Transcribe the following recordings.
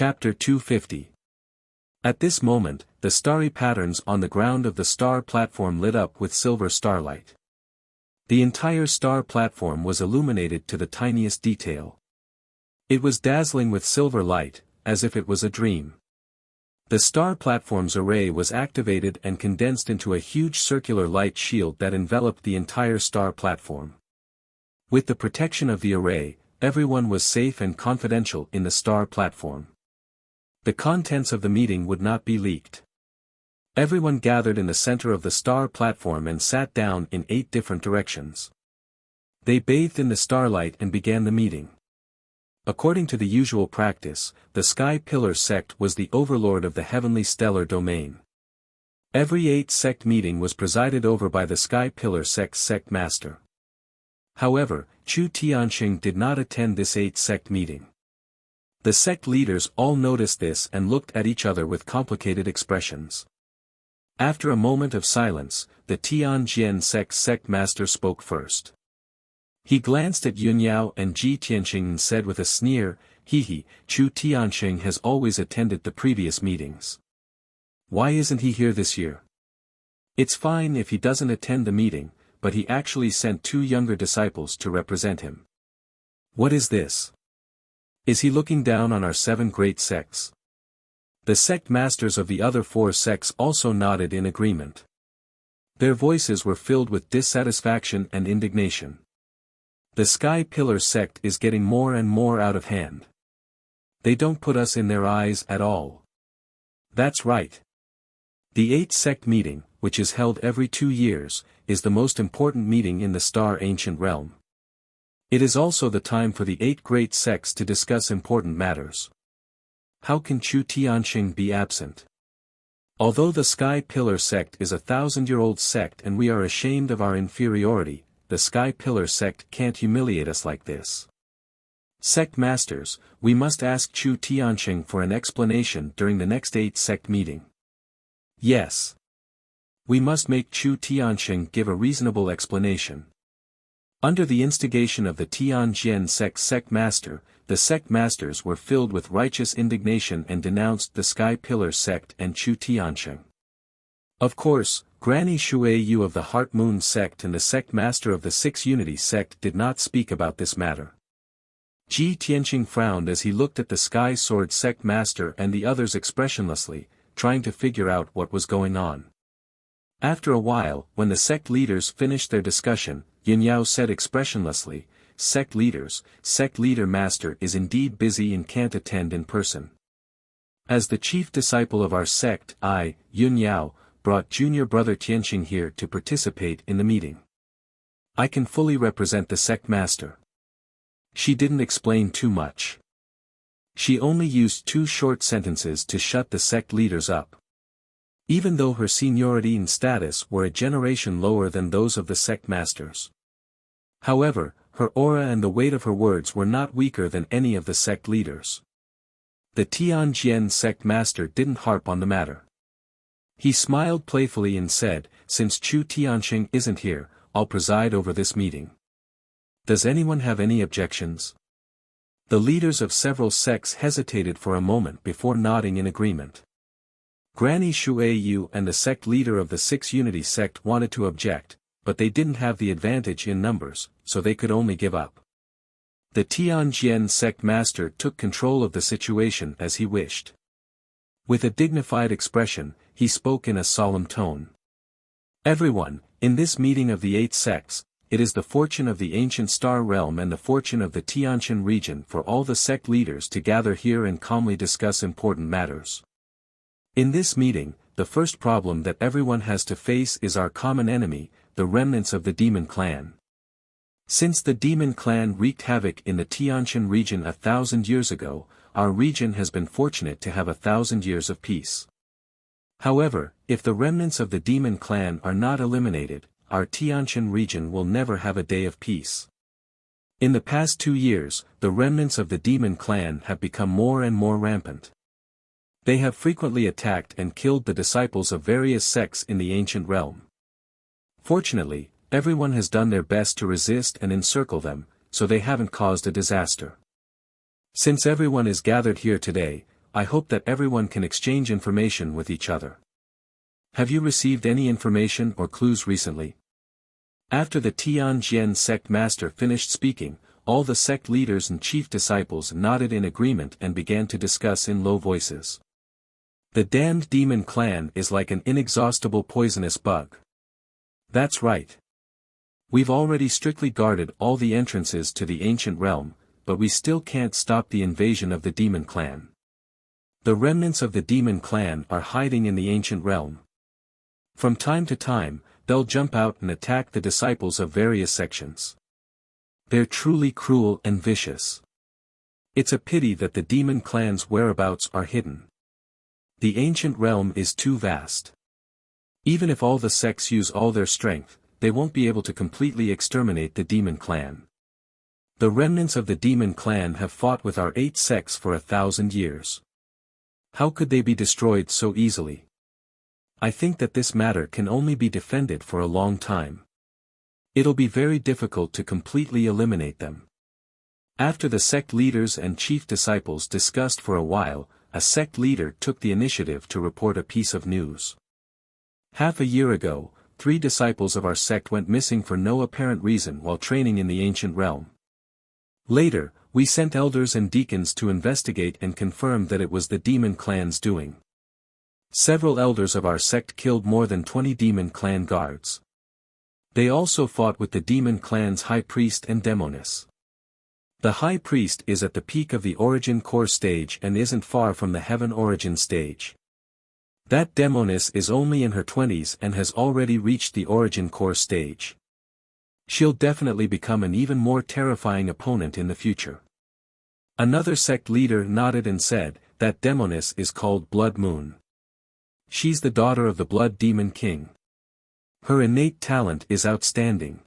Chapter 250. At this moment, the starry patterns on the ground of the star platform lit up with silver starlight. The entire star platform was illuminated to the tiniest detail. It was dazzling with silver light, as if it was a dream. The star platform's array was activated and condensed into a huge circular light shield that enveloped the entire star platform. With the protection of the array, everyone was safe and confidential in the star platform. The contents of the meeting would not be leaked. Everyone gathered in the center of the star platform and sat down in 8 different directions. They bathed in the starlight and began the meeting. According to the usual practice, the Sky Pillar sect was the overlord of the heavenly stellar domain. Every 8 sect meeting was presided over by the Sky Pillar sect's sect master. However, Chu Tianxing did not attend this 8 sect meeting. The sect leaders all noticed this and looked at each other with complicated expressions. After a moment of silence, the Tianjian sect master spoke first. He glanced at Yunyao and Ji Tianxing and said with a sneer, "He, Chu Tianxing has always attended the previous meetings. Why isn't he here this year? It's fine if he doesn't attend the meeting, but he actually sent 2 younger disciples to represent him. What is this? Is he looking down on our 7 great sects?" The sect masters of the other 4 sects also nodded in agreement. Their voices were filled with dissatisfaction and indignation. The Sky Pillar sect is getting more and more out of hand. They don't put us in their eyes at all. That's right. The 8 sect meeting, which is held every 2 years, is the most important meeting in the Star Ancient Realm. It is also the time for the 8 great sects to discuss important matters. How can Chu Tianxing be absent? Although the Sky Pillar sect is a 1,000-year-old sect and we are ashamed of our inferiority, the Sky Pillar sect can't humiliate us like this. Sect masters, we must ask Chu Tianxing for an explanation during the next 8 sect meeting. Yes. We must make Chu Tianxing give a reasonable explanation. Under the instigation of the Tianjian sect master, the sect masters were filled with righteous indignation and denounced the Sky Pillar sect and Chu Tianxing. Of course, Granny Shui Yu of the Heart Moon sect and the sect master of the 6 Unity sect did not speak about this matter. Ji Tianxing frowned as he looked at the Sky Sword sect master and the others expressionlessly, trying to figure out what was going on. After a while, when the sect leaders finished their discussion, Yunyao said expressionlessly, "Sect leaders, sect leader master is indeed busy and can't attend in person. As the chief disciple of our sect, I, Yunyao, brought junior brother Tianxing here to participate in the meeting. I can fully represent the sect master." She didn't explain too much. She only used 2 short sentences to shut the sect leaders up. Even though her seniority and status were a generation lower than those of the sect masters. However, her aura and the weight of her words were not weaker than any of the sect leaders. The Tianjian sect master didn't harp on the matter. He smiled playfully and said, "Since Chu Tianxing isn't here, I'll preside over this meeting. Does anyone have any objections?" The leaders of several sects hesitated for a moment before nodding in agreement. Granny Shui Yu and the sect leader of the 6 Unity sect wanted to object, but they didn't have the advantage in numbers, so they could only give up. The Tianjian sect master took control of the situation as he wished. With a dignified expression, he spoke in a solemn tone. "Everyone, in this meeting of the 8 sects, it is the fortune of the ancient star realm and the fortune of the Tianjin region for all the sect leaders to gather here and calmly discuss important matters. In this meeting, the first problem that everyone has to face is our common enemy, the remnants of the demon clan. Since the demon clan wreaked havoc in the Tianjin region 1,000 years ago, our region has been fortunate to have 1,000 years of peace. However, if the remnants of the demon clan are not eliminated, our Tianjin region will never have a day of peace. In the past 2 years, the remnants of the demon clan have become more and more rampant. They have frequently attacked and killed the disciples of various sects in the ancient realm. Fortunately, everyone has done their best to resist and encircle them, so they haven't caused a disaster. Since everyone is gathered here today, I hope that everyone can exchange information with each other. Have you received any information or clues recently? After the Tianjin sect master finished speaking, all the sect leaders and chief disciples nodded in agreement and began to discuss in low voices. The damned demon clan is like an inexhaustible poisonous bug. That's right. We've already strictly guarded all the entrances to the ancient realm, but we still can't stop the invasion of the demon clan. The remnants of the demon clan are hiding in the ancient realm. From time to time, they'll jump out and attack the disciples of various sections. They're truly cruel and vicious. It's a pity that the demon clan's whereabouts are hidden. The ancient realm is too vast. Even if all the sects use all their strength, they won't be able to completely exterminate the demon clan. The remnants of the demon clan have fought with our 8 sects for 1,000 years. How could they be destroyed so easily? I think that this matter can only be defended for a long time. It'll be very difficult to completely eliminate them. After the sect leaders and chief disciples discussed for a while, a sect leader took the initiative to report a piece of news. Half a year ago, 3 disciples of our sect went missing for no apparent reason while training in the ancient realm. Later, we sent elders and deacons to investigate and confirm that it was the demon clan's doing. Several elders of our sect killed more than 20 demon clan guards. They also fought with the demon clan's high priest and demoness. The high priest is at the peak of the origin core stage and isn't far from the heaven origin stage. That demoness is only in her 20s and has already reached the origin core stage. She'll definitely become an even more terrifying opponent in the future. Another sect leader nodded and said, that demoness is called Blood Moon. She's the daughter of the Blood Demon King. Her innate talent is outstanding.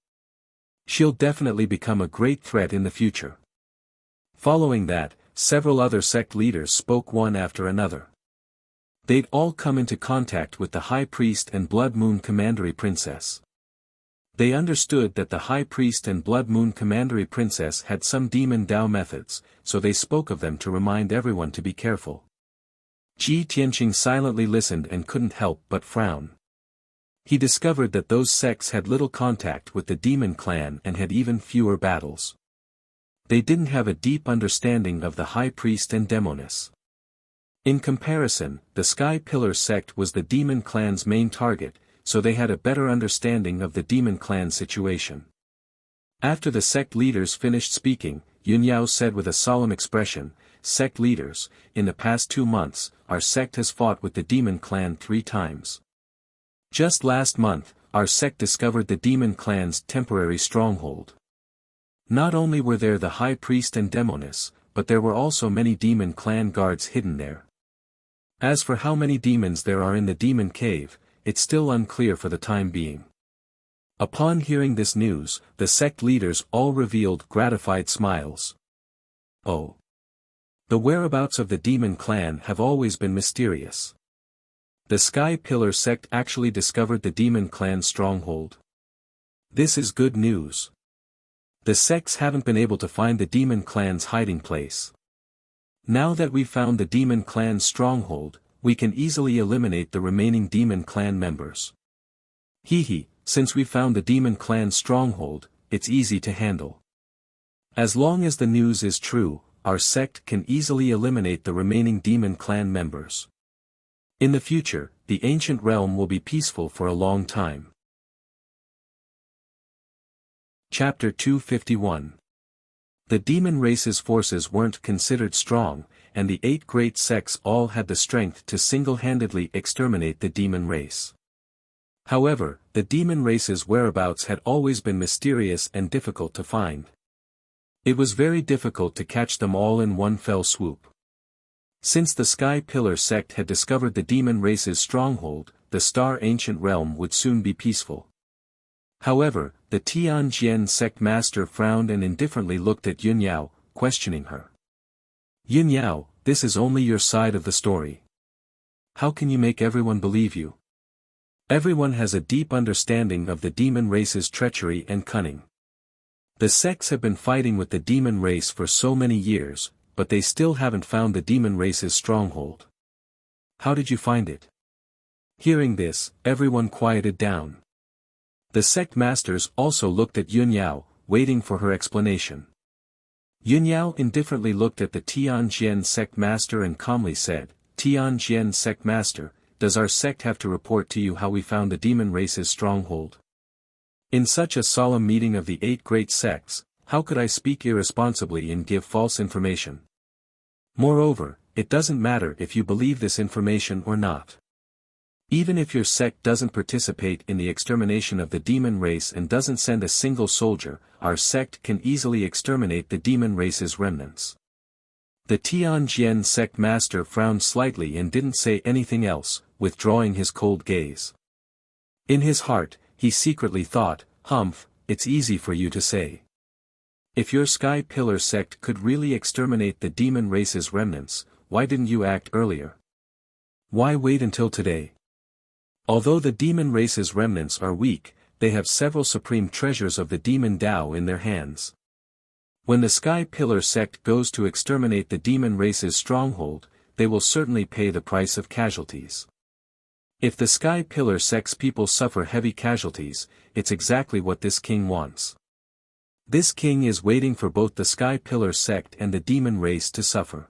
She'll definitely become a great threat in the future. Following that, several other sect leaders spoke one after another. They'd all come into contact with the High Priest and Blood Moon Commandery Princess. They understood that the High Priest and Blood Moon Commandery Princess had some demon Dao methods, so they spoke of them to remind everyone to be careful. Ji Tianqing silently listened and couldn't help but frown. He discovered that those sects had little contact with the demon clan and had even fewer battles. They didn't have a deep understanding of the High Priest and Demoness. In comparison, the Sky Pillar sect was the demon clan's main target, so they had a better understanding of the demon clan situation. After the sect leaders finished speaking, Yun Yao said with a solemn expression, "Sect leaders, in the past 2 months, our sect has fought with the demon clan 3 times. Just last month, our sect discovered the demon clan's temporary stronghold. Not only were there the high priest and demoness, but there were also many demon clan guards hidden there. As for how many demons there are in the demon cave, it's still unclear for the time being." Upon hearing this news, the sect leaders all revealed gratified smiles. Oh. The whereabouts of the demon clan have always been mysterious. The Sky Pillar sect actually discovered the demon clan's stronghold. This is good news. The sects haven't been able to find the demon clan's hiding place. Now that we've found the demon clan's stronghold, we can easily eliminate the remaining demon clan members. Since we found the demon clan's stronghold, it's easy to handle. As long as the news is true, our sect can easily eliminate the remaining demon clan members. In the future, the ancient realm will be peaceful for a long time. Chapter 251. The demon race's forces weren't considered strong, and the 8 great sects all had the strength to single-handedly exterminate the demon race. However, the demon race's whereabouts had always been mysterious and difficult to find. It was very difficult to catch them all in one fell swoop. Since the Sky Pillar sect had discovered the demon race's stronghold, the Star Ancient Realm would soon be peaceful. However, the Tianjin sect master frowned and indifferently looked at Yun Yao, questioning her. "Yun Yao, this is only your side of the story. How can you make everyone believe you? Everyone has a deep understanding of the demon race's treachery and cunning. The sects have been fighting with the demon race for so many years, but they still haven't found the demon race's stronghold. How did you find it? Hearing this, everyone quieted down. The sect masters also looked at Yun Yao, waiting for her explanation. Yun Yao indifferently looked at the Tianjian sect master and calmly said, Tianjian sect master, does our sect have to report to you how we found the demon race's stronghold? In such a solemn meeting of the 8 great sects, how could I speak irresponsibly and give false information? Moreover, it doesn't matter if you believe this information or not. Even if your sect doesn't participate in the extermination of the demon race and doesn't send a single soldier, our sect can easily exterminate the demon race's remnants. The Tianjian sect master frowned slightly and didn't say anything else, withdrawing his cold gaze. In his heart, he secretly thought, "Humph, it's easy for you to say. If your Sky Pillar sect could really exterminate the demon race's remnants, why didn't you act earlier? Why wait until today?" Although the demon race's remnants are weak, they have several supreme treasures of the demon Tao in their hands. When the Sky Pillar sect goes to exterminate the demon race's stronghold, they will certainly pay the price of casualties. If the Sky Pillar sect's people suffer heavy casualties, it's exactly what this king wants. This king is waiting for both the Sky Pillar sect and the demon race to suffer.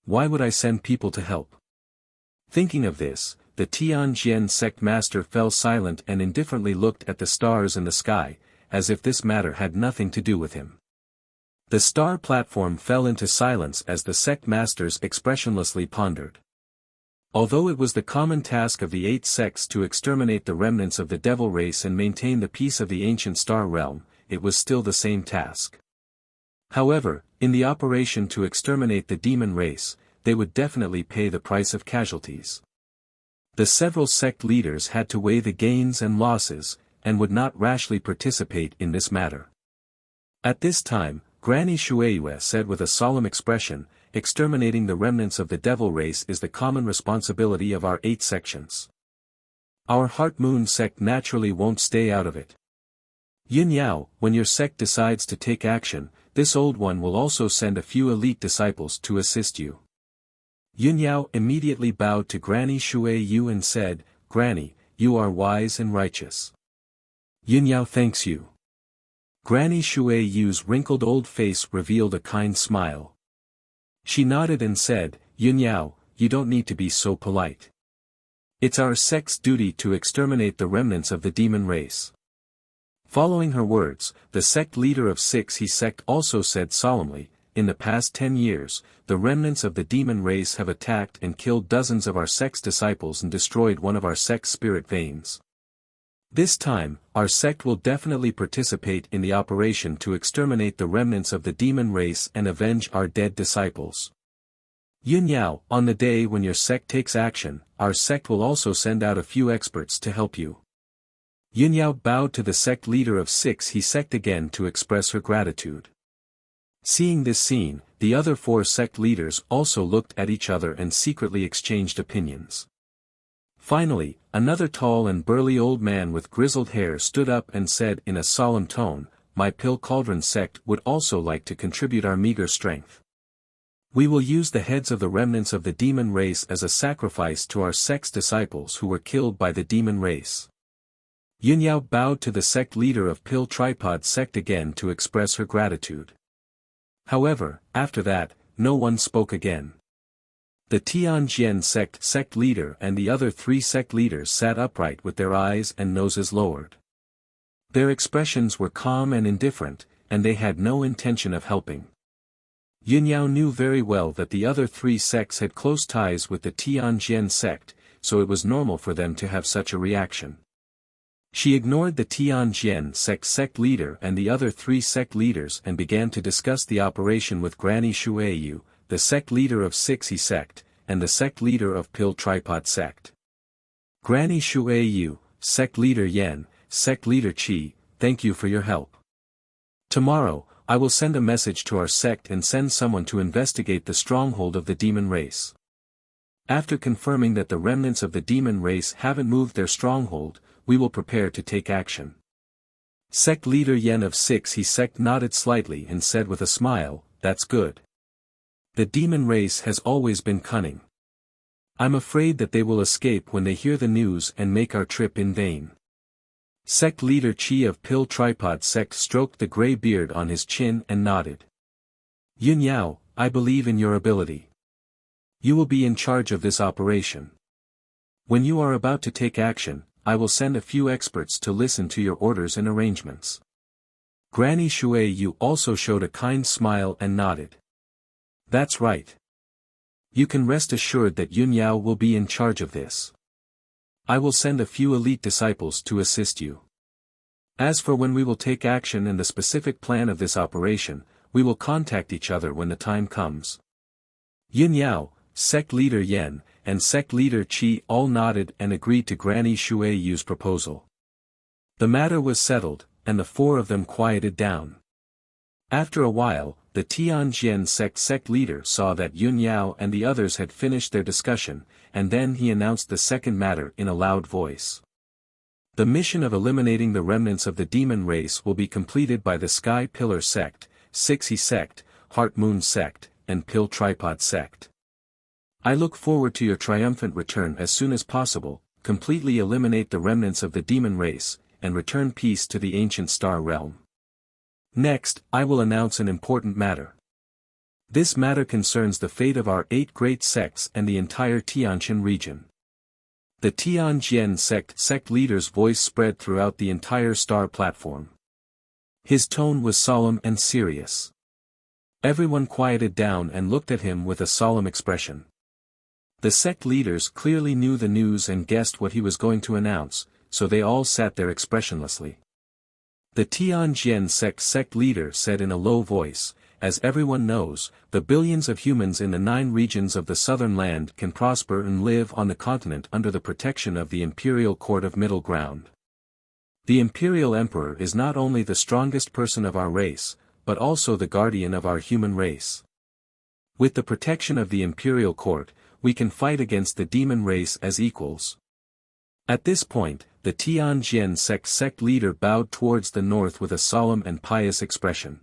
Why would I send people to help? Thinking of this, the Tianjian sect master fell silent and indifferently looked at the stars in the sky, as if this matter had nothing to do with him. The star platform fell into silence as the sect masters expressionlessly pondered. Although it was the common task of the 8 sects to exterminate the remnants of the devil race and maintain the peace of the ancient star realm, it was still the same task. However, in the operation to exterminate the demon race, they would definitely pay the price of casualties. The several sect leaders had to weigh the gains and losses, and would not rashly participate in this matter. At this time, Granny Shueiyue said with a solemn expression, "Exterminating the remnants of the devil race is the common responsibility of our 8 sections. Our Heart Moon sect naturally won't stay out of it. Yin Yao, when your sect decides to take action, this old one will also send a few elite disciples to assist you." Yun Yao immediately bowed to Granny Shueiyue and said, "Granny, you are wise and righteous. Yun Yao thanks you." Granny Shueiyue's wrinkled old face revealed a kind smile. She nodded and said, "Yun Yao, you don't need to be so polite. It's our sect's duty to exterminate the remnants of the demon race." Following her words, the sect leader of 6 He sect also said solemnly, "In the past 10 years, the remnants of the demon race have attacked and killed dozens of our sect's disciples and destroyed one of our sect's spirit veins. This time, our sect will definitely participate in the operation to exterminate the remnants of the demon race and avenge our dead disciples. Yun Yao, on the day when your sect takes action, our sect will also send out a few experts to help you." Yun Yao bowed to the sect leader of 6 He sect again to express her gratitude. Seeing this scene, the other 4 sect leaders also looked at each other and secretly exchanged opinions. Finally, another tall and burly old man with grizzled hair stood up and said in a solemn tone, "My Pill Cauldron sect would also like to contribute our meager strength. We will use the heads of the remnants of the demon race as a sacrifice to our sect's disciples who were killed by the demon race." Yun Yao bowed to the sect leader of Pill Tripod sect again to express her gratitude. However, after that, no one spoke again. The Tianjian sect leader and the other 3 sect leaders sat upright with their eyes and noses lowered. Their expressions were calm and indifferent, and they had no intention of helping. Yun Yao knew very well that the other 3 sects had close ties with the Tianjian sect, so it was normal for them to have such a reaction. She ignored the Tianjian sect leader and the other 3 sect leaders and began to discuss the operation with Granny Shueiyue, the sect leader of 6 He sect, and the sect leader of Pill Tripod sect. "Granny Shueiyue, sect leader Yan, sect leader Qi, thank you for your help. Tomorrow, I will send a message to our sect and send someone to investigate the stronghold of the demon race. After confirming that the remnants of the demon race haven't moved their stronghold, we will prepare to take action." Sect leader Yan of 6 He sect nodded slightly and said with a smile, "That's good. The demon race has always been cunning. I'm afraid that they will escape when they hear the news and make our trip in vain. Sect leader Qi of Pill Tripod Sect stroked the gray beard on his chin and nodded. Yun Yao, I believe in your ability. You will be in charge of this operation. When you are about to take action, I will send a few experts to listen to your orders and arrangements. Granny Shui Yu also showed a kind smile and nodded. That's right. You can rest assured that Yun Yao will be in charge of this. I will send a few elite disciples to assist you. As for when we will take action and the specific plan of this operation, we will contact each other when the time comes. Yun Yao, Sect Leader Yen, and Sect Leader Qi all nodded and agreed to Granny Shui Yu's proposal. The matter was settled, and the four of them quieted down. After a while, the Tianjin sect leader saw that Yun Yao and the others had finished their discussion, and then he announced the second matter in a loud voice. The mission of eliminating the remnants of the demon race will be completed by the Sky Pillar Sect, Sixi Sect, Heart Moon Sect, and Pill Tripod Sect. I look forward to your triumphant return as soon as possible, completely eliminate the remnants of the demon race, and return peace to the ancient star realm. Next, I will announce an important matter. This matter concerns the fate of our 8 great sects and the entire Tianjin region. The Tianjin sect leader's voice spread throughout the entire star platform. His tone was solemn and serious. Everyone quieted down and looked at him with a solemn expression. The sect leaders clearly knew the news and guessed what he was going to announce, so they all sat there expressionlessly. The Tianjin sect leader said in a low voice, as everyone knows, the billions of humans in the 9 regions of the southern land can prosper and live on the continent under the protection of the Imperial Court of Middle Ground. The Imperial Emperor is not only the strongest person of our race, but also the guardian of our human race. With the protection of the Imperial Court, we can fight against the demon race as equals. At this point, the Tianjin sect leader bowed towards the north with a solemn and pious expression.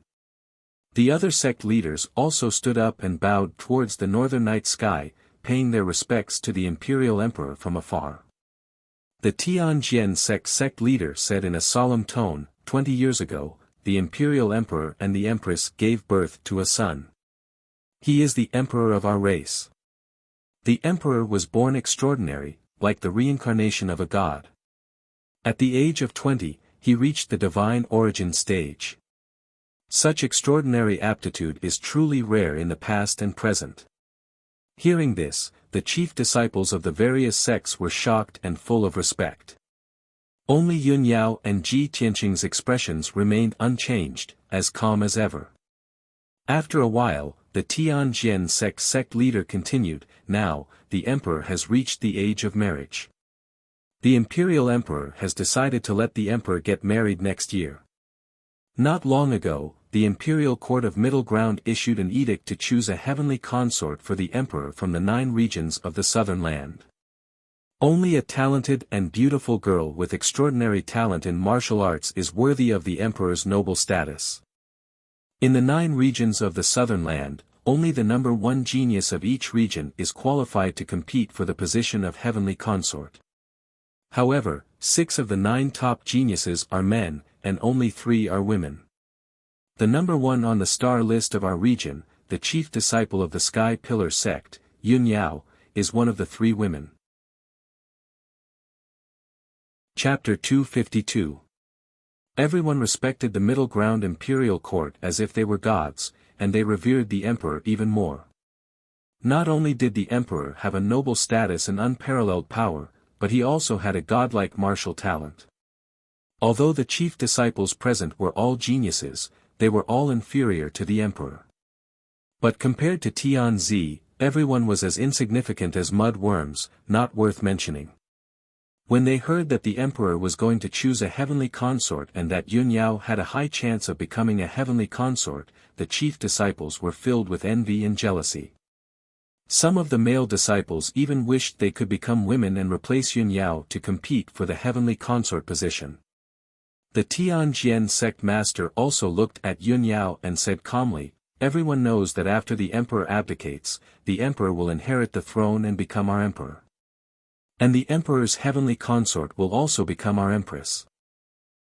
The other sect leaders also stood up and bowed towards the northern night sky, paying their respects to the Imperial Emperor from afar. The Tianjin sect leader said in a solemn tone, 20 years ago, the Imperial Emperor and the Empress gave birth to a son. He is the Emperor of our race. The Emperor was born extraordinary, like the reincarnation of a god. At the age of 20, he reached the divine origin stage. Such extraordinary aptitude is truly rare in the past and present. Hearing this, the chief disciples of the various sects were shocked and full of respect. Only Yun Yao and Ji Tianqing's expressions remained unchanged, as calm as ever. After a while, the Tianjin sect leader continued, now, the emperor has reached the age of marriage. The imperial emperor has decided to let the emperor get married next year. Not long ago, the Imperial Court of Middle Ground issued an edict to choose a heavenly consort for the emperor from the 9 regions of the southern land. Only a talented and beautiful girl with extraordinary talent in martial arts is worthy of the emperor's noble status. In the 9 regions of the southern land, only the number 1 genius of each region is qualified to compete for the position of heavenly consort. However, 6 of the 9 top geniuses are men, and only 3 are women. The number 1 on the star list of our region, the chief disciple of the Sky Pillar sect, Yun Yao, is one of the 3 women. Chapter 252. Everyone respected the Middle Ground Imperial Court as if they were gods, and they revered the emperor even more. Not only did the emperor have a noble status and unparalleled power, but he also had a godlike martial talent. Although the chief disciples present were all geniuses, they were all inferior to the emperor. But compared to Tianzi, everyone was as insignificant as mud worms, not worth mentioning. When they heard that the emperor was going to choose a heavenly consort and that Yun Yao had a high chance of becoming a heavenly consort, the chief disciples were filled with envy and jealousy. Some of the male disciples even wished they could become women and replace Yun Yao to compete for the heavenly consort position. The Tianjin sect master also looked at Yun Yao and said calmly, everyone knows that after the emperor abdicates, the emperor will inherit the throne and become our emperor. And the emperor's heavenly consort will also become our empress.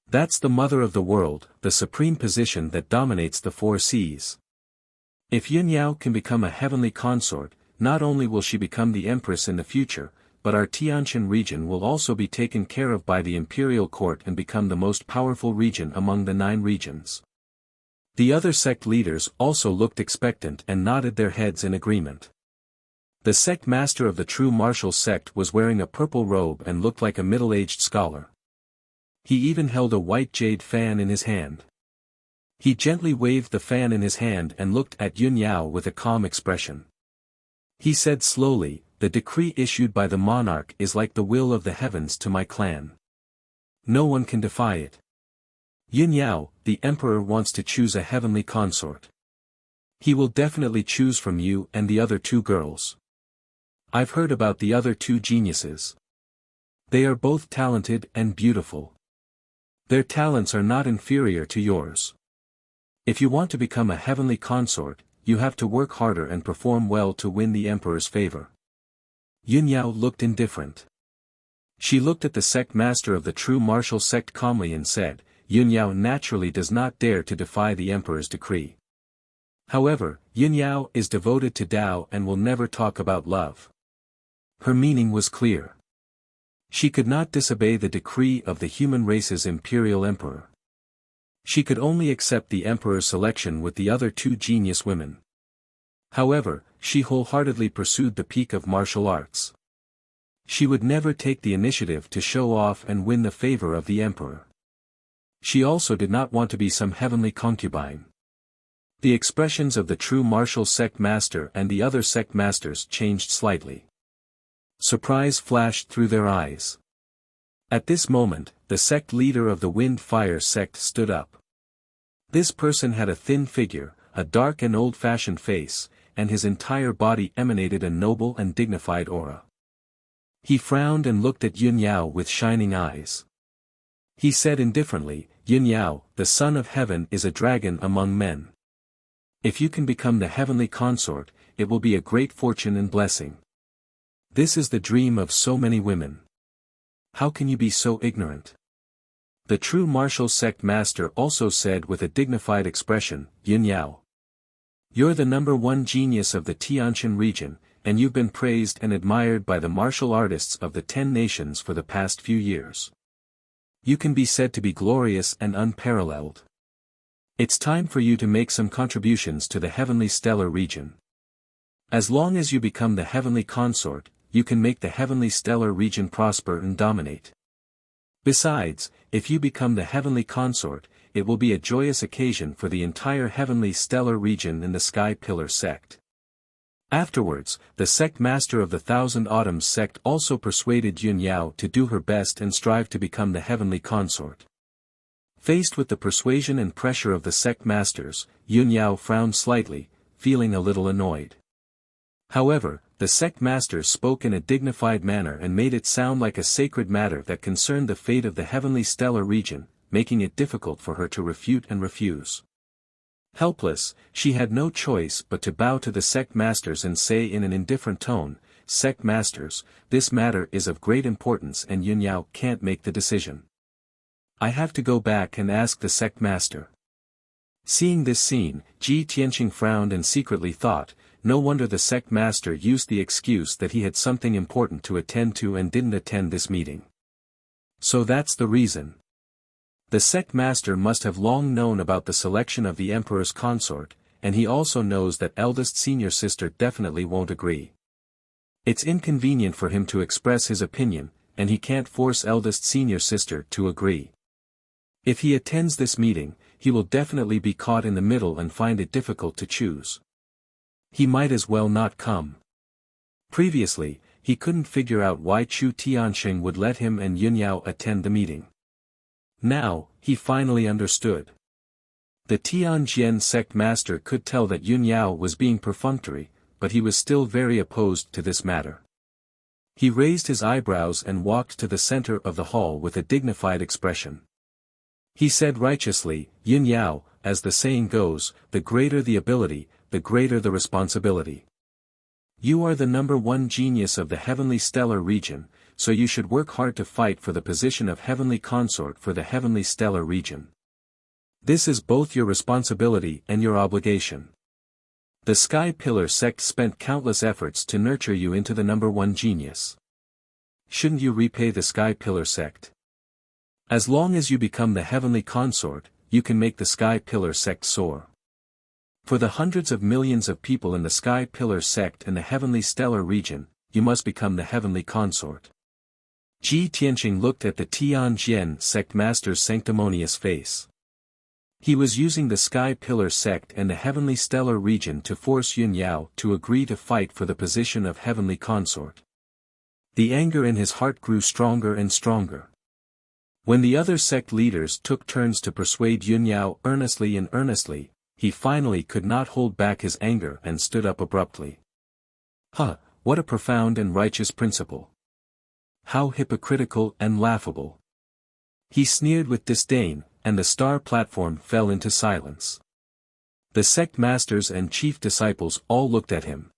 That's the mother of the world, the supreme position that dominates the four seas. If Yunyao can become a heavenly consort, not only will she become the empress in the future, but our Tianshan region will also be taken care of by the imperial court and become the most powerful region among the 9 regions. The other sect leaders also looked expectant and nodded their heads in agreement. The sect master of the true martial sect was wearing a purple robe and looked like a middle-aged scholar. He even held a white jade fan in his hand. He gently waved the fan in his hand and looked at Yunyao with a calm expression. He said slowly, "The decree issued by the monarch is like the will of the heavens to my clan. No one can defy it. Yunyao, the emperor wants to choose a heavenly consort. He will definitely choose from you and the other 2 girls. I've heard about the other 2 geniuses. They are both talented and beautiful. Their talents are not inferior to yours. If you want to become a heavenly consort, you have to work harder and perform well to win the emperor's favor." Yunyao looked indifferent. She looked at the sect master of the true martial sect calmly and said, "Yunyao naturally does not dare to defy the emperor's decree. However, Yunyao is devoted to Tao and will never talk about love." Her meaning was clear. She could not disobey the decree of the human race's imperial emperor. She could only accept the emperor's selection with the other 2 genius women. However, she wholeheartedly pursued the peak of martial arts. She would never take the initiative to show off and win the favor of the emperor. She also did not want to be some heavenly concubine. The expressions of the true martial sect master and the other sect masters changed slightly. Surprise flashed through their eyes. At this moment, the sect leader of the Wind-Fire sect stood up. This person had a thin figure, a dark and old-fashioned face, and his entire body emanated a noble and dignified aura. He frowned and looked at Yunyao with shining eyes. He said indifferently, "Yunyao, the son of heaven is a dragon among men. If you can become the heavenly consort, it will be a great fortune and blessing. This is the dream of so many women. How can you be so ignorant?" The true martial sect master also said with a dignified expression, "Yunyao, you're the #1 genius of the Tianshan region, and you've been praised and admired by the martial artists of the 10 nations for the past few years. You can be said to be glorious and unparalleled. It's time for you to make some contributions to the heavenly stellar region. As long as you become the heavenly consort, you can make the heavenly stellar region prosper and dominate. Besides, if you become the heavenly consort, it will be a joyous occasion for the entire heavenly stellar region in the Sky Pillar sect." Afterwards, the sect master of the Thousand Autumns sect also persuaded Yunyao to do her best and strive to become the heavenly consort. Faced with the persuasion and pressure of the sect masters, Yunyao frowned slightly, feeling a little annoyed. However, the sect masters spoke in a dignified manner and made it sound like a sacred matter that concerned the fate of the heavenly stellar region, making it difficult for her to refute and refuse. Helpless, she had no choice but to bow to the sect masters and say in an indifferent tone, "Sect masters, this matter is of great importance and Yunyao can't make the decision. I have to go back and ask the sect master." Seeing this scene, Ji Tianqing frowned and secretly thought, no wonder the sect master used the excuse that he had something important to attend to and didn't attend this meeting. So that's the reason. The sect master must have long known about the selection of the emperor's consort, and he also knows that eldest senior sister definitely won't agree. It's inconvenient for him to express his opinion, and he can't force eldest senior sister to agree. If he attends this meeting, he will definitely be caught in the middle and find it difficult to choose. He might as well not come. Previously, he couldn't figure out why Chu Tianxing would let him and Yunyao attend the meeting. Now, he finally understood. The Tianjian sect master could tell that Yunyao was being perfunctory, but he was still very opposed to this matter. He raised his eyebrows and walked to the center of the hall with a dignified expression. He said righteously, "Yunyao, as the saying goes, the greater the ability, the greater the responsibility. You are the number one genius of the heavenly stellar region, so you should work hard to fight for the position of heavenly consort for the heavenly stellar region. This is both your responsibility and your obligation. The Sky Pillar sect spent countless efforts to nurture you into the number one genius. Shouldn't you repay the Sky Pillar sect? As long as you become the heavenly consort, you can make the Sky Pillar sect soar. For the hundreds of millions of people in the Sky Pillar sect and the heavenly stellar region, you must become the heavenly consort. Ji Tianqing looked at the Tianjian sect master's sanctimonious face. He was using the Sky Pillar sect and the heavenly stellar region to force Yun Yao to agree to fight for the position of heavenly consort. The anger in his heart grew stronger and stronger. When the other sect leaders took turns to persuade Yun Yao earnestly, he finally could not hold back his anger and stood up abruptly. What a profound and righteous principle! How hypocritical and laughable! He sneered with disdain, and the star platform fell into silence. The sect masters and chief disciples all looked at him.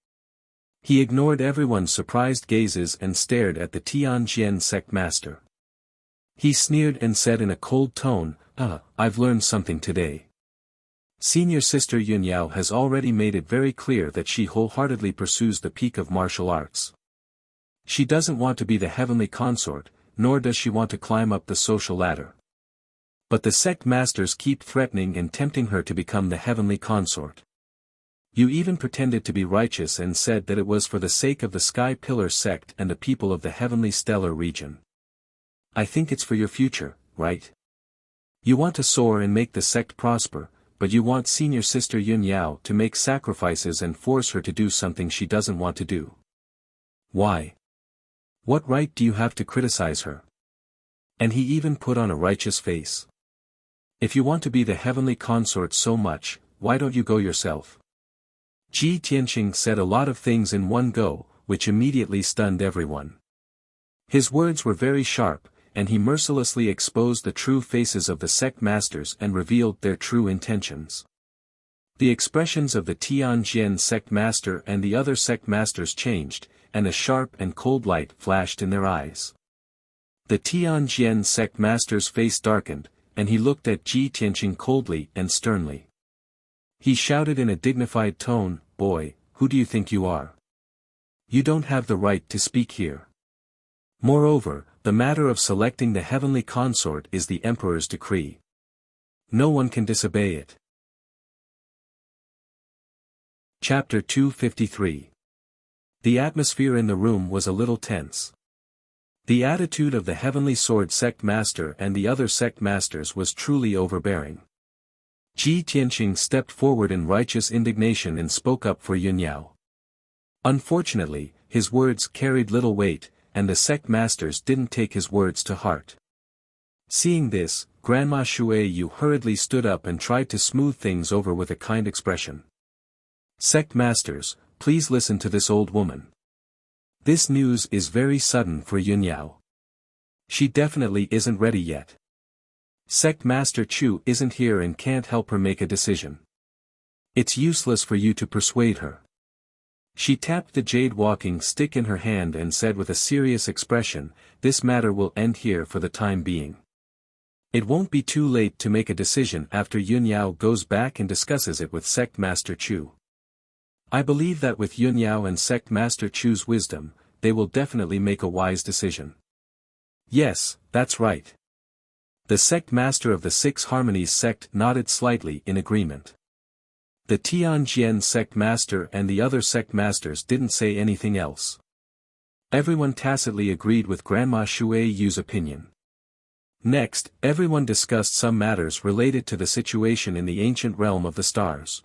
He ignored everyone's surprised gazes and stared at the Tianjian sect master. He sneered and said in a cold tone, I've learned something today. Senior sister Yun Yao has already made it very clear that she wholeheartedly pursues the peak of martial arts. She doesn't want to be the heavenly consort, nor does she want to climb up the social ladder. But the sect masters keep threatening and tempting her to become the heavenly consort. You even pretended to be righteous and said that it was for the sake of the Sky Pillar sect and the people of the heavenly stellar region. I think it's for your future, right? You want to soar and make the sect prosper, but you want senior sister Yun Yao to make sacrifices and force her to do something she doesn't want to do. Why? What right do you have to criticize her? And he even put on a righteous face. If you want to be the heavenly consort so much, why don't you go yourself? Ji Tianqing said a lot of things in one go, which immediately stunned everyone. His words were very sharp, and he mercilessly exposed the true faces of the sect masters and revealed their true intentions. The expressions of the Tianjian sect master and the other sect masters changed, and a sharp and cold light flashed in their eyes. The Tianjian sect master's face darkened, and he looked at Ji Tianqing coldly and sternly. He shouted in a dignified tone, "Boy, who do you think you are? You don't have the right to speak here. Moreover, the matter of selecting the heavenly consort is the emperor's decree. No one can disobey it." Chapter 253. The atmosphere in the room was a little tense. The attitude of the heavenly sword sect master and the other sect masters was truly overbearing. Ji Tianqing stepped forward in righteous indignation and spoke up for Yun Yao. Unfortunately, his words carried little weight, and the sect masters didn't take his words to heart. Seeing this, Grandma Shui Yu hurriedly stood up and tried to smooth things over with a kind expression. "Sect masters, please listen to this old woman. This news is very sudden for Yun Yao. She definitely isn't ready yet. Sect Master Chu isn't here and can't help her make a decision. It's useless for you to persuade her." She tapped the jade walking stick in her hand and said with a serious expression, "This matter will end here for the time being. It won't be too late to make a decision after Yun Yao goes back and discusses it with Sect Master Chu. I believe that with Yun Yao and Sect Master Chu's wisdom, they will definitely make a wise decision." "Yes, that's right." The sect master of the Six Harmonies sect nodded slightly in agreement. The Tianjian sect master and the other sect masters didn't say anything else. Everyone tacitly agreed with Grandma Shui Yu's opinion. Next, everyone discussed some matters related to the situation in the ancient realm of the stars.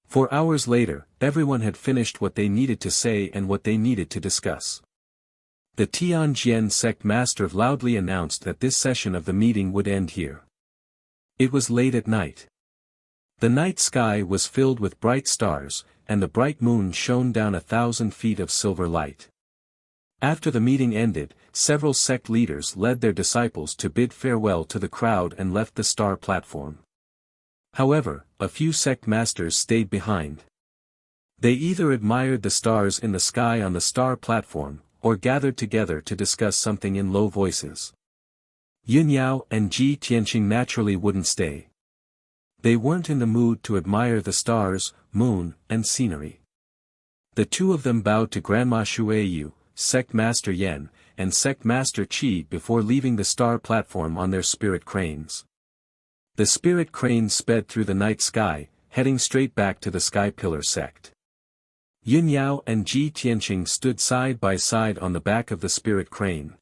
4 hours later, everyone had finished what they needed to say and what they needed to discuss. The Tianjian sect master loudly announced that this session of the meeting would end here. It was late at night. The night sky was filled with bright stars, and the bright moon shone down 1,000 feet of silver light. After the meeting ended, several sect leaders led their disciples to bid farewell to the crowd and left the star platform. However, a few sect masters stayed behind. They either admired the stars in the sky on the star platform, or gathered together to discuss something in low voices. Yun Yao and Ji Tianqing naturally wouldn't stay. They weren't in the mood to admire the stars, moon, and scenery. The two of them bowed to Grandma Shuiyu, Sect Master Yan, and Sect Master Qi before leaving the star platform on their spirit cranes. The spirit cranes sped through the night sky, heading straight back to the Sky Pillar sect. Yun Yao and Ji Tianqing stood side by side on the back of the spirit crane.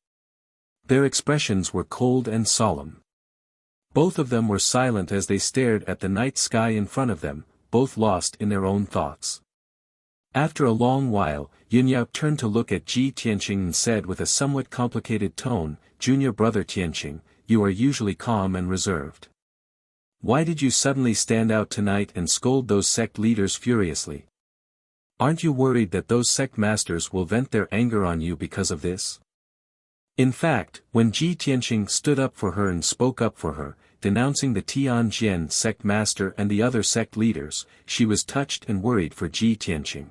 Their expressions were cold and solemn. Both of them were silent as they stared at the night sky in front of them, both lost in their own thoughts. After a long while, Yun Yao turned to look at Ji Tianqing and said with a somewhat complicated tone, "Junior brother Tianqing, you are usually calm and reserved. Why did you suddenly stand out tonight and scold those sect leaders furiously? Aren't you worried that those sect masters will vent their anger on you because of this?" In fact, when Ji Tianqing stood up for her and spoke up for her, denouncing the Tianjin sect master and the other sect leaders, she was touched and worried for Ji Tianqing.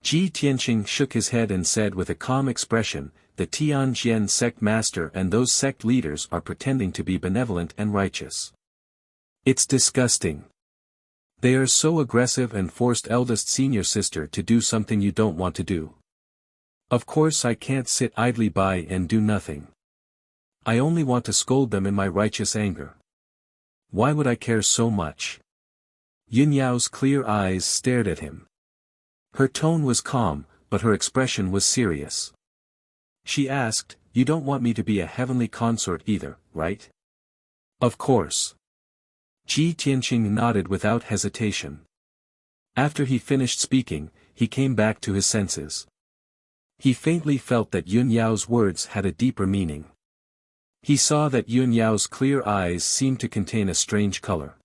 Ji Tianqing shook his head and said with a calm expression, "The Tianjin sect master and those sect leaders are pretending to be benevolent and righteous. It's disgusting. They are so aggressive and forced eldest senior sister to do something you don't want to do. Of course I can't sit idly by and do nothing. I only want to scold them in my righteous anger. Why would I care so much?" Yun Yao's clear eyes stared at him. Her tone was calm, but her expression was serious. She asked, "You don't want me to be a heavenly consort either, right?" "Of course." Ji Tianqing nodded without hesitation. After he finished speaking, he came back to his senses. He faintly felt that Yun Yao's words had a deeper meaning. He saw that Yun Yao's clear eyes seemed to contain a strange color.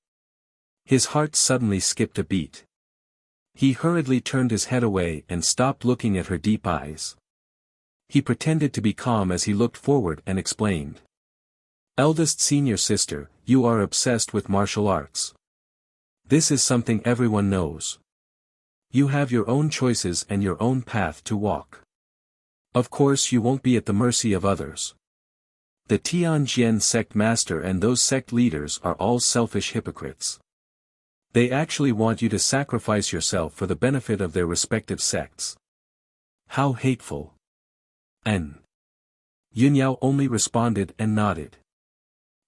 His heart suddenly skipped a beat. He hurriedly turned his head away and stopped looking at her deep eyes. He pretended to be calm as he looked forward and explained. "Eldest senior sister, you are obsessed with martial arts. This is something everyone knows. You have your own choices and your own path to walk. Of course you won't be at the mercy of others. The Tianjin sect master and those sect leaders are all selfish hypocrites. They actually want you to sacrifice yourself for the benefit of their respective sects. How hateful." Yun Yao only responded and nodded.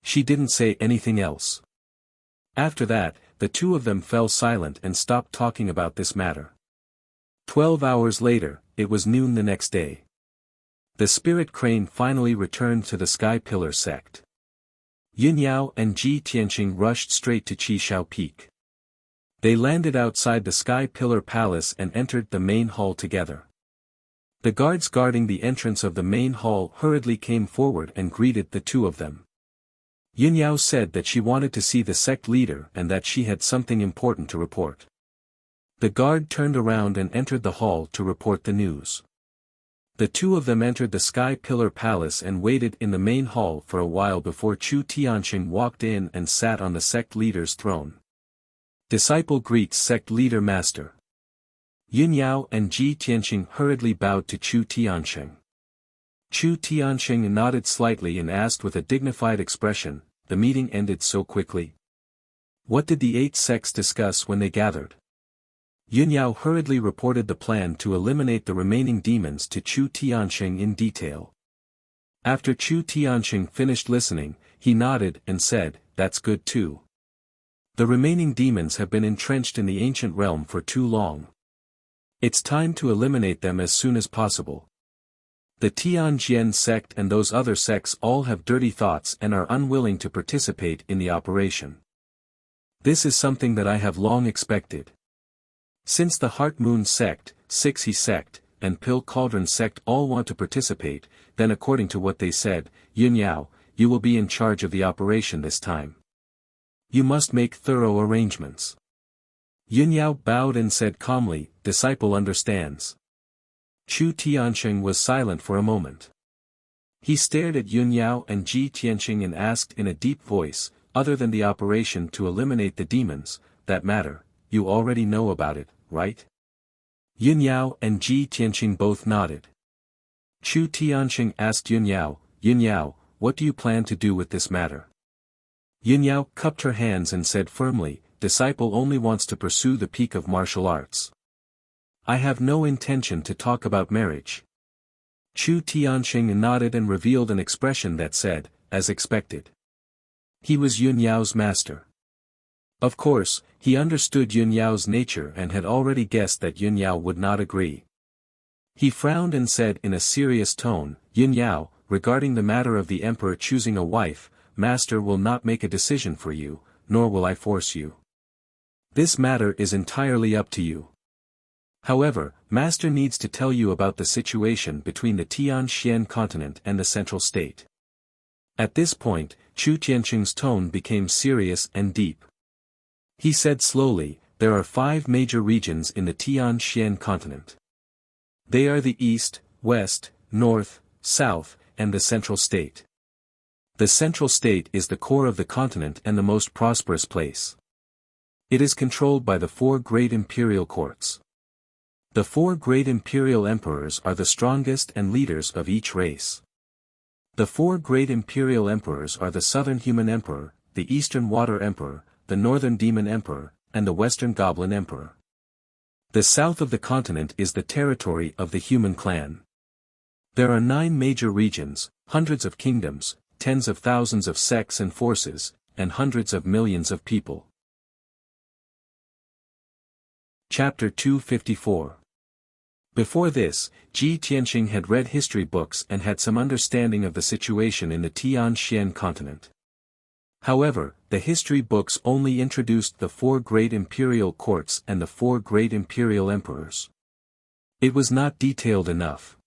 She didn't say anything else. After that, the two of them fell silent and stopped talking about this matter. 12 hours later, it was noon the next day. The spirit crane finally returned to the Sky Pillar sect. Yun Yao and Ji Tianqing rushed straight to Qishao Peak. They landed outside the Sky Pillar Palace and entered the main hall together. The guards guarding the entrance of the main hall hurriedly came forward and greeted the two of them. Yun Yao said that she wanted to see the sect leader and that she had something important to report. The guard turned around and entered the hall to report the news. The two of them entered the Sky Pillar Palace and waited in the main hall for a while before Chu Tianqing walked in and sat on the sect leader's throne. Disciple greets sect leader master. Yun Yao and Ji Tianqing hurriedly bowed to Chu Tianqing. Chu Tianqing nodded slightly and asked with a dignified expression, "The meeting ended so quickly? What did the 8 sects discuss when they gathered?" Yun Yao hurriedly reported the plan to eliminate the remaining demons to Chu Tianqing in detail. After Chu Tianqing finished listening, he nodded and said, "That's good too. The remaining demons have been entrenched in the ancient realm for too long. It's time to eliminate them as soon as possible. The Tianjin sect and those other sects all have dirty thoughts and are unwilling to participate in the operation. This is something that I have long expected. Since the Heart Moon sect, Sixi sect, and Pill Cauldron sect all want to participate, then according to what they said, Yun Yao, you will be in charge of the operation this time. You must make thorough arrangements." Yun Yao bowed and said calmly, "Disciple understands." Chu Tianqing was silent for a moment. He stared at Yun Yao and Ji Tianqing and asked in a deep voice, other than the operation to eliminate the demons that matter. You already know about it, right? Yun Yao and Ji Tianqing both nodded. Chu Tianqing asked Yun Yao, what do you plan to do with this matter? Yun Yao cupped her hands and said firmly, disciple only wants to pursue the peak of martial arts. I have no intention to talk about marriage. Chu Tianqing nodded and revealed an expression that said, as expected. He was Yun Yao's master. Of course, he understood Yun Yao's nature and had already guessed that Yun Yao would not agree. He frowned and said in a serious tone, Yun Yao, regarding the matter of the emperor choosing a wife, master will not make a decision for you, nor will I force you. This matter is entirely up to you. However, master needs to tell you about the situation between the Tianxian continent and the central state. At this point, Chu Tianqing's tone became serious and deep. He said slowly, there are 5 major regions in the Tianxian continent. They are the East, West, North, South, and the central state. The central state is the core of the continent and the most prosperous place. It is controlled by the 4 great imperial courts. The 4 great imperial emperors are the strongest and leaders of each race. The 4 great imperial emperors are the Southern Human Emperor, the Eastern Water Emperor, the Northern Demon Emperor, and the Western Goblin Emperor. The south of the continent is the territory of the Human Clan. There are 9 major regions, hundreds of kingdoms, tens of thousands of sects and forces, and hundreds of millions of people. Chapter 254. Before this, Ji Tianqing had read history books and had some understanding of the situation in the Tianxian continent. However, the history books only introduced the 4 great imperial courts and the 4 great imperial emperors. It was not detailed enough.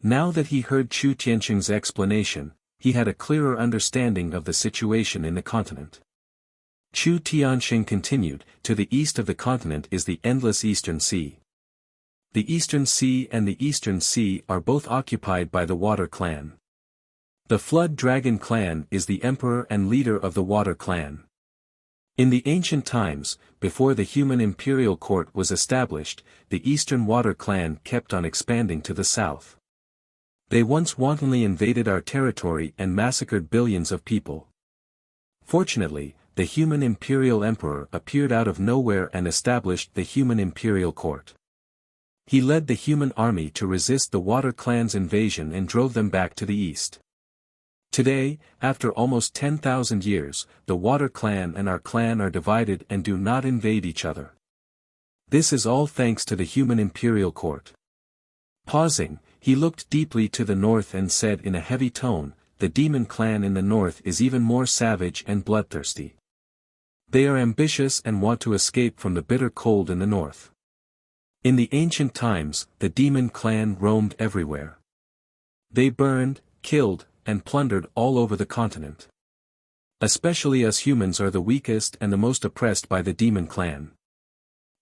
Now that he heard Chu Tianqing's explanation, he had a clearer understanding of the situation in the continent. Chu Tianqing continued, to the east of the continent is the endless Eastern Sea. The Eastern Sea and the Eastern Sea are both occupied by the Water Clan. The Flood Dragon Clan is the emperor and leader of the Water Clan. In the ancient times, before the Human Imperial Court was established, the Eastern Water Clan kept on expanding to the south. They once wantonly invaded our territory and massacred billions of people. Fortunately, the Human Imperial Emperor appeared out of nowhere and established the Human Imperial Court. He led the human army to resist the Water Clan's invasion and drove them back to the east. Today, after almost 10,000 years, the Water Clan and our clan are divided and do not invade each other. This is all thanks to the Human Imperial Court. Pausing, he looked deeply to the north and said in a heavy tone, the Demon Clan in the north is even more savage and bloodthirsty. They are ambitious and want to escape from the bitter cold in the north. In the ancient times, the Demon Clan roamed everywhere. They burned, killed, and plundered all over the continent. Especially us humans are the weakest and the most oppressed by the Demon Clan.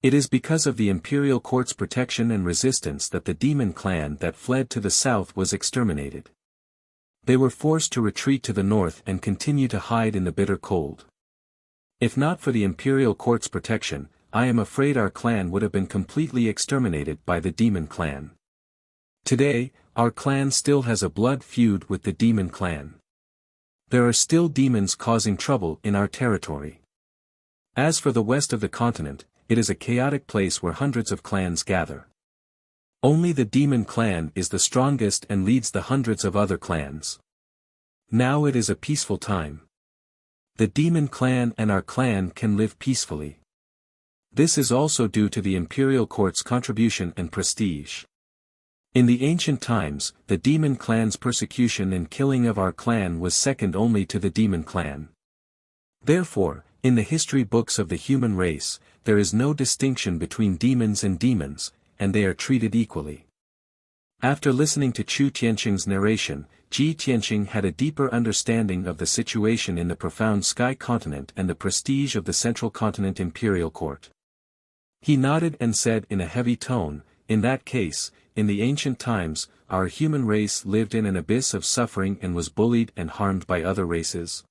It is because of the Imperial Court's protection and resistance that the Demon Clan that fled to the south was exterminated. They were forced to retreat to the north and continue to hide in the bitter cold. If not for the Imperial Court's protection, I am afraid our clan would have been completely exterminated by the Demon Clan. Today, our clan still has a blood feud with the Demon Clan. There are still demons causing trouble in our territory. As for the west of the continent, it is a chaotic place where hundreds of clans gather. Only the Demon Clan is the strongest and leads the hundreds of other clans. Now it is a peaceful time. The Demon Clan and our clan can live peacefully. This is also due to the Imperial Court's contribution and prestige. In the ancient times, the Demon Clan's persecution and killing of our clan was second only to the Demon Clan. Therefore, in the history books of the human race, there is no distinction between demons and demons, and they are treated equally. After listening to Chu Tianqing's narration, Ji Tianqing had a deeper understanding of the situation in the profound Sky Continent and the prestige of the Central Continent Imperial Court. He nodded and said in a heavy tone, in that case, in the ancient times, our human race lived in an abyss of suffering and was bullied and harmed by other races.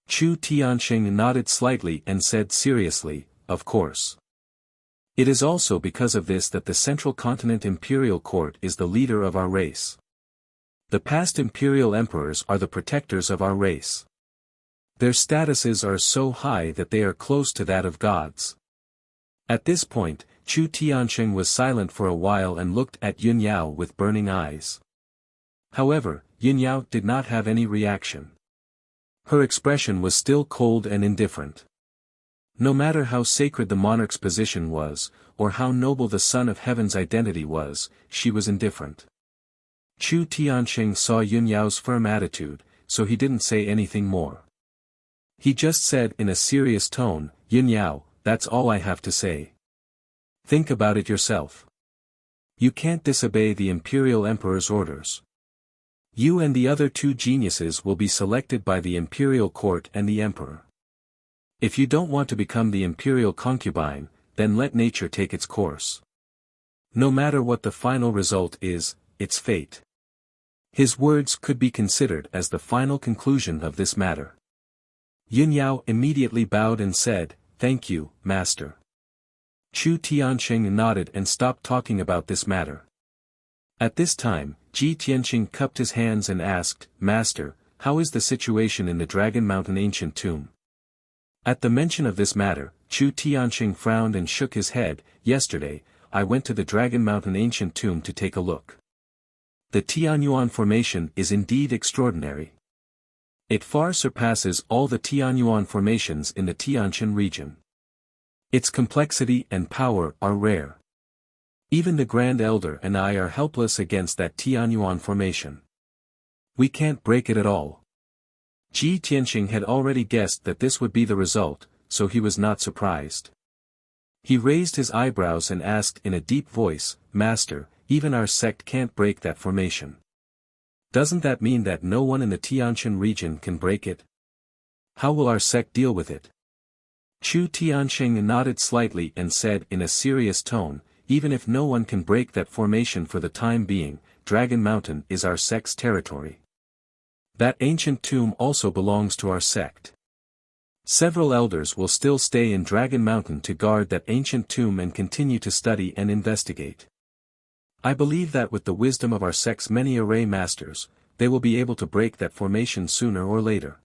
Chu Tianxing nodded slightly and said seriously, of course. It is also because of this that the Central Continent Imperial Court is the leader of our race. The past imperial emperors are the protectors of our race. Their statuses are so high that they are close to that of gods. At this point, Chu Tianxing was silent for a while and looked at Yun Yao with burning eyes. However, Yun Yao did not have any reaction. Her expression was still cold and indifferent. No matter how sacred the monarch's position was, or how noble the Son of Heaven's identity was, she was indifferent. Chu Tianxing saw Yun Yao's firm attitude, so he didn't say anything more. He just said in a serious tone, Yun Yao, that's all I have to say. Think about it yourself. You can't disobey the imperial emperor's orders. You and the other two geniuses will be selected by the imperial court and the emperor. If you don't want to become the imperial concubine, then let nature take its course. No matter what the final result is, it's fate. His words could be considered as the final conclusion of this matter. Yun Yao immediately bowed and said, "Thank you, master." Chu Tianxing nodded and stopped talking about this matter. At this time, Ji Tianxing cupped his hands and asked, "Master, how is the situation in the Dragon Mountain ancient tomb?" At the mention of this matter, Chu Tianxing frowned and shook his head. "Yesterday, I went to the Dragon Mountain ancient tomb to take a look. The Tianyuan formation is indeed extraordinary. It far surpasses all the Tianyuan formations in the Tianshan region. Its complexity and power are rare. Even the Grand Elder and I are helpless against that Tianyuan formation. We can't break it at all." Ji Tianxing had already guessed that this would be the result, so he was not surprised. He raised his eyebrows and asked in a deep voice, "Master, even our sect can't break that formation. Doesn't that mean that no one in the Tianshan region can break it? How will our sect deal with it?" Chu Tianxing nodded slightly and said in a serious tone, "Even if no one can break that formation for the time being, Dragon Mountain is our sect's territory. That ancient tomb also belongs to our sect. Several elders will still stay in Dragon Mountain to guard that ancient tomb and continue to study and investigate. I believe that with the wisdom of our sect's many array masters, they will be able to break that formation sooner or later."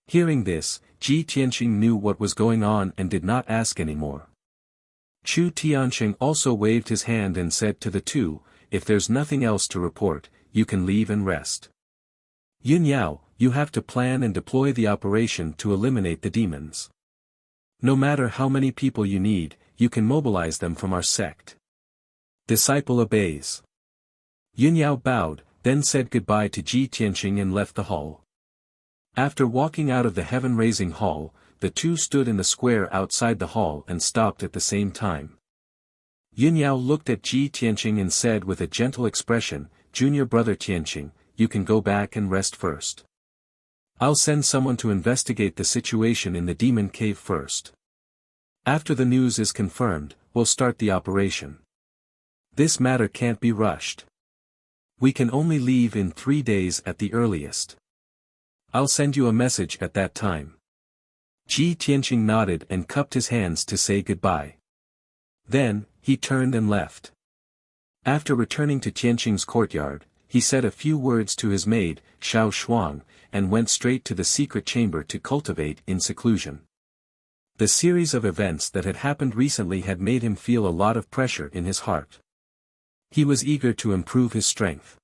Hearing this, Ji Tianxing knew what was going on and did not ask any more. Chu Tianxing also waved his hand and said to the two, "If there's nothing else to report, you can leave and rest. Yun Yao, you have to plan and deploy the operation to eliminate the demons. No matter how many people you need, you can mobilize them from our sect." Disciple obeys. Yun Yao bowed, then said goodbye to Ji Tianxing and left the hall. After walking out of the heaven-raising hall, the two stood in the square outside the hall and stopped at the same time. Yun Yao looked at Ji Tianxing and said with a gentle expression, "Junior brother Tianxing, you can go back and rest first. I'll send someone to investigate the situation in the demon cave first. After the news is confirmed, we'll start the operation. This matter can't be rushed. We can only leave in 3 days at the earliest. I'll send you a message at that time." Ji Tianxing nodded and cupped his hands to say goodbye. Then, he turned and left. After returning to Tianxing's courtyard, he said a few words to his maid, Xiao Shuang, and went straight to the secret chamber to cultivate in seclusion. The series of events that had happened recently had made him feel a lot of pressure in his heart. He was eager to improve his strength.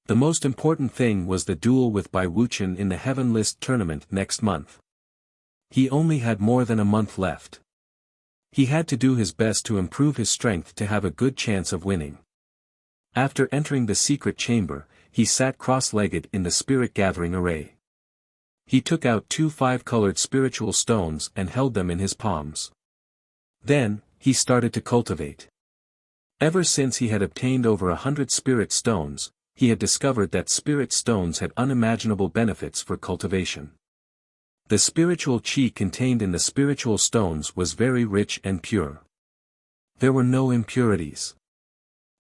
The most important thing was the duel with Bai Wuchen in the Heaven List tournament next month. He only had more than a month left. He had to do his best to improve his strength to have a good chance of winning. After entering the secret chamber, he sat cross-legged in the spirit-gathering array. He took out 2 5-colored spiritual stones and held them in his palms. Then, he started to cultivate. Ever since he had obtained over 100 spirit stones, he had discovered that spirit stones had unimaginable benefits for cultivation. The spiritual chi contained in the spiritual stones was very rich and pure. There were no impurities.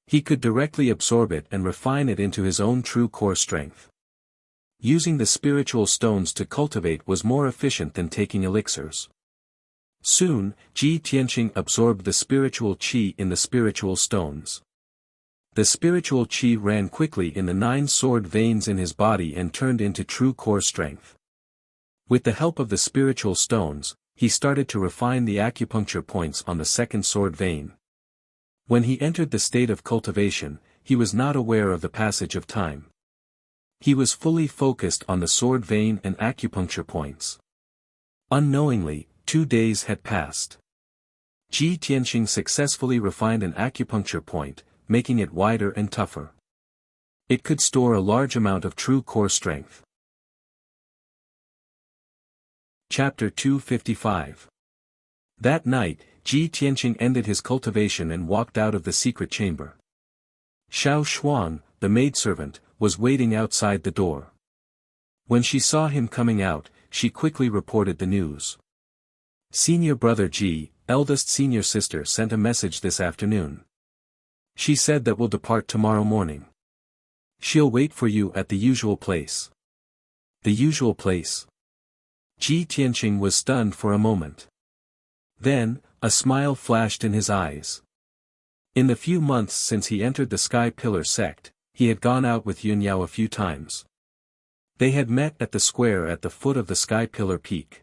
He could directly absorb it and refine it into his own true core strength. Using the spiritual stones to cultivate was more efficient than taking elixirs. Soon, Ji Tianqing absorbed the spiritual qi in the spiritual stones. The spiritual qi ran quickly in the 9 sword veins in his body and turned into true core strength. With the help of the spiritual stones, he started to refine the acupuncture points on the 2nd sword vein. When he entered the state of cultivation, he was not aware of the passage of time. He was fully focused on the sword vein and acupuncture points. Unknowingly, 2 days had passed. Ji Tianqing successfully refined an acupuncture point, making it wider and tougher. It could store a large amount of true core strength. Chapter 255. That night, Ji Tianqing ended his cultivation and walked out of the secret chamber. Xiao Shuang, the maidservant, was waiting outside the door. When she saw him coming out, she quickly reported the news. Senior brother Ji, eldest senior sister sent a message this afternoon. She said that we'll depart tomorrow morning. She'll wait for you at the usual place. The usual place? Ji Tianqing was stunned for a moment. Then, a smile flashed in his eyes. In the few months since he entered the Sky Pillar sect, he had gone out with Yunyao a few times. They had met at the square at the foot of the Sky Pillar peak.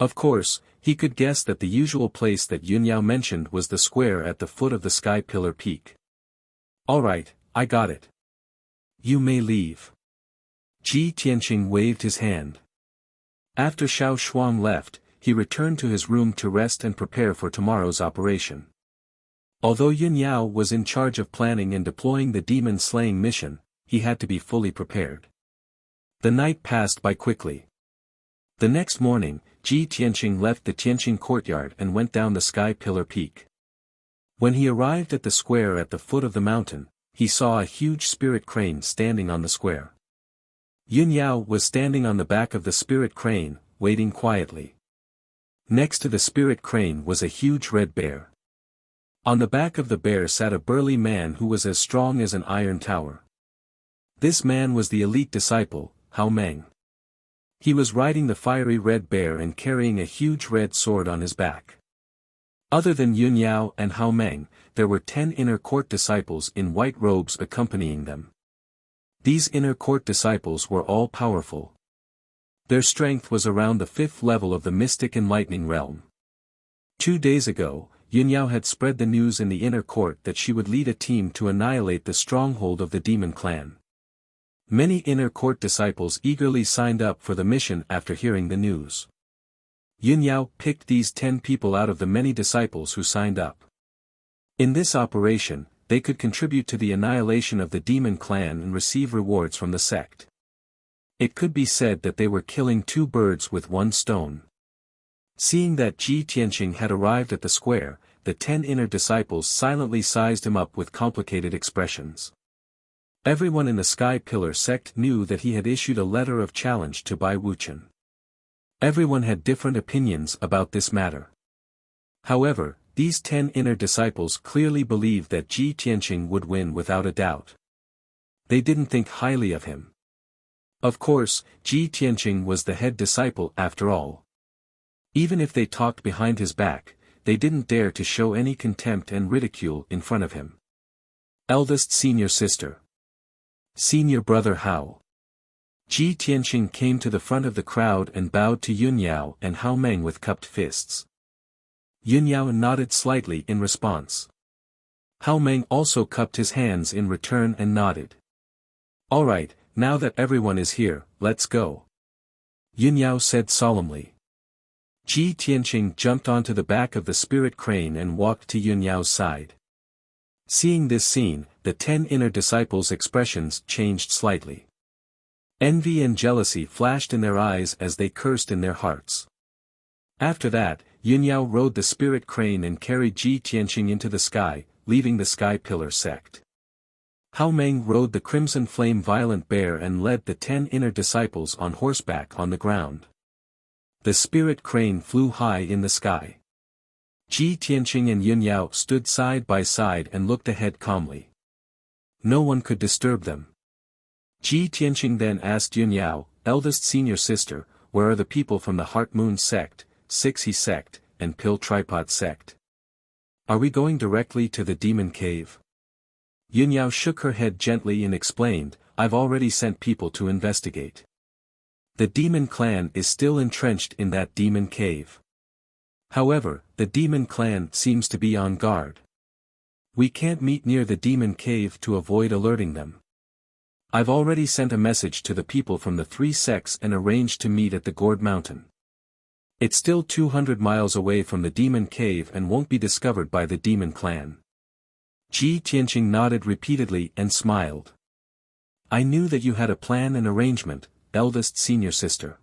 Of course, he could guess that the usual place that Yunyao mentioned was the square at the foot of the Sky Pillar peak. All right, I got it. You may leave. Ji Tianqing waved his hand. After Xiao Shuang left, he returned to his room to rest and prepare for tomorrow's operation. Although Yunyao was in charge of planning and deploying the demon-slaying mission, he had to be fully prepared. The night passed by quickly. The next morning, Ji Tianqing left the Tianqing courtyard and went down the Sky Pillar peak. When he arrived at the square at the foot of the mountain, he saw a huge spirit crane standing on the square. Yunyao was standing on the back of the spirit crane, waiting quietly. Next to the spirit crane was a huge red bear. On the back of the bear sat a burly man who was as strong as an iron tower. This man was the elite disciple, Hao Meng. He was riding the fiery red bear and carrying a huge red sword on his back. Other than Yunyao and Hao Meng, there were 10 inner court disciples in white robes accompanying them. These inner court disciples were all powerful. Their strength was around the 5th level of the mystic enlightening realm. 2 days ago, Yunyao had spread the news in the inner court that she would lead a team to annihilate the stronghold of the demon clan. Many inner court disciples eagerly signed up for the mission after hearing the news. Yunyao picked these 10 people out of the many disciples who signed up. In this operation, they could contribute to the annihilation of the demon clan and receive rewards from the sect. It could be said that they were killing 2 birds with 1 stone. Seeing that Ji Tianqing had arrived at the square, the 10 inner disciples silently sized him up with complicated expressions. Everyone in the Sky Pillar sect knew that he had issued a letter of challenge to Bai Wuchen. Everyone had different opinions about this matter. However, these 10 inner disciples clearly believed that Ji Tianqing would win without a doubt. They didn't think highly of him. Of course, Ji Tianqing was the head disciple after all. Even if they talked behind his back, they didn't dare to show any contempt and ridicule in front of him. Eldest senior sister. Senior brother Hao. Ji Tianqing came to the front of the crowd and bowed to Yunyao and Hao Meng with cupped fists. Yunyao nodded slightly in response. Hao Meng also cupped his hands in return and nodded. All right, now that everyone is here, let's go. Yunyao said solemnly. Ji Tianqing jumped onto the back of the spirit crane and walked to Yunyao's side. Seeing this scene, the 10 inner disciples' expressions changed slightly. Envy and jealousy flashed in their eyes as they cursed in their hearts. After that, Yunyao rode the spirit crane and carried Ji Tianqing into the sky, leaving the Sky Pillar sect. Hao Meng rode the crimson flame violent bear and led the 10 inner disciples on horseback on the ground. The spirit crane flew high in the sky. Ji Tianqing and Yunyao stood side by side and looked ahead calmly. No one could disturb them. Ji Tianqing then asked Yun Yao, eldest senior sister, where are the people from the Heart Moon sect, 6 He sect, and Pill Tripod sect? Are we going directly to the demon cave? Yun Yao shook her head gently and explained, I've already sent people to investigate. The demon clan is still entrenched in that demon cave. However, the demon clan seems to be on guard. We can't meet near the demon cave to avoid alerting them. I've already sent a message to the people from the 3 sects and arranged to meet at the Gourd Mountain. It's still 200 miles away from the demon cave and won't be discovered by the demon clan. Ji Tianqing nodded repeatedly and smiled. I knew that you had a plan and arrangement, eldest senior sister.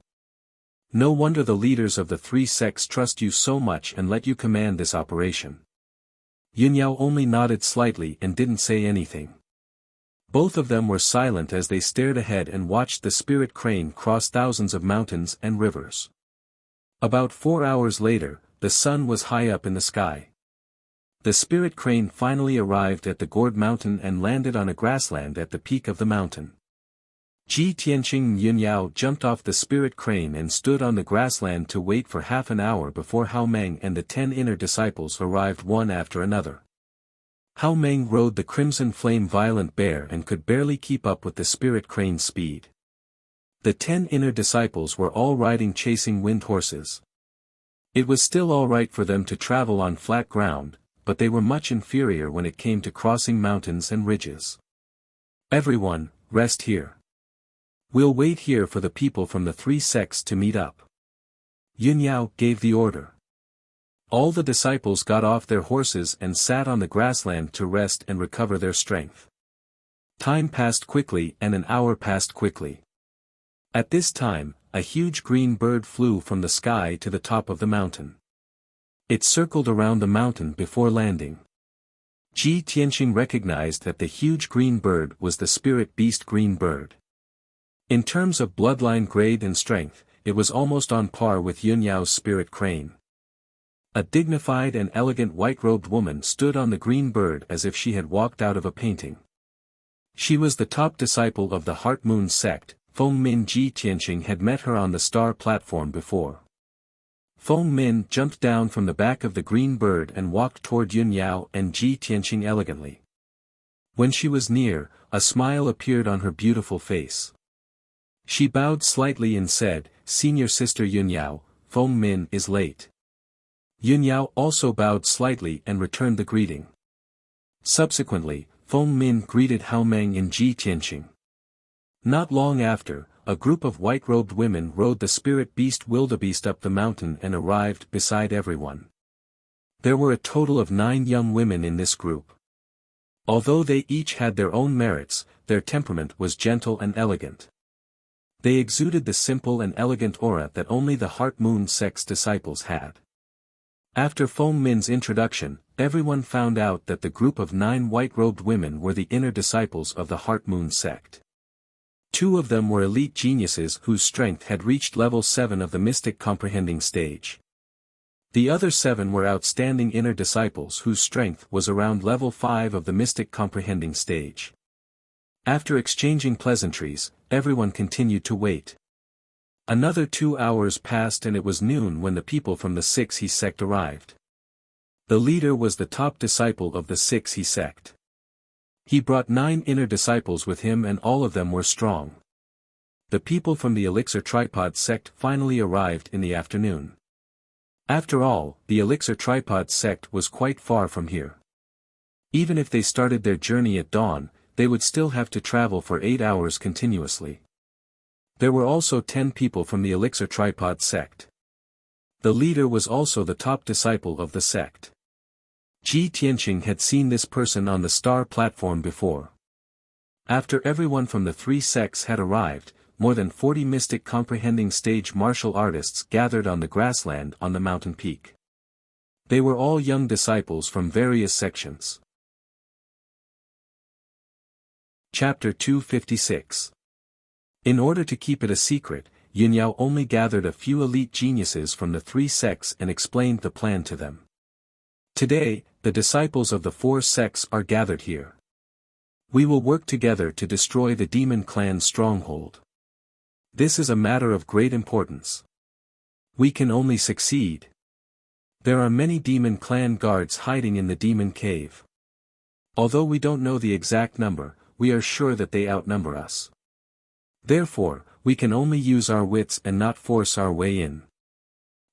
No wonder the leaders of the 3 sects trust you so much and let you command this operation. Yun Yao only nodded slightly and didn't say anything. Both of them were silent as they stared ahead and watched the spirit crane cross thousands of mountains and rivers. About 4 hours later, the sun was high up in the sky. The spirit crane finally arrived at the Gourd Mountain and landed on a grassland at the peak of the mountain. Ji Tianqing and Yun Yao jumped off the spirit crane and stood on the grassland to wait for half an hour before Hao Meng and the 10 inner disciples arrived one after another. Hao Meng rode the crimson flame violent bear and could barely keep up with the spirit crane's speed. The 10 inner disciples were all riding chasing wind horses. It was still all right for them to travel on flat ground, but they were much inferior when it came to crossing mountains and ridges. Everyone, rest here. We'll wait here for the people from the 3 sects to meet up. Yun Yao gave the order. All the disciples got off their horses and sat on the grassland to rest and recover their strength. Time passed quickly and an hour passed quickly. At this time, a huge green bird flew from the sky to the top of the mountain. It circled around the mountain before landing. Ji Tianqing recognized that the huge green bird was the spirit beast green bird. In terms of bloodline grade and strength, it was almost on par with Yun Yao's spirit crane. A dignified and elegant white-robed woman stood on the green bird as if she had walked out of a painting. She was the top disciple of the Heart Moon sect. Feng Min. Ji Tianqing had met her on the star platform before. Feng Min jumped down from the back of the green bird and walked toward Yun Yao and Ji Tianqing elegantly. When she was near, a smile appeared on her beautiful face. She bowed slightly and said, Senior sister Yun Yao, Feng Min is late. Yun Yao also bowed slightly and returned the greeting. Subsequently, Feng Min greeted Hao Meng and Ji Tianqing. Not long after, a group of white-robed women rode the spirit beast wildebeest up the mountain and arrived beside everyone. There were a total of 9 young women in this group. Although they each had their own merits, their temperament was gentle and elegant. They exuded the simple and elegant aura that only the Heart Moon sect's disciples had. After Feng Min's introduction, everyone found out that the group of 9 white-robed women were the inner disciples of the Heart Moon sect. 2 of them were elite geniuses whose strength had reached level 7 of the mystic comprehending stage. The other 7 were outstanding inner disciples whose strength was around level 5 of the mystic comprehending stage. After exchanging pleasantries, everyone continued to wait. Another 2 hours passed and it was noon when the people from the 6 He sect arrived. The leader was the top disciple of the 6 He sect. He brought 9 inner disciples with him and all of them were strong. The people from the Elixir Tripod sect finally arrived in the afternoon. After all, the Elixir Tripod sect was quite far from here. Even if they started their journey at dawn, they would still have to travel for 8 hours continuously. There were also 10 people from the Elixir Tripod sect. The leader was also the top disciple of the sect. Ji Tianqing had seen this person on the star platform before. After everyone from the 3 sects had arrived, more than 40 mystic comprehending stage martial artists gathered on the grassland on the mountain peak. They were all young disciples from various sections. Chapter 256. In order to keep it a secret, Yun Yao only gathered a few elite geniuses from the 3 sects and explained the plan to them. Today, the disciples of the 4 sects are gathered here. We will work together to destroy the demon clan's stronghold. This is a matter of great importance. We can only succeed. There are many demon clan guards hiding in the demon cave. Although we don't know the exact number, we are sure that they outnumber us. Therefore, we can only use our wits and not force our way in.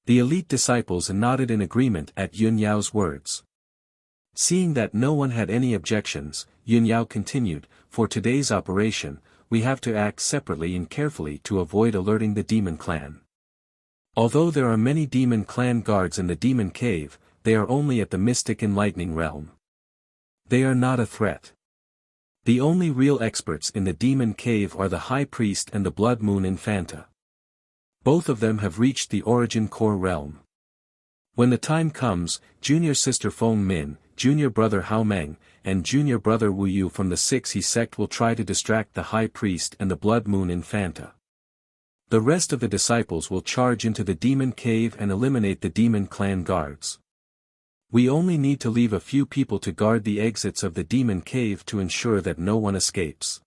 The elite disciples nodded in agreement at Yun Yao's words. Seeing that no one had any objections, Yun Yao continued, for today's operation, we have to act separately and carefully to avoid alerting the demon clan. Although there are many demon clan guards in the demon cave, they are only at the mystic enlightening realm. They are not a threat. The only real experts in the demon cave are the High Priest and the Blood Moon Infanta. Both of them have reached the origin core realm. When the time comes, junior sister Feng Min, junior brother Hao Meng, and junior brother Wu Yu from the 6E sect will try to distract the High Priest and the Blood Moon Infanta. The rest of the disciples will charge into the demon cave and eliminate the demon clan guards. We only need to leave a few people to guard the exits of the demon cave to ensure that no one escapes.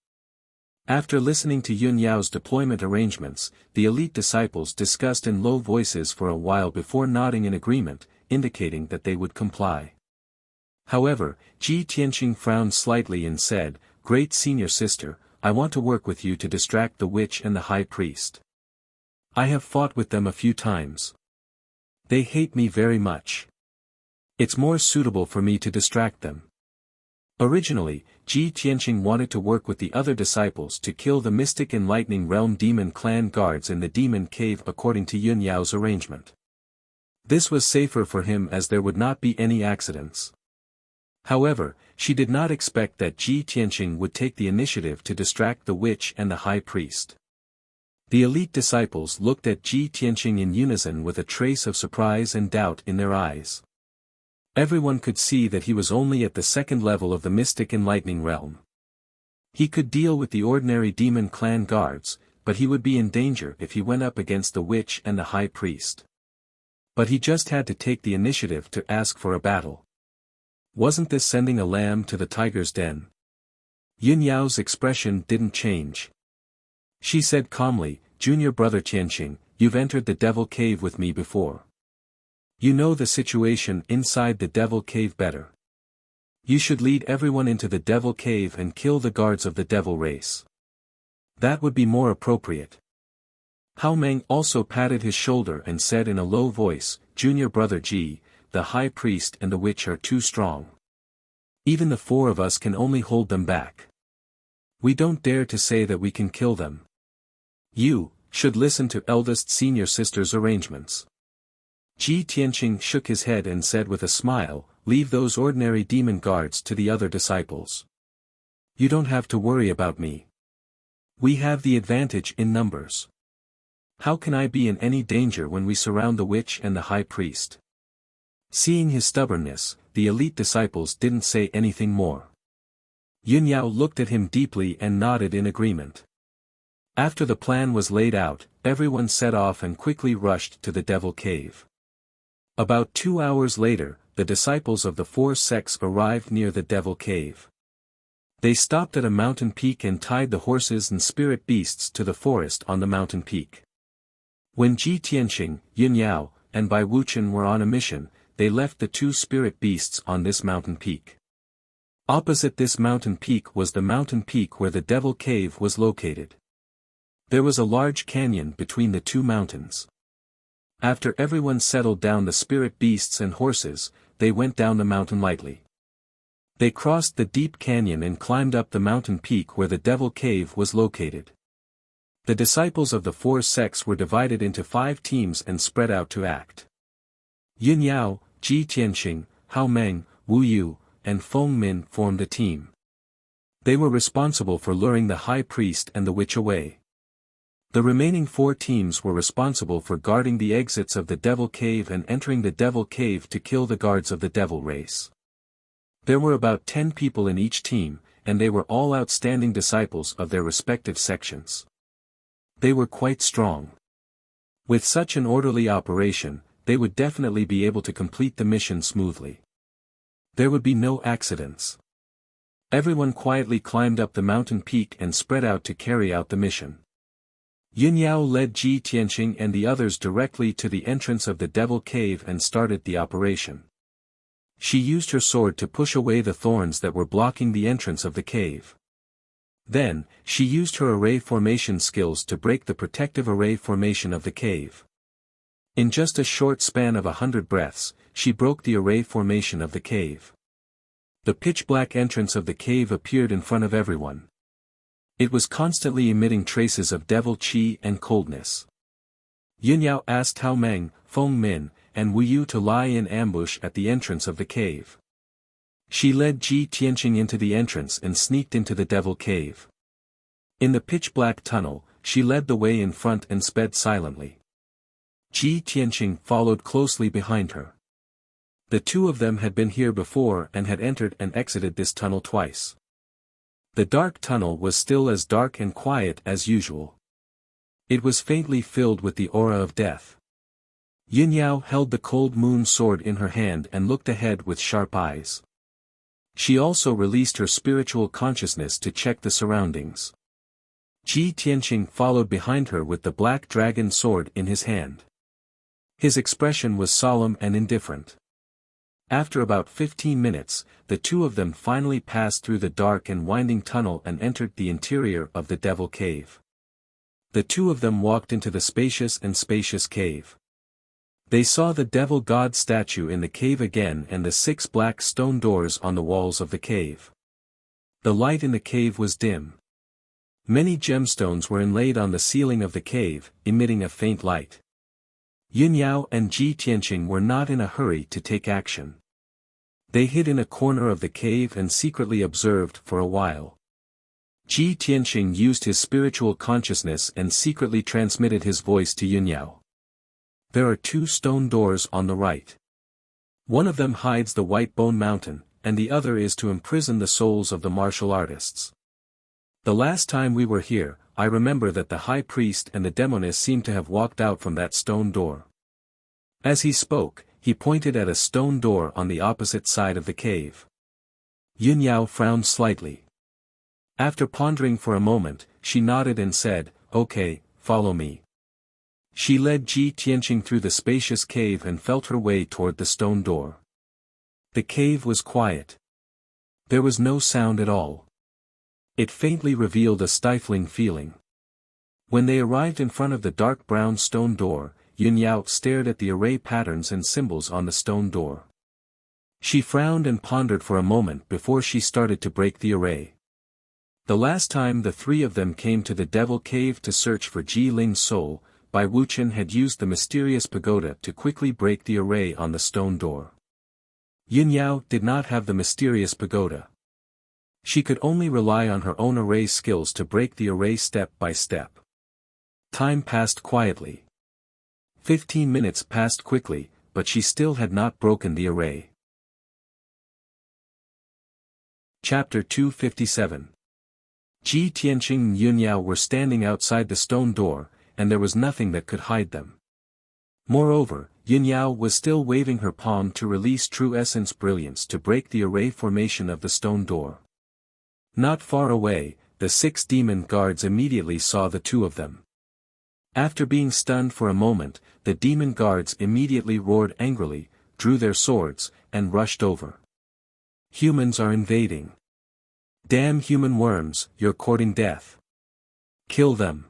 After listening to Yun Yao's deployment arrangements, the elite disciples discussed in low voices for a while before nodding in agreement, indicating that they would comply. However, Ji Tianqing frowned slightly and said, "Great senior sister, I want to work with you to distract the witch and the high priest. I have fought with them a few times. They hate me very much. It's more suitable for me to distract them." Originally, Ji Tianqing wanted to work with the other disciples to kill the mystic enlightening realm demon clan guards in the demon cave according to Yun Yao's arrangement. This was safer for him as there would not be any accidents. However, she did not expect that Ji Tianqing would take the initiative to distract the witch and the high priest. The elite disciples looked at Ji Tianqing in unison with a trace of surprise and doubt in their eyes. Everyone could see that he was only at the second level of the mystic enlightening realm. He could deal with the ordinary demon clan guards, but he would be in danger if he went up against the witch and the high priest. But he just had to take the initiative to ask for a battle. Wasn't this sending a lamb to the tiger's den? Yun Yao's expression didn't change. She said calmly, "Junior brother Tianqing, you've entered the devil cave with me before. You know the situation inside the devil cave better. You should lead everyone into the devil cave and kill the guards of the devil race. That would be more appropriate." Hao Meng also patted his shoulder and said in a low voice, "Junior brother Ji, the high priest and the witch are too strong. Even the four of us can only hold them back. We don't dare to say that we can kill them. You should listen to eldest senior sister's arrangements." Ji Tianqing shook his head and said with a smile, "Leave those ordinary demon guards to the other disciples. You don't have to worry about me. We have the advantage in numbers. How can I be in any danger when we surround the witch and the high priest?" Seeing his stubbornness, the elite disciples didn't say anything more. Yun Yao looked at him deeply and nodded in agreement. After the plan was laid out, everyone set off and quickly rushed to the devil cave. About 2 hours later, the disciples of the four sects arrived near the devil cave. They stopped at a mountain peak and tied the horses and spirit beasts to the forest on the mountain peak. When Ji Tianqing, Yun Yao, and Bai Wuchen were on a mission, they left the two spirit beasts on this mountain peak. Opposite this mountain peak was the mountain peak where the devil cave was located. There was a large canyon between the two mountains. After everyone settled down the spirit beasts and horses, they went down the mountain lightly. They crossed the deep canyon and climbed up the mountain peak where the devil cave was located. The disciples of the four sects were divided into 5 teams and spread out to act. Yun Yao, Ji Tianqing, Hao Meng, Wu Yu, and Feng Min formed a team. They were responsible for luring the high priest and the witch away. The remaining 4 teams were responsible for guarding the exits of the devil cave and entering the devil cave to kill the guards of the devil race. There were about 10 people in each team, and they were all outstanding disciples of their respective sections. They were quite strong. With such an orderly operation, they would definitely be able to complete the mission smoothly. There would be no accidents. Everyone quietly climbed up the mountain peak and spread out to carry out the mission. Yun Yao led Ji Tianqing and the others directly to the entrance of the Devil Cave and started the operation. She used her sword to push away the thorns that were blocking the entrance of the cave. Then, she used her array formation skills to break the protective array formation of the cave. In just a short span of 100 breaths, she broke the array formation of the cave. The pitch-black entrance of the cave appeared in front of everyone. It was constantly emitting traces of devil qi and coldness. Yun Yao asked Hao Meng, Feng Min, and Wu Yu to lie in ambush at the entrance of the cave. She led Ji Tianqing into the entrance and sneaked into the devil cave. In the pitch-black tunnel, she led the way in front and sped silently. Ji Tianqing followed closely behind her. The two of them had been here before and had entered and exited this tunnel twice. The dark tunnel was still as dark and quiet as usual. It was faintly filled with the aura of death. Yun Yao held the cold moon sword in her hand and looked ahead with sharp eyes. She also released her spiritual consciousness to check the surroundings. Ji Tianqing followed behind her with the black dragon sword in his hand. His expression was solemn and indifferent. After about 15 minutes, the two of them finally passed through the dark and winding tunnel and entered the interior of the Devil Cave. The two of them walked into the spacious cave. They saw the devil god statue in the cave again and the 6 black stone doors on the walls of the cave. The light in the cave was dim. Many gemstones were inlaid on the ceiling of the cave, emitting a faint light. Yun Yao and Ji Tianqing were not in a hurry to take action. They hid in a corner of the cave and secretly observed for a while. Ji Tianqing used his spiritual consciousness and secretly transmitted his voice to Yun Yao. There are 2 stone doors on the right. One of them hides the White Bone Mountain, and the other is to imprison the souls of the martial artists. The last time we were here, I remember that the high priest and the demoness seemed to have walked out from that stone door. As he spoke, he pointed at a stone door on the opposite side of the cave. Yun Yao frowned slightly. After pondering for a moment, she nodded and said, "Okay, follow me." She led Ji Tianqing through the spacious cave and felt her way toward the stone door. The cave was quiet. There was no sound at all. It faintly revealed a stifling feeling. When they arrived in front of the dark brown stone door, Yun Yao stared at the array patterns and symbols on the stone door. She frowned and pondered for a moment before she started to break the array. The last time the 3 of them came to the Devil Cave to search for Ji Ling's soul, Bai Wuchen had used the mysterious pagoda to quickly break the array on the stone door. Yun Yao did not have the mysterious pagoda. She could only rely on her own array skills to break the array step by step. Time passed quietly. 15 minutes passed quickly, but she still had not broken the array. Chapter 257. Ji Tianqing and Yun Yao were standing outside the stone door, and there was nothing that could hide them. Moreover, Yun Yao was still waving her palm to release True Essence Brilliance to break the array formation of the stone door. Not far away, the 6 demon guards immediately saw the two of them. After being stunned for a moment, the demon guards immediately roared angrily, drew their swords, and rushed over. Humans are invading. Damn human worms, you're courting death. Kill them.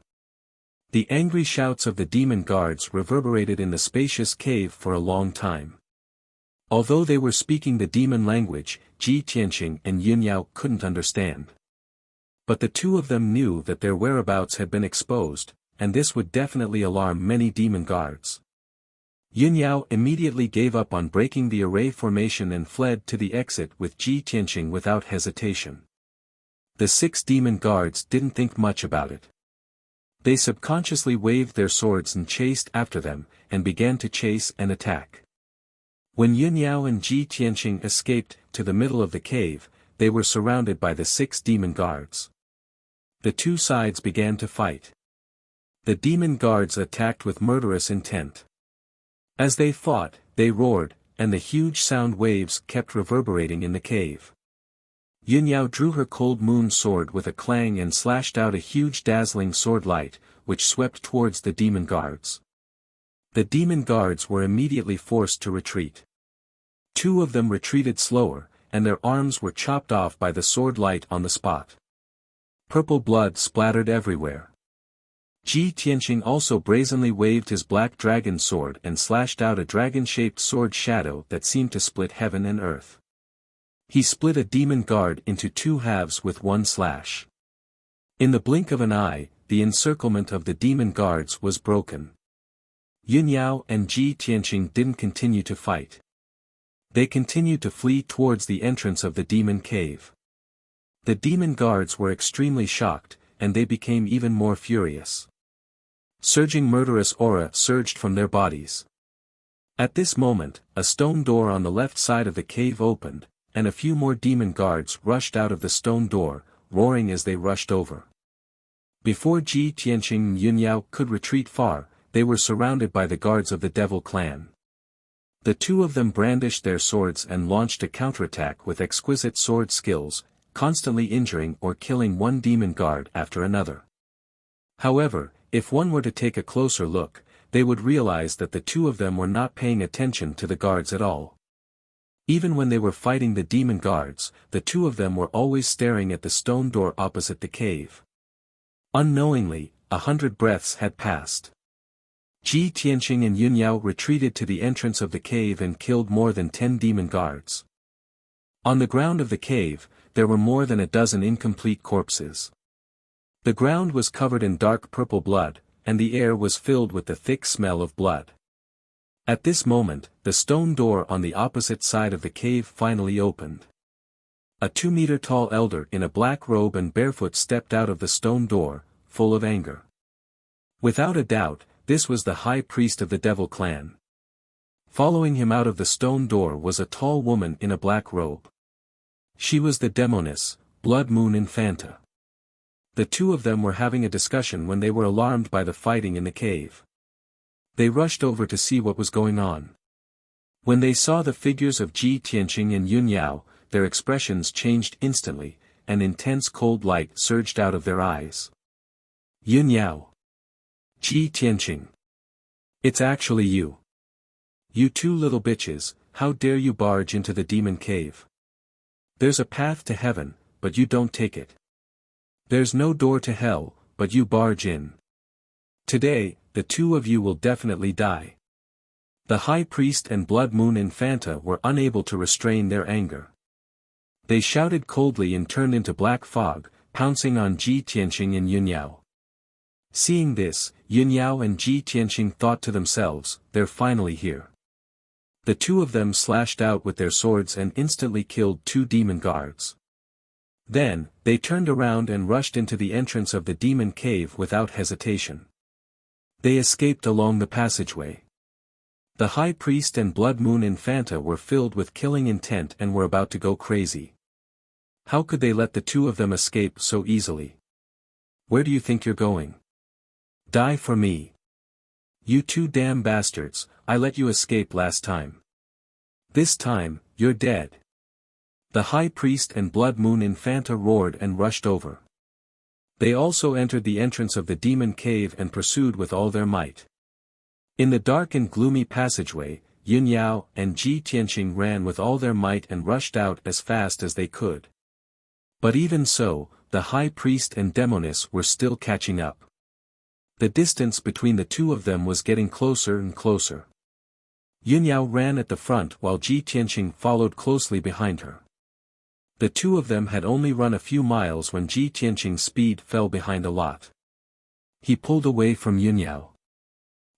The angry shouts of the demon guards reverberated in the spacious cave for a long time. Although they were speaking the demon language, Ji Tianqing and Yun Yao couldn't understand. But the two of them knew that their whereabouts had been exposed, and this would definitely alarm many demon guards. Yun Yao immediately gave up on breaking the array formation and fled to the exit with Ji Tianqing without hesitation. The 6 demon guards didn't think much about it. They subconsciously waved their swords and chased after them, and began to chase and attack. When Yun Yao and Ji Tianqing escaped to the middle of the cave, they were surrounded by the 6 demon guards. The two sides began to fight. The demon guards attacked with murderous intent. As they fought, they roared, and the huge sound waves kept reverberating in the cave. Yunyao drew her cold moon sword with a clang and slashed out a huge dazzling sword light, which swept towards the demon guards. The demon guards were immediately forced to retreat. Two of them retreated slower, and their arms were chopped off by the sword light on the spot. Purple blood splattered everywhere. Ji Tianqing also brazenly waved his black dragon sword and slashed out a dragon-shaped sword shadow that seemed to split heaven and earth. He split a demon guard into two halves with one slash. In the blink of an eye, the encirclement of the demon guards was broken. Yunyao and Ji Tianqing didn't continue to fight. They continued to flee towards the entrance of the demon cave. The demon guards were extremely shocked, and they became even more furious. Surging murderous aura surged from their bodies. At this moment, a stone door on the left side of the cave opened, and a few more demon guards rushed out of the stone door, roaring as they rushed over. Before Ji Tianqing and Yunyao could retreat far, they were surrounded by the guards of the Devil Clan. The two of them brandished their swords and launched a counterattack with exquisite sword skills, constantly injuring or killing one demon guard after another. However, if one were to take a closer look, they would realize that the two of them were not paying attention to the guards at all. Even when they were fighting the demon guards, the two of them were always staring at the stone door opposite the cave. Unknowingly, 100 breaths had passed. Ji Tianqing and Yunyao retreated to the entrance of the cave and killed more than 10 demon guards. On the ground of the cave, there were more than a dozen incomplete corpses. The ground was covered in dark purple blood, and the air was filled with the thick smell of blood. At this moment, the stone door on the opposite side of the cave finally opened. A 2-meter-tall elder in a black robe and barefoot stepped out of the stone door, full of anger. Without a doubt, this was the high priest of the Devil Clan. Following him out of the stone door was a tall woman in a black robe. She was the demoness, Blood Moon Infanta. The two of them were having a discussion when they were alarmed by the fighting in the cave. They rushed over to see what was going on. When they saw the figures of Ji Tianqing and Yunyao, their expressions changed instantly, and intense cold light surged out of their eyes. Yunyao. Ji Tianqing. It's actually you. You two little bitches, how dare you barge into the demon cave? There's a path to heaven, but you don't take it. There's no door to hell, but you barge in. Today, the two of you will definitely die. The High Priest and Blood Moon Infanta were unable to restrain their anger. They shouted coldly and turned into black fog, pouncing on Ji Tianqing and Yunyao. Seeing this, Yunyao and Ji Tianqing thought to themselves, they're finally here. The two of them slashed out with their swords and instantly killed 2 demon guards. Then, they turned around and rushed into the entrance of the demon cave without hesitation. They escaped along the passageway. The High Priest and Blood Moon Infanta were filled with killing intent and were about to go crazy. How could they let the two of them escape so easily? Where do you think you're going? Die for me. You two damn bastards, I let you escape last time. This time, you're dead. The High Priest and Blood Moon Infanta roared and rushed over. They also entered the entrance of the demon cave and pursued with all their might. In the dark and gloomy passageway, Yunyao and Ji Tianqing ran with all their might and rushed out as fast as they could. But even so, the High Priest and Demoness were still catching up. The distance between the two of them was getting closer and closer. Yunyao ran at the front while Ji Tianqing followed closely behind her. The two of them had only run a few miles when Ji Tianqing's speed fell behind a lot. He pulled away from Yunyao.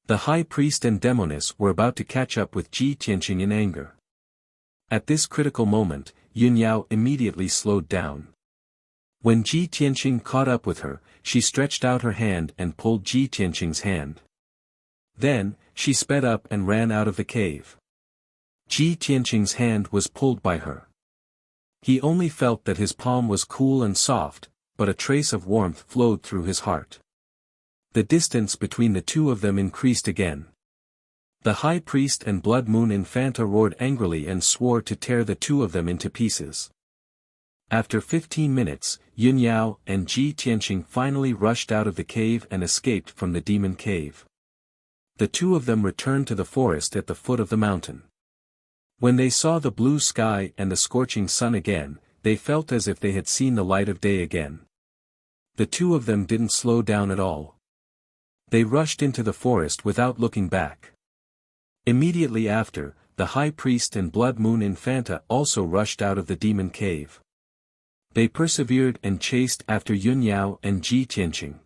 The High Priest and Demoness were about to catch up with Ji Tianqing in anger. At this critical moment, Yunyao immediately slowed down. When Ji Tianqing caught up with her, she stretched out her hand and pulled Ji Tianqing's hand. Then, she sped up and ran out of the cave. Ji Tianqing's hand was pulled by her. He only felt that his palm was cool and soft, but a trace of warmth flowed through his heart. The distance between the two of them increased again. The High Priest and Blood Moon Infanta roared angrily and swore to tear the two of them into pieces. After 15 minutes, Yun Yao and Ji Tianqing finally rushed out of the cave and escaped from the demon cave. The two of them returned to the forest at the foot of the mountain. When they saw the blue sky and the scorching sun again, they felt as if they had seen the light of day again. The two of them didn't slow down at all. They rushed into the forest without looking back. Immediately after, the high priest and Blood Moon Infanta also rushed out of the demon cave. They persevered and chased after Yun Yao and Ji Tianqing.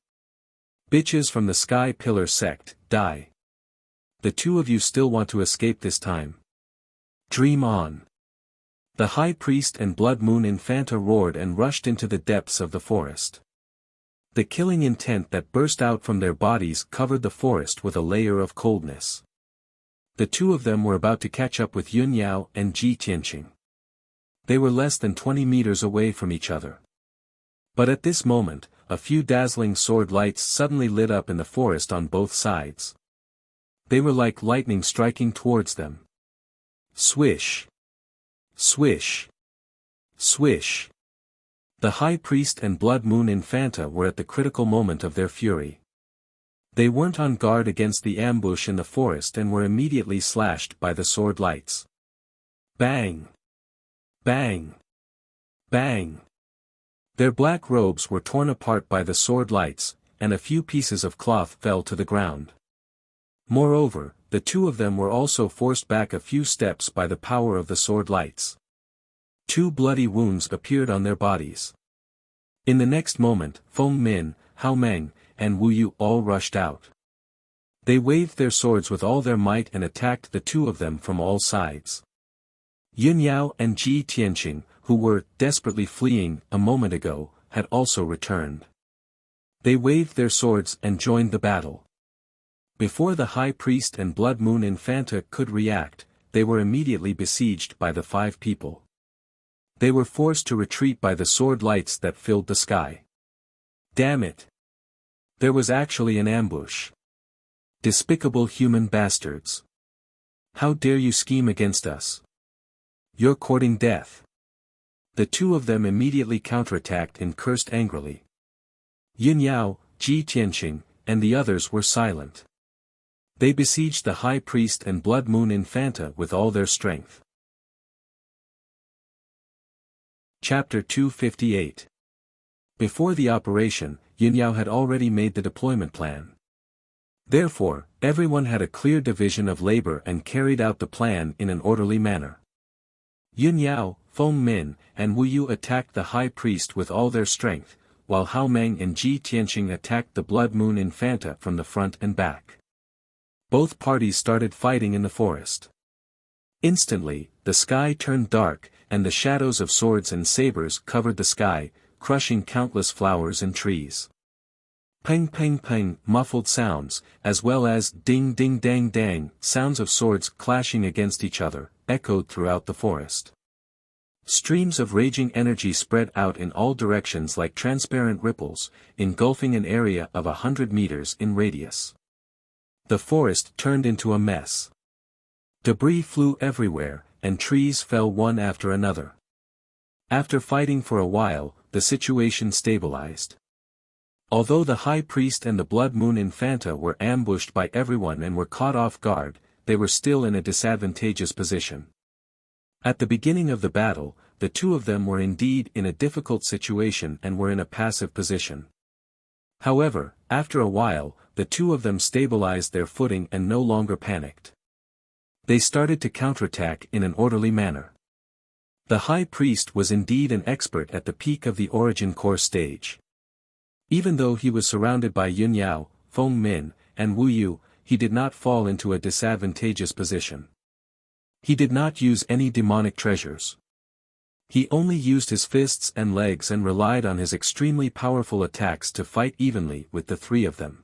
Bitches from the Sky Pillar sect, die. The two of you still want to escape this time. Dream on. The high priest and Blood Moon Infanta roared and rushed into the depths of the forest. The killing intent that burst out from their bodies covered the forest with a layer of coldness. The two of them were about to catch up with Yun Yao and Ji Tianqing. They were less than 20 meters away from each other. But at this moment, a few dazzling sword lights suddenly lit up in the forest on both sides. They were like lightning striking towards them. Swish! Swish! Swish! The high priest and Blood Moon Infanta were at the critical moment of their fury. They weren't on guard against the ambush in the forest and were immediately slashed by the sword lights. Bang! Bang! Bang! Their black robes were torn apart by the sword lights, and a few pieces of cloth fell to the ground. Moreover, the two of them were also forced back a few steps by the power of the sword lights. 2 bloody wounds appeared on their bodies. In the next moment, Feng Min, Hao Meng, and Wu Yu all rushed out. They waved their swords with all their might and attacked the two of them from all sides. Yun Yao and Ji Tianqing, who were desperately fleeing a moment ago, had also returned. They waved their swords and joined the battle. Before the high priest and Blood Moon Infanta could react, they were immediately besieged by the 5 people. They were forced to retreat by the sword lights that filled the sky. Damn it! There was actually an ambush. Despicable human bastards. How dare you scheme against us? You're courting death. The two of them immediately counterattacked and cursed angrily. Yun Yao, Ji Tianqing, and the others were silent. They besieged the high priest and Blood Moon Infanta with all their strength. Chapter 258. Before the operation, Yun Yao had already made the deployment plan. Therefore, everyone had a clear division of labor and carried out the plan in an orderly manner. Yun Yao, Feng Min, and Wu Yu attacked the high priest with all their strength, while Hao Meng and Ji Tianqing attacked the Blood Moon Infanta from the front and back. Both parties started fighting in the forest. Instantly, the sky turned dark, and the shadows of swords and sabers covered the sky, crushing countless flowers and trees. Peng peng peng, muffled sounds, as well as ding ding dang dang, sounds of swords clashing against each other, echoed throughout the forest. Streams of raging energy spread out in all directions like transparent ripples, engulfing an area of 100 meters in radius. The forest turned into a mess. Debris flew everywhere, and trees fell one after another. After fighting for a while, the situation stabilized. Although the high priest and the Blood Moon Infanta were ambushed by everyone and were caught off guard, they were still in a disadvantageous position. At the beginning of the battle, the two of them were indeed in a difficult situation and were in a passive position. However, after a while, the two of them stabilized their footing and no longer panicked. They started to counterattack in an orderly manner. The high priest was indeed an expert at the peak of the origin core stage. Even though he was surrounded by Yun Yao, Feng Min, and Wu Yu, he did not fall into a disadvantageous position. He did not use any demonic treasures. He only used his fists and legs and relied on his extremely powerful attacks to fight evenly with the 3 of them.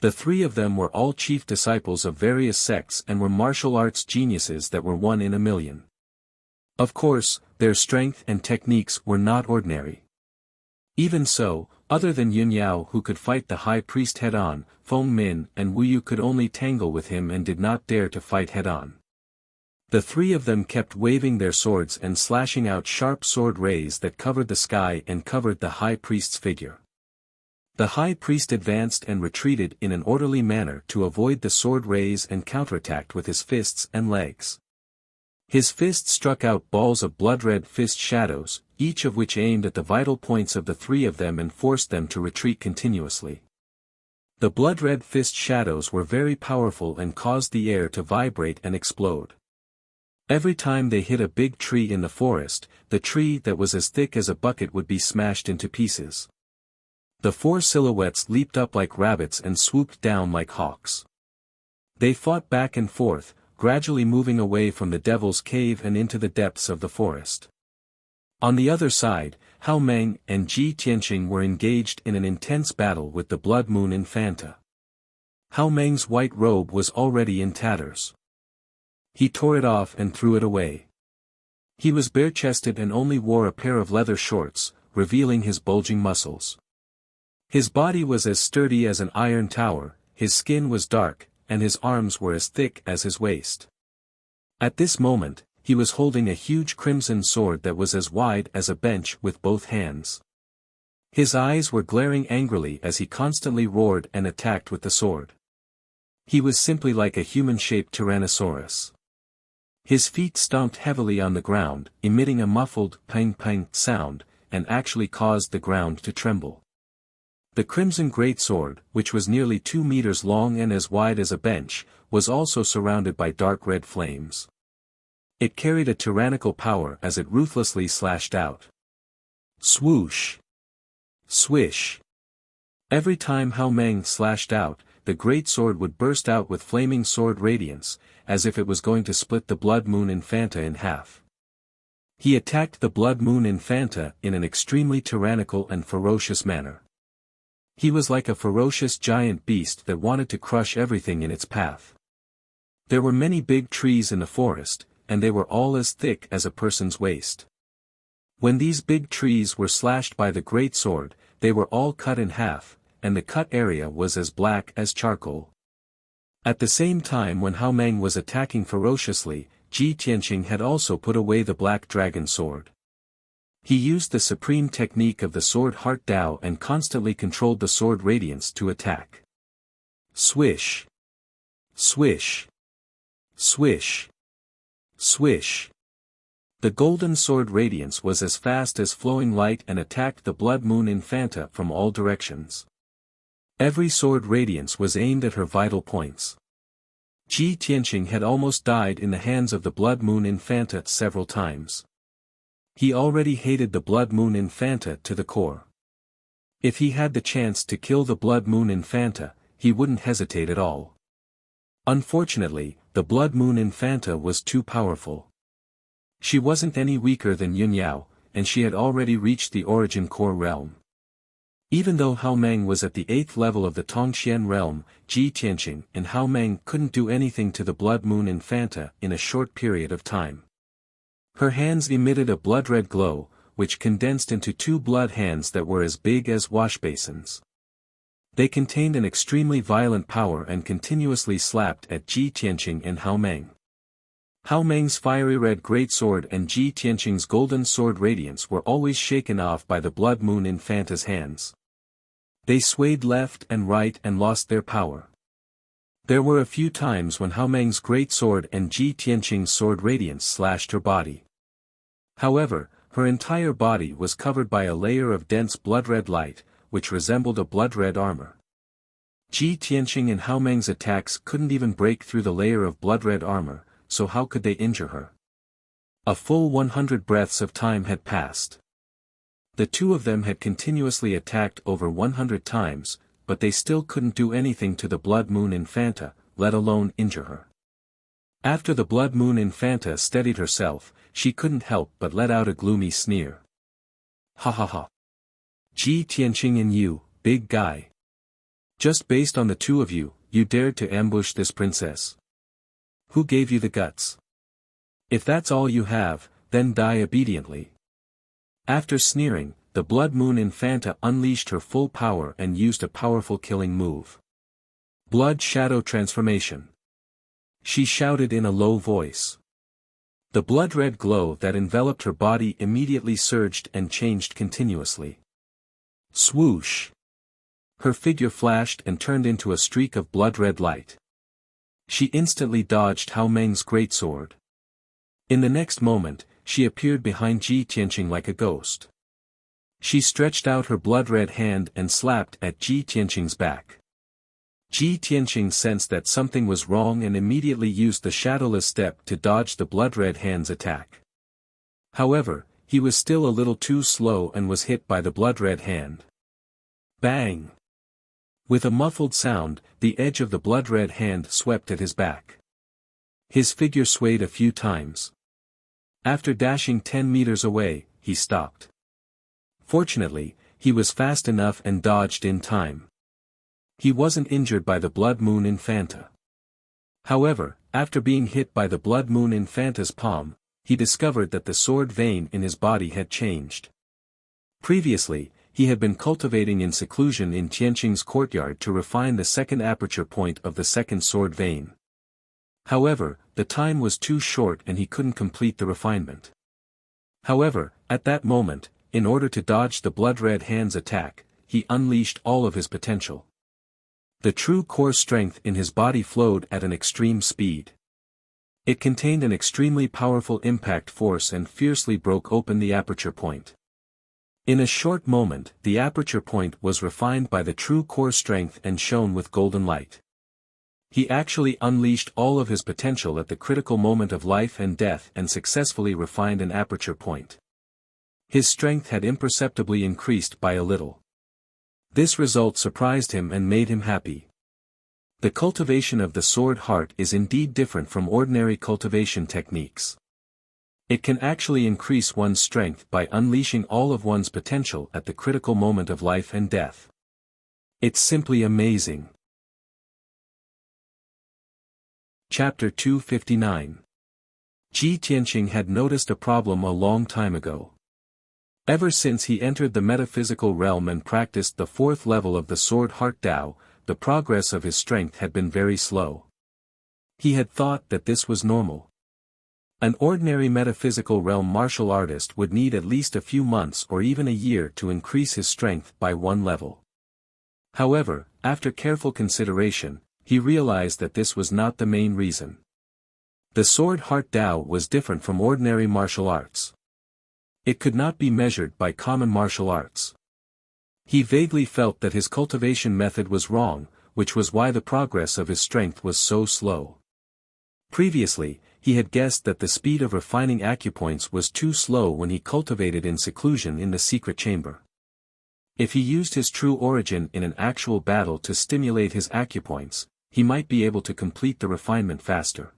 The 3 of them were all chief disciples of various sects and were martial arts geniuses that were 1 in a million. Of course, their strength and techniques were not ordinary. Even so, other than Yun Yao who could fight the high priest head-on, Feng Min and Wu Yu could only tangle with him and did not dare to fight head-on. The three of them kept waving their swords and slashing out sharp sword rays that covered the sky and covered the high priest's figure. The high priest advanced and retreated in an orderly manner to avoid the sword rays and counterattacked with his fists and legs. His fists struck out balls of blood-red fist shadows, each of which aimed at the vital points of the three of them and forced them to retreat continuously. The blood-red fist shadows were very powerful and caused the air to vibrate and explode. Every time they hit a big tree in the forest, the tree that was as thick as a bucket would be smashed into pieces. The four silhouettes leaped up like rabbits and swooped down like hawks. They fought back and forth, gradually moving away from the Devil's Cave and into the depths of the forest. On the other side, Hao Meng and Ji Tianqing were engaged in an intense battle with the Blood Moon Infanta. Hao Meng's white robe was already in tatters. He tore it off and threw it away. He was bare-chested and only wore a pair of leather shorts, revealing his bulging muscles. His body was as sturdy as an iron tower, his skin was dark, and his arms were as thick as his waist. At this moment, he was holding a huge crimson sword that was as wide as a bench with both hands. His eyes were glaring angrily as he constantly roared and attacked with the sword. He was simply like a human-shaped Tyrannosaurus. His feet stomped heavily on the ground, emitting a muffled pang-pang sound, and actually caused the ground to tremble. The crimson greatsword, which was nearly 2 meters long and as wide as a bench, was also surrounded by dark red flames. It carried a tyrannical power as it ruthlessly slashed out. Swoosh! Swish! Every time Hao Meng slashed out, the greatsword would burst out with flaming sword radiance, as if it was going to split the Blood Moon Infanta in half. He attacked the Blood Moon Infanta in an extremely tyrannical and ferocious manner. He was like a ferocious giant beast that wanted to crush everything in its path. There were many big trees in the forest, and they were all as thick as a person's waist. When these big trees were slashed by the great sword, they were all cut in half, and the cut area was as black as charcoal. At the same time when Hao Meng was attacking ferociously, Ji Tianqing had also put away the black dragon sword. He used the supreme technique of the sword Heart Dao and constantly controlled the sword radiance to attack. Swish! Swish! Swish! Swish! The golden sword radiance was as fast as flowing light and attacked the Blood Moon Infanta from all directions. Every sword radiance was aimed at her vital points. Ji Tianqing had almost died in the hands of the Blood Moon Infanta several times. He already hated the Blood Moon Infanta to the core. If he had the chance to kill the Blood Moon Infanta, he wouldn't hesitate at all. Unfortunately, the Blood Moon Infanta was too powerful. She wasn't any weaker than Yun Yao, and she had already reached the Origin Core realm. Even though Hao Meng was at the 8th level of the Tongxian realm, Ji Tianqing and Hao Meng couldn't do anything to the Blood Moon Infanta in a short period of time. Her hands emitted a blood-red glow, which condensed into 2 blood hands that were as big as washbasins. They contained an extremely violent power and continuously slapped at Ji Tianqing and Hao Meng. Hao Meng's fiery red greatsword and Ji Tianqing's golden sword radiance were always shaken off by the Blood Moon Infanta's hands. They swayed left and right and lost their power. There were a few times when Hao Meng's great sword and Ji Tianqing's sword radiance slashed her body. However, her entire body was covered by a layer of dense blood-red light, which resembled a blood-red armor. Ji Tianqing and Hao Meng's attacks couldn't even break through the layer of blood-red armor, so how could they injure her? A full 100 breaths of time had passed. The two of them had continuously attacked over 100 times, but they still couldn't do anything to the Blood Moon Infanta, let alone injure her. After the Blood Moon Infanta steadied herself, she couldn't help but let out a gloomy sneer. Ha ha ha. Ji Tianqing and you, big guy. Just based on the two of you, you dared to ambush this princess. Who gave you the guts? If that's all you have, then die obediently. After sneering, the Blood Moon Infanta unleashed her full power and used a powerful killing move. Blood Shadow Transformation. She shouted in a low voice. The blood-red glow that enveloped her body immediately surged and changed continuously. Swoosh! Her figure flashed and turned into a streak of blood-red light. She instantly dodged Hao Meng's greatsword. In the next moment, she appeared behind Ji Tianqing like a ghost. She stretched out her blood-red hand and slapped at Ji Tianqing's back. Ji Tianqing sensed that something was wrong and immediately used the shadowless step to dodge the blood-red hand's attack. However, he was still a little too slow and was hit by the blood-red hand. Bang! With a muffled sound, the edge of the blood-red hand swept at his back. His figure swayed a few times. After dashing 10 meters away, he stopped. Fortunately, he was fast enough and dodged in time. He wasn't injured by the Blood Moon Infanta. However, after being hit by the Blood Moon Infanta's palm, he discovered that the sword vein in his body had changed. Previously, he had been cultivating in seclusion in Tianqing's courtyard to refine the second aperture point of the second sword vein. However, the time was too short and he couldn't complete the refinement. However, at that moment, in order to dodge the blood-red hand's attack, he unleashed all of his potential. The true core strength in his body flowed at an extreme speed. It contained an extremely powerful impact force and fiercely broke open the aperture point. In a short moment, the aperture point was refined by the true core strength and shone with golden light. He actually unleashed all of his potential at the critical moment of life and death and successfully refined an aperture point. His strength had imperceptibly increased by a little. This result surprised him and made him happy. The cultivation of the sword heart is indeed different from ordinary cultivation techniques. It can actually increase one's strength by unleashing all of one's potential at the critical moment of life and death. It's simply amazing. Chapter 259. Ji Tianqing had noticed a problem a long time ago. Ever since he entered the metaphysical realm and practiced the fourth level of the Sword Heart Tao, the progress of his strength had been very slow. He had thought that this was normal. An ordinary metaphysical realm martial artist would need at least a few months or even a year to increase his strength by one level. However, after careful consideration, he realized that this was not the main reason. The Sword Heart Tao was different from ordinary martial arts. It could not be measured by common martial arts. He vaguely felt that his cultivation method was wrong, which was why the progress of his strength was so slow. Previously, he had guessed that the speed of refining acupoints was too slow when he cultivated in seclusion in the secret chamber. If he used his true origin in an actual battle to stimulate his acupoints, he might be able to complete the refinement faster.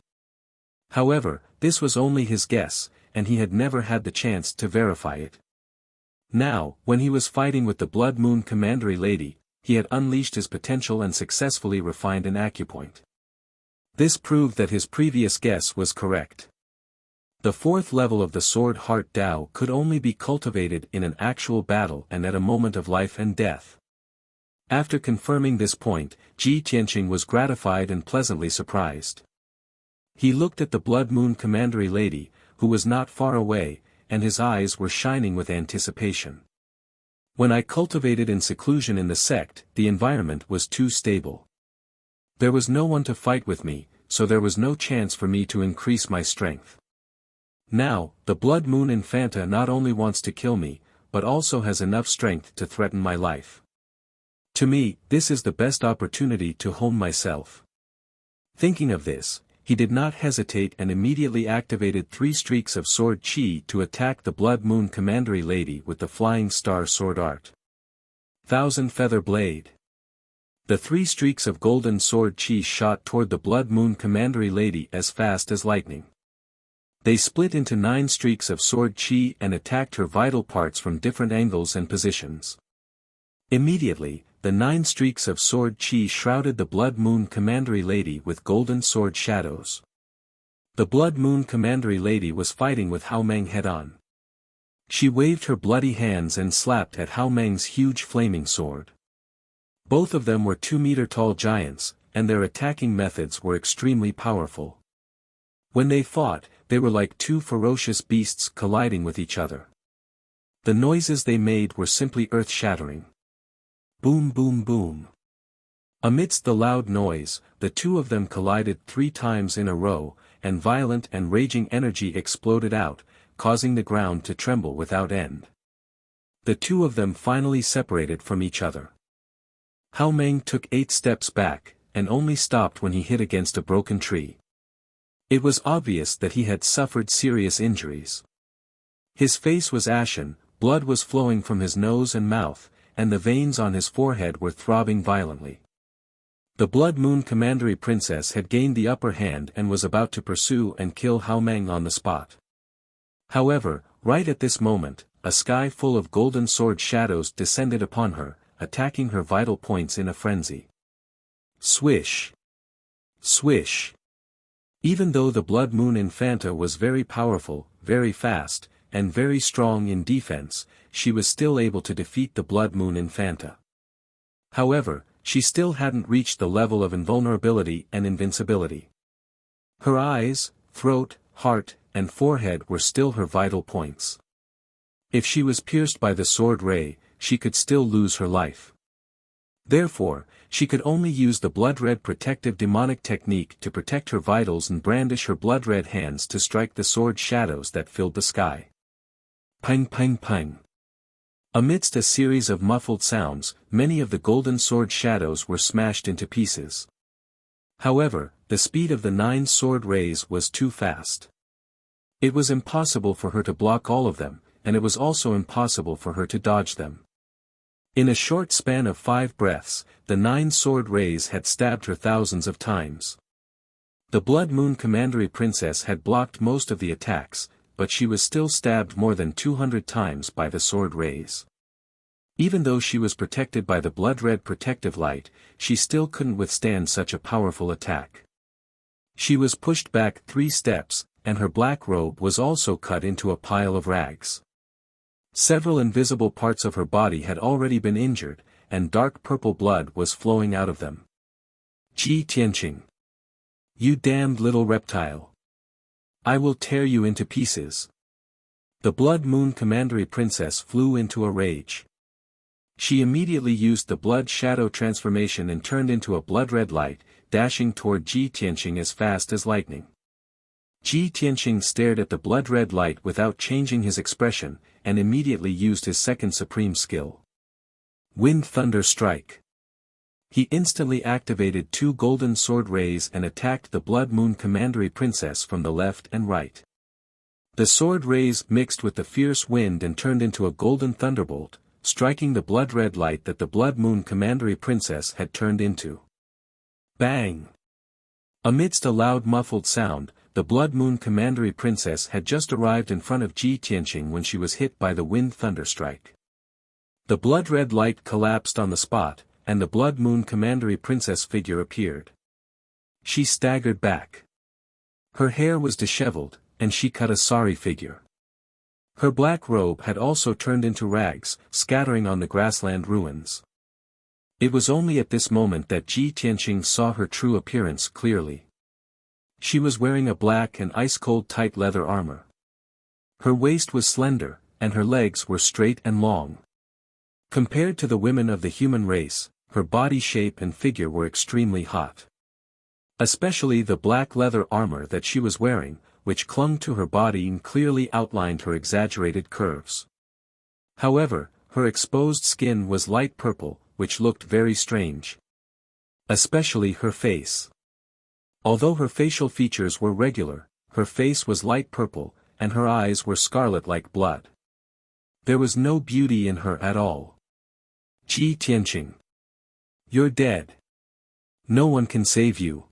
However, this was only his guess, and he had never had the chance to verify it. Now, when he was fighting with the Blood Moon Commandery Lady, he had unleashed his potential and successfully refined an acupoint. This proved that his previous guess was correct. The fourth level of the Sword Heart Tao could only be cultivated in an actual battle and at a moment of life and death. After confirming this point, Ji Tianqing was gratified and pleasantly surprised. He looked at the Blood Moon Commandery Lady, who was not far away, and his eyes were shining with anticipation. When I cultivated in seclusion in the sect, the environment was too stable. There was no one to fight with me, so there was no chance for me to increase my strength. Now, the Blood Moon Infanta not only wants to kill me, but also has enough strength to threaten my life. To me, this is the best opportunity to hone myself. Thinking of this, he did not hesitate and immediately activated 3 streaks of sword chi to attack the Blood Moon Commandery Lady with the Flying Star Sword Art. Thousand Feather Blade. The 3 streaks of golden sword chi shot toward the Blood Moon Commandery Lady as fast as lightning. They split into 9 streaks of sword chi and attacked her vital parts from different angles and positions. Immediately, the 9 streaks of sword chi shrouded the Blood Moon Commandery Lady with golden sword shadows. The Blood Moon Commandery Lady was fighting with Hao Meng head-on. She waved her bloody hands and slapped at Hao Meng's huge flaming sword. Both of them were 2-meter-tall giants, and their attacking methods were extremely powerful. When they fought, they were like two ferocious beasts colliding with each other. The noises they made were simply earth-shattering. Boom boom boom. Amidst the loud noise, the two of them collided 3 times in a row, and violent and raging energy exploded out, causing the ground to tremble without end. The two of them finally separated from each other. Hao Meng took 8 steps back, and only stopped when he hit against a broken tree. It was obvious that he had suffered serious injuries. His face was ashen, blood was flowing from his nose and mouth, and the veins on his forehead were throbbing violently. The Blood Moon Commandery Princess had gained the upper hand and was about to pursue and kill Hao Meng on the spot. However, right at this moment, a sky full of golden sword shadows descended upon her, attacking her vital points in a frenzy. Swish! Swish! Even though the Blood Moon Infanta was very powerful, very fast, and very strong in defense, she was still able to defeat the Blood Moon Infanta. However, she still hadn't reached the level of invulnerability and invincibility. Her eyes, throat, heart, and forehead were still her vital points. If she was pierced by the sword ray, she could still lose her life. Therefore, she could only use the blood-red protective demonic technique to protect her vitals and brandish her blood-red hands to strike the sword shadows that filled the sky. Pang pang pang. Amidst a series of muffled sounds, many of the golden sword shadows were smashed into pieces. However, the speed of the 9 sword rays was too fast. It was impossible for her to block all of them, and it was also impossible for her to dodge them. In a short span of 5 breaths, the 9 sword rays had stabbed her thousands of times. The Blood Moon Commandery Princess had blocked most of the attacks, but she was still stabbed more than 200 times by the sword rays. Even though she was protected by the blood-red protective light, she still couldn't withstand such a powerful attack. She was pushed back 3 steps, and her black robe was also cut into a pile of rags. Several invisible parts of her body had already been injured, and dark purple blood was flowing out of them. Ji Tianqing! You damned little reptile! I will tear you into pieces. The Blood Moon Commandery Princess flew into a rage. She immediately used the blood shadow transformation and turned into a blood-red light, dashing toward Ji Tianqing as fast as lightning. Ji Tianqing stared at the blood-red light without changing his expression, and immediately used his second supreme skill. Wind Thunder Strike. He instantly activated 2 golden sword rays and attacked the Blood Moon Commandery Princess from the left and right. The sword rays mixed with the fierce wind and turned into a golden thunderbolt, striking the blood-red light that the Blood Moon Commandery Princess had turned into. Bang! Amidst a loud muffled sound, the Blood Moon Commandery Princess had just arrived in front of Ji Tianqing when she was hit by the wind thunder strike. The blood-red light collapsed on the spot, and the Blood Moon Commandery Princess figure appeared. She staggered back. Her hair was disheveled, and she cut a sorry figure. Her black robe had also turned into rags, scattering on the grassland ruins. It was only at this moment that Ji Tianqing saw her true appearance clearly. She was wearing a black and ice-cold tight leather armor. Her waist was slender, and her legs were straight and long. Compared to the women of the human race, her body shape and figure were extremely hot. Especially the black leather armor that she was wearing, which clung to her body and clearly outlined her exaggerated curves. However, her exposed skin was light purple, which looked very strange. Especially her face. Although her facial features were regular, her face was light purple, and her eyes were scarlet like blood. There was no beauty in her at all. Ji Tianqing. You're dead. No one can save you.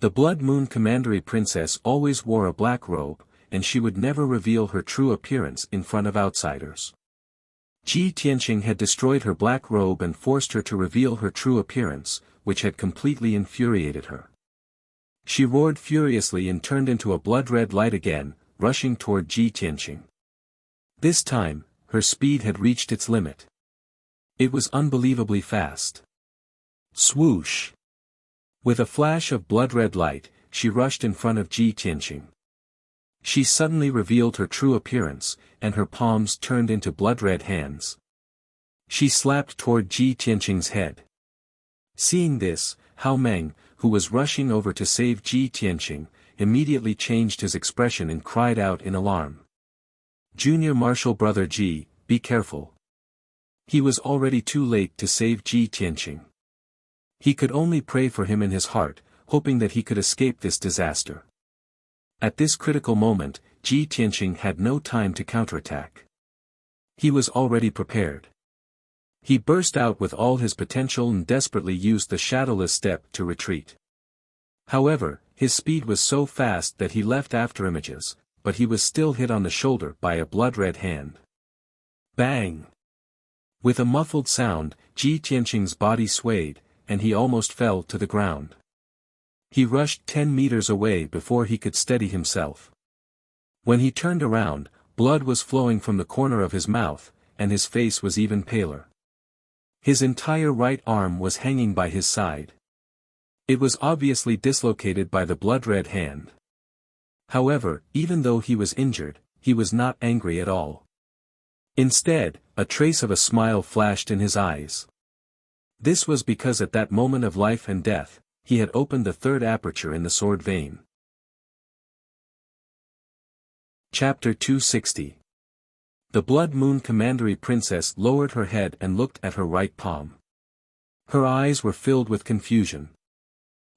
The Blood Moon Commandery Princess always wore a black robe, and she would never reveal her true appearance in front of outsiders. Ji Tianqing had destroyed her black robe and forced her to reveal her true appearance, which had completely infuriated her. She roared furiously and turned into a blood-red light again, rushing toward Ji Tianqing. This time, her speed had reached its limit. It was unbelievably fast. Swoosh! With a flash of blood-red light, she rushed in front of Ji Tianqing. She suddenly revealed her true appearance, and her palms turned into blood-red hands. She slapped toward Ji Tianqing's head. Seeing this, Hao Meng, who was rushing over to save Ji Tianqing, immediately changed his expression and cried out in alarm. "Junior Marshal Brother Ji, be careful." He was already too late to save Ji Tianqing. He could only pray for him in his heart, hoping that he could escape this disaster. At this critical moment, Ji Tianqing had no time to counterattack. He was already prepared. He burst out with all his potential and desperately used the shadowless step to retreat. However, his speed was so fast that he left afterimages, but he was still hit on the shoulder by a blood-red hand. Bang! With a muffled sound, Ji Tianqing's body swayed, and he almost fell to the ground. He rushed 10 meters away before he could steady himself. When he turned around, blood was flowing from the corner of his mouth, and his face was even paler. His entire right arm was hanging by his side. It was obviously dislocated by the blood-red hand. However, even though he was injured, he was not angry at all. Instead, a trace of a smile flashed in his eyes. This was because at that moment of life and death, he had opened the third aperture in the sword vein. Chapter 260. The Blood Moon Commandery Princess lowered her head and looked at her right palm. Her eyes were filled with confusion.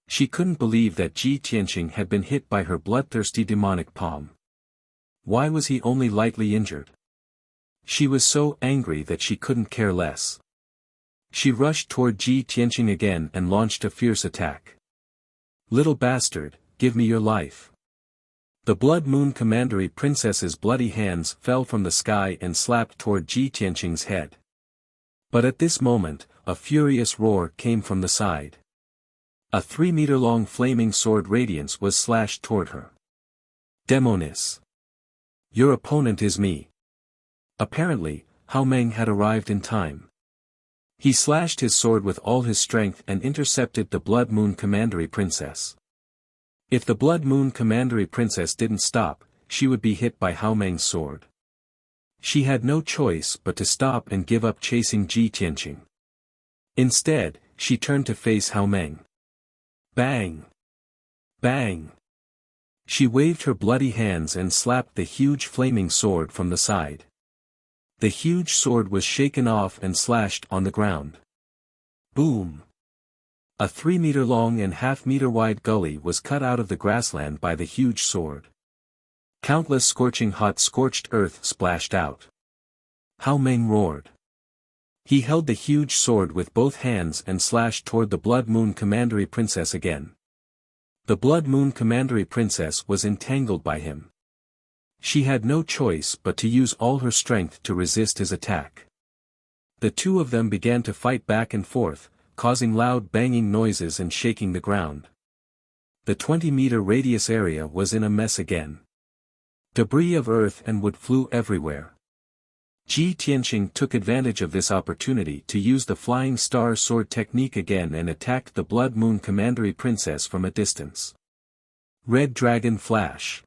She couldn't believe that Ji Tianqing had been hit by her bloodthirsty demonic palm. Why was he only lightly injured? She was so angry that she couldn't care less. She rushed toward Ji Tianqing again and launched a fierce attack. "Little bastard, give me your life." The Blood Moon Commandery Princess's bloody hands fell from the sky and slapped toward Ji Tianqing's head. But at this moment, a furious roar came from the side. A 3-meter-long flaming sword radiance was slashed toward her. "Demonis! Your opponent is me." Apparently, Hao Meng had arrived in time. He slashed his sword with all his strength and intercepted the Blood Moon Commandery Princess. If the Blood Moon Commandery Princess didn't stop, she would be hit by Hao Meng's sword. She had no choice but to stop and give up chasing Ji Tianqing. Instead, she turned to face Hao Meng. Bang! Bang! She waved her bloody hands and slapped the huge flaming sword from the side. The huge sword was shaken off and slashed on the ground. Boom! A 3-meter-long and half-meter-wide gully was cut out of the grassland by the huge sword. Countless scorching hot scorched earth splashed out. Hao Meng roared. He held the huge sword with both hands and slashed toward the Blood Moon Commandery Princess again. The Blood Moon Commandery Princess was entangled by him. She had no choice but to use all her strength to resist his attack. The two of them began to fight back and forth, causing loud banging noises and shaking the ground. The 20-meter radius area was in a mess again. Debris of earth and wood flew everywhere. Ji Tianqing took advantage of this opportunity to use the Flying Star Sword technique again and attacked the Blood Moon Commandery Princess from a distance. Red Dragon Flash.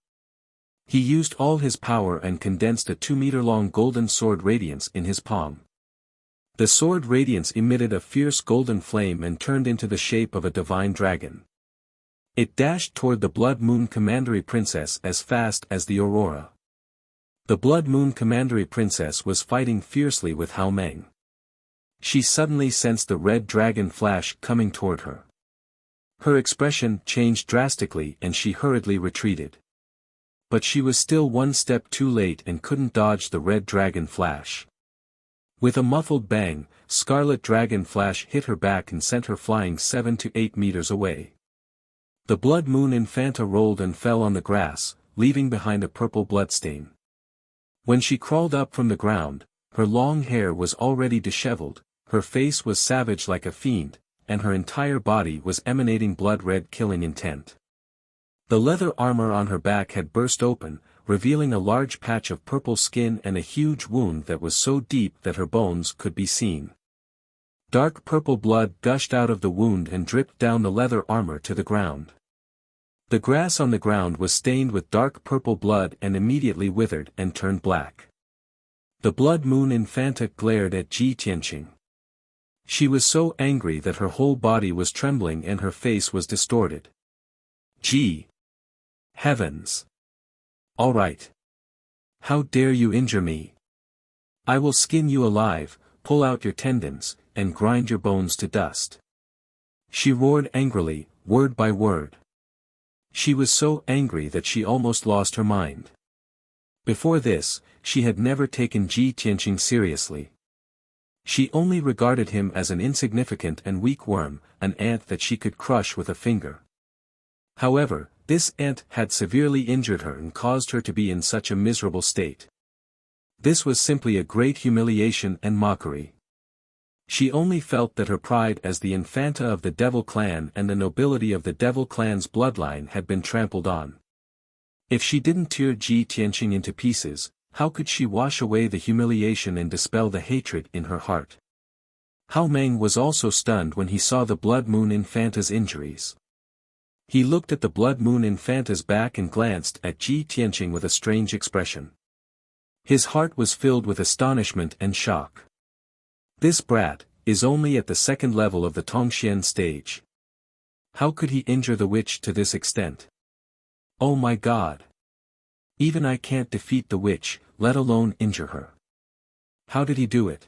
He used all his power and condensed a 2-meter-long golden sword radiance in his palm. The sword radiance emitted a fierce golden flame and turned into the shape of a divine dragon. It dashed toward the Blood Moon Commandery Princess as fast as the aurora. The Blood Moon Commandery Princess was fighting fiercely with Hao Meng. She suddenly sensed the red dragon flash coming toward her. Her expression changed drastically and she hurriedly retreated. But she was still one step too late and couldn't dodge the red dragon flash. With a muffled bang, Scarlet Dragon Flash hit her back and sent her flying 7 to 8 meters away. The Blood Moon Infanta rolled and fell on the grass, leaving behind a purple bloodstain. When she crawled up from the ground, her long hair was already disheveled, her face was savage like a fiend, and her entire body was emanating blood-red killing intent. The leather armor on her back had burst open, revealing a large patch of purple skin and a huge wound that was so deep that her bones could be seen. Dark purple blood gushed out of the wound and dripped down the leather armor to the ground. The grass on the ground was stained with dark purple blood and immediately withered and turned black. The blood moon Infanta glared at Ji Tianqing. She was so angry that her whole body was trembling and her face was distorted. Gee! Heavens! All right. How dare you injure me? I will skin you alive, pull out your tendons, and grind your bones to dust. She roared angrily, word by word. She was so angry that she almost lost her mind. Before this, she had never taken Ji Tianqing seriously. She only regarded him as an insignificant and weak worm, an ant that she could crush with a finger. However, this ant had severely injured her and caused her to be in such a miserable state. This was simply a great humiliation and mockery. She only felt that her pride as the Infanta of the Devil Clan and the nobility of the Devil Clan's bloodline had been trampled on. If she didn't tear Ji Tianqing into pieces, how could she wash away the humiliation and dispel the hatred in her heart? Hao Meng was also stunned when he saw the Blood Moon Infanta's injuries. He looked at the Blood Moon Infanta's back and glanced at Ji Tianqing with a strange expression. His heart was filled with astonishment and shock. This brat is only at the second level of the Tongxian stage. How could he injure the witch to this extent? Oh my God! Even I can't defeat the witch, let alone injure her. How did he do it?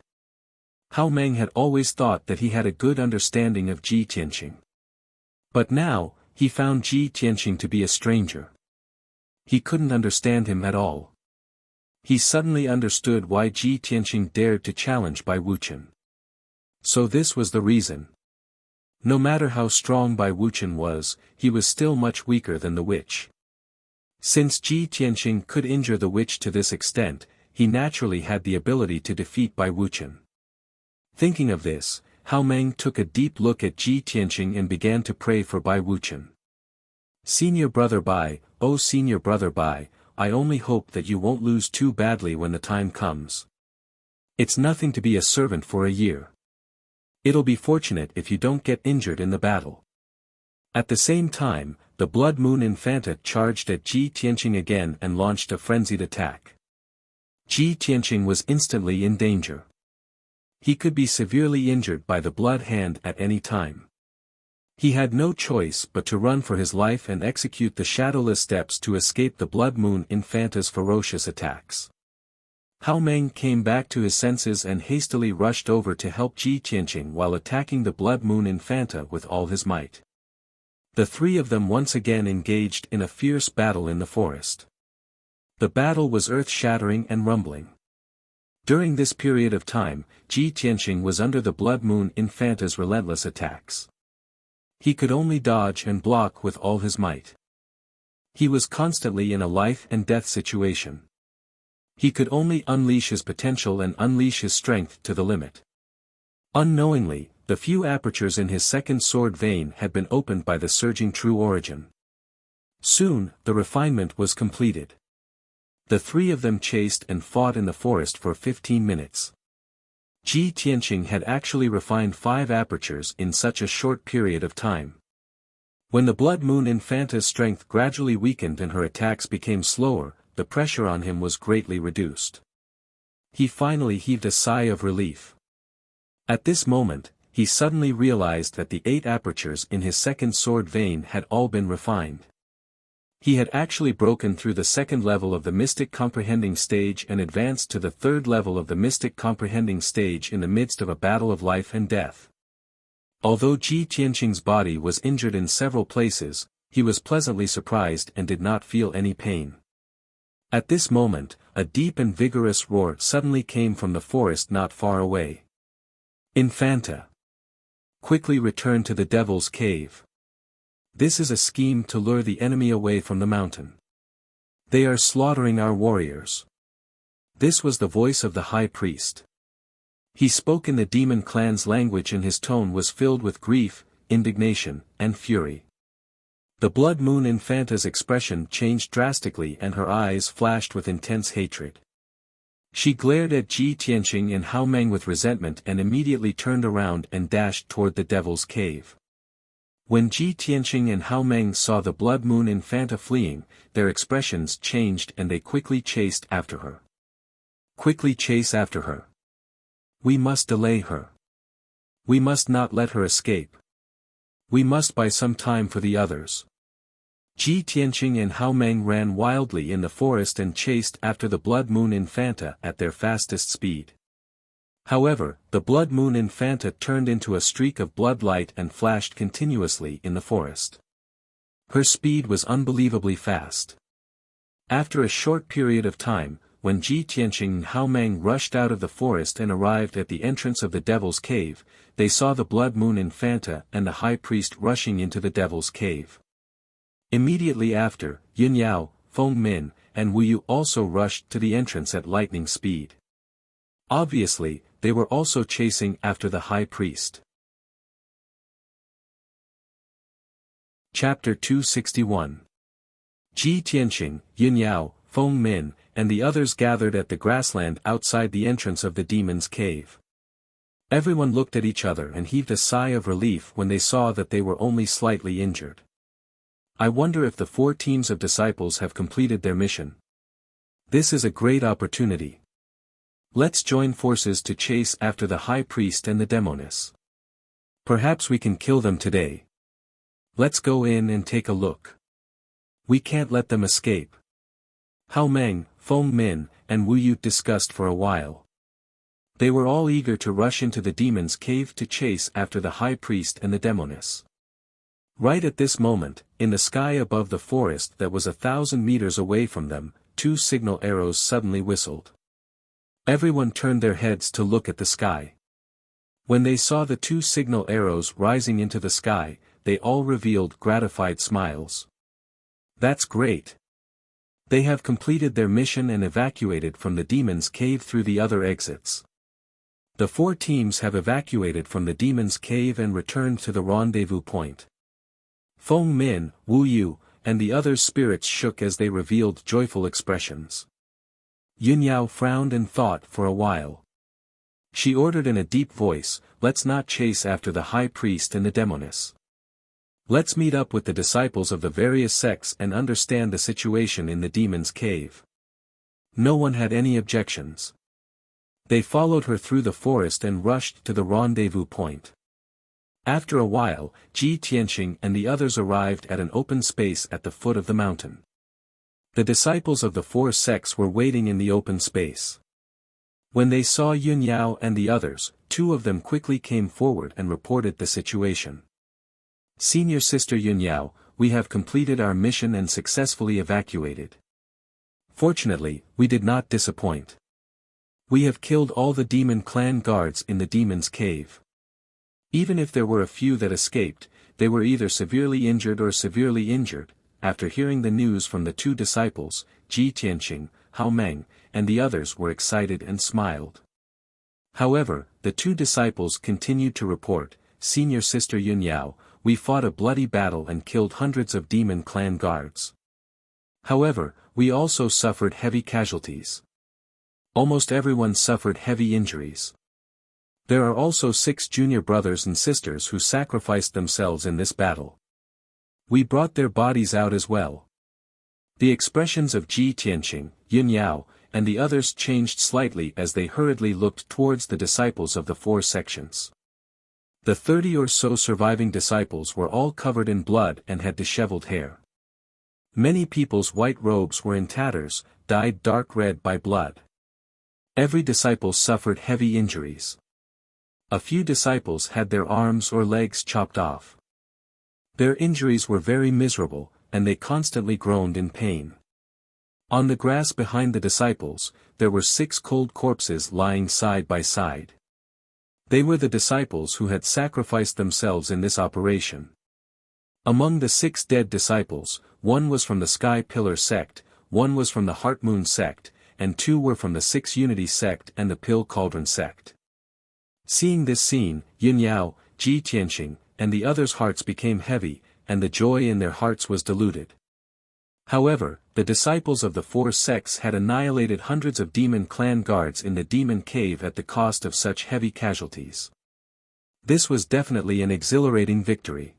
Hao Meng had always thought that he had a good understanding of Ji Tianqing. But now, he found Ji Tianqing to be a stranger. He couldn't understand him at all. He suddenly understood why Ji Tianqing dared to challenge Bai Wuqian. So this was the reason. No matter how strong Bai Wuqian was, he was still much weaker than the witch. Since Ji Tianqing could injure the witch to this extent, he naturally had the ability to defeat Bai Wuqian. Thinking of this, Hao Meng took a deep look at Ji Tianqing and began to pray for Bai Wuqian. Senior brother Bai, oh senior brother Bai, I only hope that you won't lose too badly when the time comes. It's nothing to be a servant for a year. It'll be fortunate if you don't get injured in the battle. At the same time, the Blood Moon Infanta charged at Ji Tianqing again and launched a frenzied attack. Ji Tianqing was instantly in danger. He could be severely injured by the Blood Hand at any time. He had no choice but to run for his life and execute the shadowless steps to escape the Blood Moon Infanta's ferocious attacks. Hao Meng came back to his senses and hastily rushed over to help Ji Tianqing while attacking the Blood Moon Infanta with all his might. The three of them once again engaged in a fierce battle in the forest. The battle was earth-shattering and rumbling. During this period of time, Ji Tianqing was under the Blood Moon Infanta's relentless attacks. He could only dodge and block with all his might. He was constantly in a life-and-death situation. He could only unleash his potential and unleash his strength to the limit. Unknowingly, the few apertures in his second sword vein had been opened by the surging true origin. Soon, the refinement was completed. The three of them chased and fought in the forest for 15 minutes. Ji Tianqing had actually refined 5 apertures in such a short period of time. When the Blood Moon Infanta's strength gradually weakened and her attacks became slower, the pressure on him was greatly reduced. He finally heaved a sigh of relief. At this moment, he suddenly realized that the 8 apertures in his second sword vein had all been refined. He had actually broken through the second level of the Mystic Comprehending stage and advanced to the third level of the Mystic Comprehending stage in the midst of a battle of life and death. Although Ji Tianqing's body was injured in several places, he was pleasantly surprised and did not feel any pain. At this moment, a deep and vigorous roar suddenly came from the forest not far away. Infanta! Quickly return to the Devil's Cave. This is a scheme to lure the enemy away from the mountain. They are slaughtering our warriors. This was the voice of the high priest. He spoke in the demon clan's language and his tone was filled with grief, indignation, and fury. The Blood Moon Infanta's expression changed drastically and her eyes flashed with intense hatred. She glared at Ji Tianqing and Hao Meng with resentment and immediately turned around and dashed toward the Devil's Cave. When Ji Tianqing and Hao Meng saw the Blood Moon Infanta fleeing, their expressions changed and they quickly chased after her. Quickly chase after her. We must delay her. We must not let her escape. We must buy some time for the others. Ji Tianqing and Hao Meng ran wildly in the forest and chased after the Blood Moon Infanta at their fastest speed. However, the Blood Moon Infanta turned into a streak of blood light and flashed continuously in the forest. Her speed was unbelievably fast. After a short period of time, when Ji Tianqing and Hao Meng rushed out of the forest and arrived at the entrance of the Devil's Cave, they saw the Blood Moon Infanta and the High Priest rushing into the Devil's Cave. Immediately after, Yun Yao, Feng Min, and Wu Yu also rushed to the entrance at lightning speed. Obviously, they were also chasing after the High Priest. Chapter 261. Ji Tianqing, Yun Yao, Feng Min, and the others gathered at the grassland outside the entrance of the Demon's Cave. Everyone looked at each other and heaved a sigh of relief when they saw that they were only slightly injured. I wonder if the 4 teams of disciples have completed their mission. This is a great opportunity. Let's join forces to chase after the High Priest and the Demoness. Perhaps we can kill them today. Let's go in and take a look. We can't let them escape. Hao Meng, Feng Min, and Wu Yu discussed for a while. They were all eager to rush into the Demon's Cave to chase after the High Priest and the Demoness. Right at this moment, in the sky above the forest that was 1,000 meters away from them, 2 signal arrows suddenly whistled. Everyone turned their heads to look at the sky. When they saw the 2 signal arrows rising into the sky, they all revealed gratified smiles. That's great. They have completed their mission and evacuated from the Demon's Cave through the other exits. The 4 teams have evacuated from the Demon's Cave and returned to the rendezvous point. Feng Min, Wu Yu, and the other spirits shook as they revealed joyful expressions. Yun Yao frowned and thought for a while. She ordered in a deep voice, "Let's not chase after the High Priest and the Demoness. Let's meet up with the disciples of the various sects and understand the situation in the Demon's Cave." No one had any objections. They followed her through the forest and rushed to the rendezvous point. After a while, Ji Tianqing and the others arrived at an open space at the foot of the mountain. The disciples of the 4 sects were waiting in the open space. When they saw Yun Yao and the others, 2 of them quickly came forward and reported the situation. "Senior Sister Yun Yao, we have completed our mission and successfully evacuated. Fortunately, we did not disappoint. We have killed all the demon clan guards in the Demon's Cave. Even if there were a few that escaped, they were either severely injured or severely injured." After hearing the news from the 2 disciples, Ji Tianqing, Hao Meng, and the others were excited and smiled. However, the 2 disciples continued to report, "Senior Sister Yun Yao, we fought a bloody battle and killed hundreds of demon clan guards. However, we also suffered heavy casualties. Almost everyone suffered heavy injuries. There are also 6 junior brothers and sisters who sacrificed themselves in this battle. We brought their bodies out as well." The expressions of Ji Tianqing, Yun Yao, and the others changed slightly as they hurriedly looked towards the disciples of the 4 sections. The 30 or so surviving disciples were all covered in blood and had disheveled hair. Many people's white robes were in tatters, dyed dark red by blood. Every disciple suffered heavy injuries. A few disciples had their arms or legs chopped off. Their injuries were very miserable, and they constantly groaned in pain. On the grass behind the disciples, there were 6 cold corpses lying side by side. They were the disciples who had sacrificed themselves in this operation. Among the 6 dead disciples, 1 was from the Sky Pillar sect, 1 was from the Heart Moon sect, and 2 were from the 6 Unity sect and the Pill Cauldron sect. Seeing this scene, Yun Yao, Ji Tianqing, and the others' hearts became heavy, and the joy in their hearts was diluted. However, the disciples of the 4 sects had annihilated hundreds of demon clan guards in the Demon Cave at the cost of such heavy casualties. This was definitely an exhilarating victory.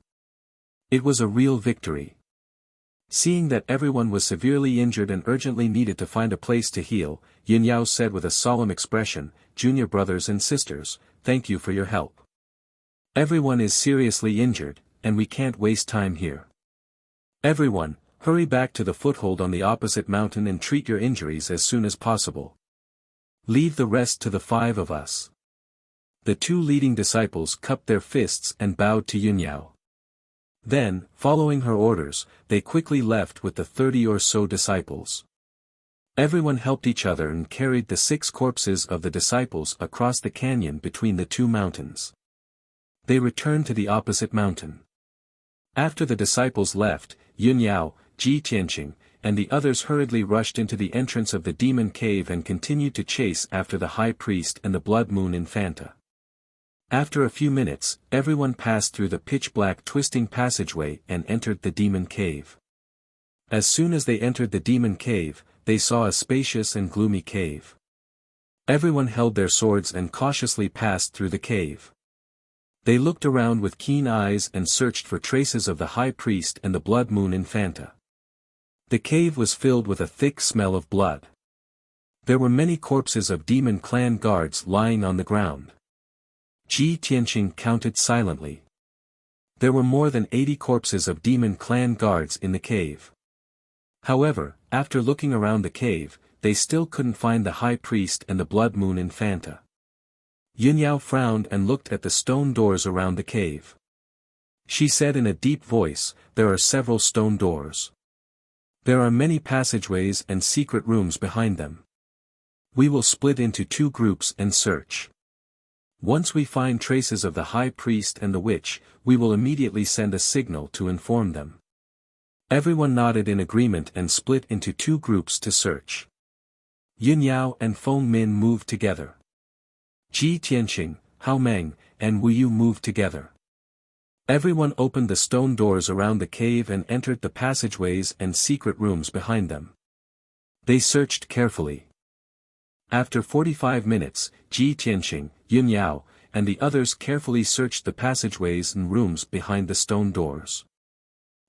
It was a real victory. Seeing that everyone was severely injured and urgently needed to find a place to heal, Yun Yao said with a solemn expression, "Junior brothers and sisters, thank you for your help. Everyone is seriously injured, and we can't waste time here. Everyone, hurry back to the foothold on the opposite mountain and treat your injuries as soon as possible. Leave the rest to the 5 of us." The 2 leading disciples cupped their fists and bowed to Yun Yao. Then, following her orders, they quickly left with the 30 or so disciples. Everyone helped each other and carried the 6 corpses of the disciples across the canyon between the 2 mountains. They returned to the opposite mountain. After the disciples left, Yun Yao, Ji Tianqing, and the others hurriedly rushed into the entrance of the demon cave and continued to chase after the high priest and the blood moon infanta. After a few minutes, everyone passed through the pitch-black twisting passageway and entered the demon cave. As soon as they entered the demon cave, they saw a spacious and gloomy cave. Everyone held their swords and cautiously passed through the cave. They looked around with keen eyes and searched for traces of the high priest and the blood moon infanta. The cave was filled with a thick smell of blood. There were many corpses of demon clan guards lying on the ground. Ji Tianqing counted silently. There were more than 80 corpses of demon clan guards in the cave. However, after looking around the cave, they still couldn't find the high priest and the blood moon infanta. Yun Yao frowned and looked at the stone doors around the cave. She said in a deep voice, "There are several stone doors. There are many passageways and secret rooms behind them. We will split into 2 groups and search. Once we find traces of the high priest and the witch, we will immediately send a signal to inform them." Everyone nodded in agreement and split into 2 groups to search. Yun Yao and Feng Min moved together. Ji Tianqing, Hao Meng, and Wu Yu moved together. Everyone opened the stone doors around the cave and entered the passageways and secret rooms behind them. They searched carefully. After 45 minutes, Ji Tianqing, Yun Yao, and the others carefully searched the passageways and rooms behind the stone doors.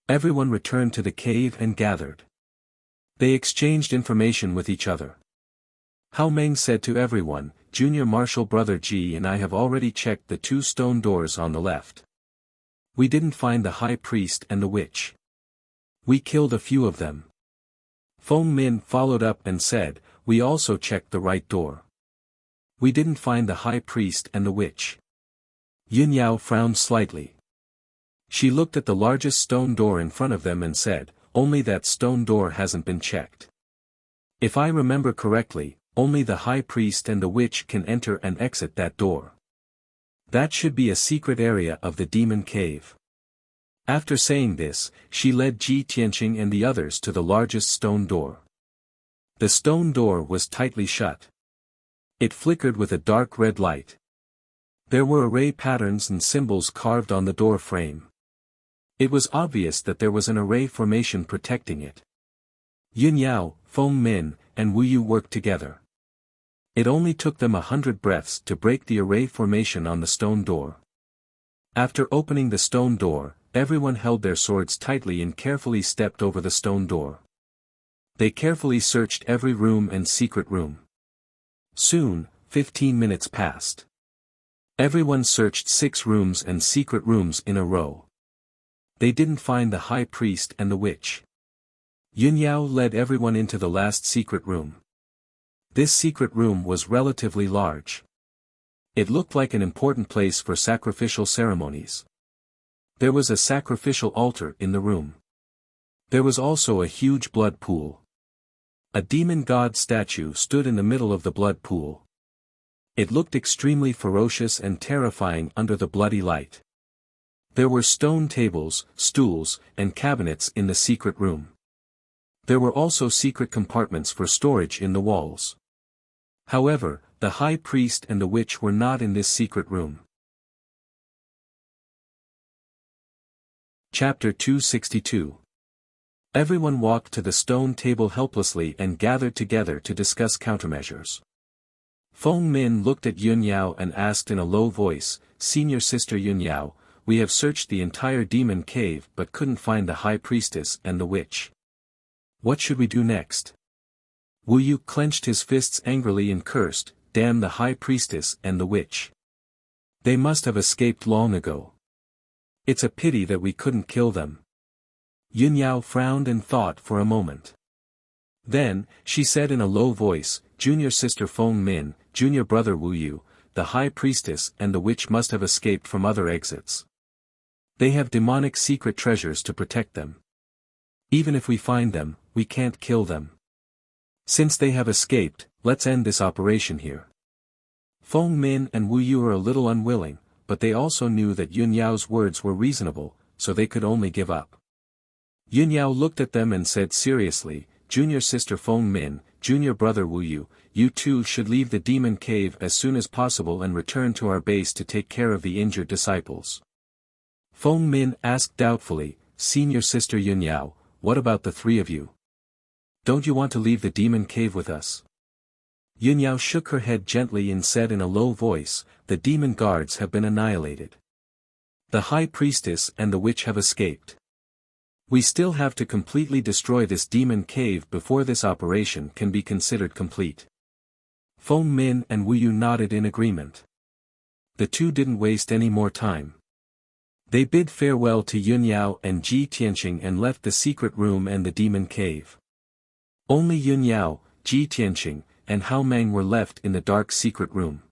Everyone returned to the cave and gathered. They exchanged information with each other. Hao Meng said to everyone, "Junior Marshal Brother Ji and I have already checked the 2 stone doors on the left. We didn't find the high priest and the witch. We killed a few of them." Feng Min followed up and said, "We also checked the right door. We didn't find the high priest and the witch." Yun Yao frowned slightly. She looked at the largest stone door in front of them and said, "Only that stone door hasn't been checked. If I remember correctly, only the high priest and the witch can enter and exit that door. That should be a secret area of the demon cave." After saying this, she led Ji Tianqing and the others to the largest stone door. The stone door was tightly shut. It flickered with a dark red light. There were array patterns and symbols carved on the door frame. It was obvious that there was an array formation protecting it. Yun Yao, Feng Min, and Wu Yu worked together. It only took them 100 breaths to break the array formation on the stone door. After opening the stone door, everyone held their swords tightly and carefully stepped over the stone door. They carefully searched every room and secret room. Soon, 15 minutes passed. Everyone searched 6 rooms and secret rooms in a row. They didn't find the high priest and the witch. Yun Yao led everyone into the last secret room. This secret room was relatively large. It looked like an important place for sacrificial ceremonies. There was a sacrificial altar in the room. There was also a huge blood pool. A demon god statue stood in the middle of the blood pool. It looked extremely ferocious and terrifying under the bloody light. There were stone tables, stools, and cabinets in the secret room. There were also secret compartments for storage in the walls. However, the high priest and the witch were not in this secret room. Chapter 262. Everyone walked to the stone table helplessly and gathered together to discuss countermeasures. Feng Min looked at Yun Yao and asked in a low voice, "Senior Sister Yun Yao, we have searched the entire demon cave but couldn't find the high priestess and the witch. What should we do next? Wu Yu clenched his fists angrily and cursed, "Damn the high priestess and the witch. They must have escaped long ago. It's a pity that we couldn't kill them." Yun Yao frowned and thought for a moment. Then, she said in a low voice, "Junior sister Feng Min, junior brother Wu Yu, the high priestess and the witch must have escaped from other exits. They have demonic secret treasures to protect them. Even if we find them, we can't kill them. Since they have escaped, let's end this operation here." Feng Min and Wu Yu were a little unwilling, but they also knew that Yun Yao's words were reasonable, so they could only give up. Yun Yao looked at them and said seriously, "Junior sister Feng Min, junior brother Wu Yu, you two should leave the demon cave as soon as possible and return to our base to take care of the injured disciples." Feng Min asked doubtfully, "Senior sister Yun Yao, what about the three of you? Don't you want to leave the demon cave with us?" Yun Yao shook her head gently and said in a low voice, "The demon guards have been annihilated. The high priestess and the witch have escaped. We still have to completely destroy this demon cave before this operation can be considered complete." Feng Min and Wu Yu nodded in agreement. The two didn't waste any more time. They bid farewell to Yun Yao and Ji Tianqing and left the secret room and the demon cave. Only Yun Yao, Ji Tianqing, and Hao Meng were left in the dark secret room.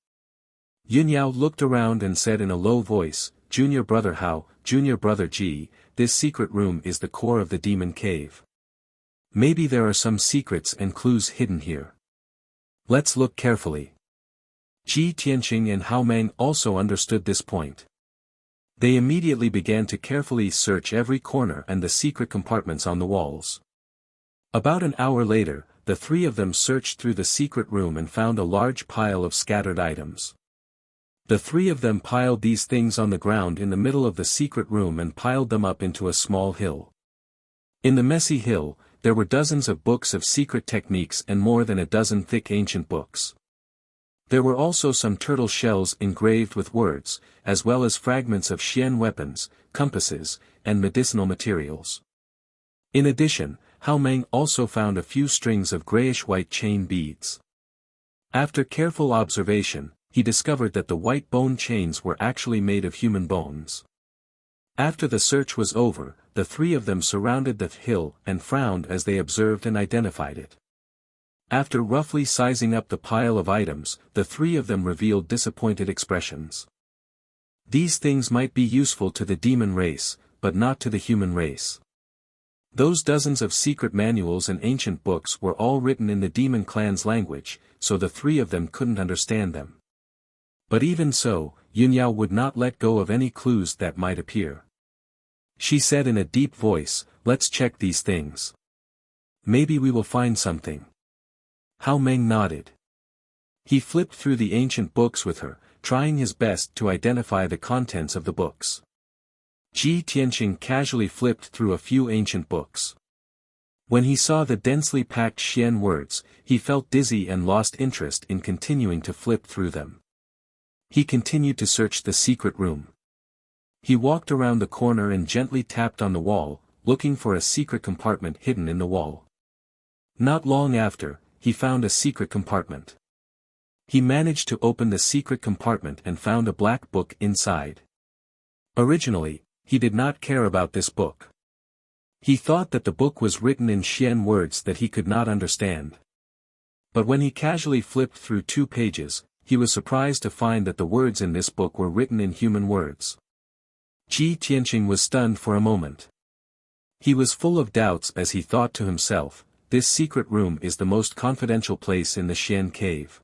Yun Yao looked around and said in a low voice, "Junior brother Hao, junior brother Ji, this secret room is the core of the demon cave. Maybe there are some secrets and clues hidden here. Let's look carefully." Ji Tianqing and Hao Meng also understood this point. They immediately began to carefully search every corner and the secret compartments on the walls. About an hour later, the three of them searched through the secret room and found a large pile of scattered items. The three of them piled these things on the ground in the middle of the secret room and piled them up into a small hill. In the messy hill, there were dozens of books of secret techniques and more than a dozen thick ancient books. There were also some turtle shells engraved with words, as well as fragments of Xian weapons, compasses, and medicinal materials. In addition, Hao Meng also found a few strings of grayish-white chain beads. After careful observation, he discovered that the white bone chains were actually made of human bones. After the search was over, the three of them surrounded the hill and frowned as they observed and identified it. After roughly sizing up the pile of items, the three of them revealed disappointed expressions. These things might be useful to the demon race, but not to the human race. Those dozens of secret manuals and ancient books were all written in the demon clan's language, so the three of them couldn't understand them. But even so, Yun Yao would not let go of any clues that might appear. She said in a deep voice, "Let's check these things. Maybe we will find something." Hao Meng nodded. He flipped through the ancient books with her, trying his best to identify the contents of the books. Ji Tianqing casually flipped through a few ancient books. When he saw the densely packed Xian words, he felt dizzy and lost interest in continuing to flip through them. He continued to search the secret room. He walked around the corner and gently tapped on the wall, looking for a secret compartment hidden in the wall. Not long after, he found a secret compartment. He managed to open the secret compartment and found a black book inside. Originally, he did not care about this book. He thought that the book was written in Xian words that he could not understand. But when he casually flipped through 2 pages, he was surprised to find that the words in this book were written in human words. Ji Tianqing was stunned for a moment. He was full of doubts as he thought to himself, "This secret room is the most confidential place in the Xian cave.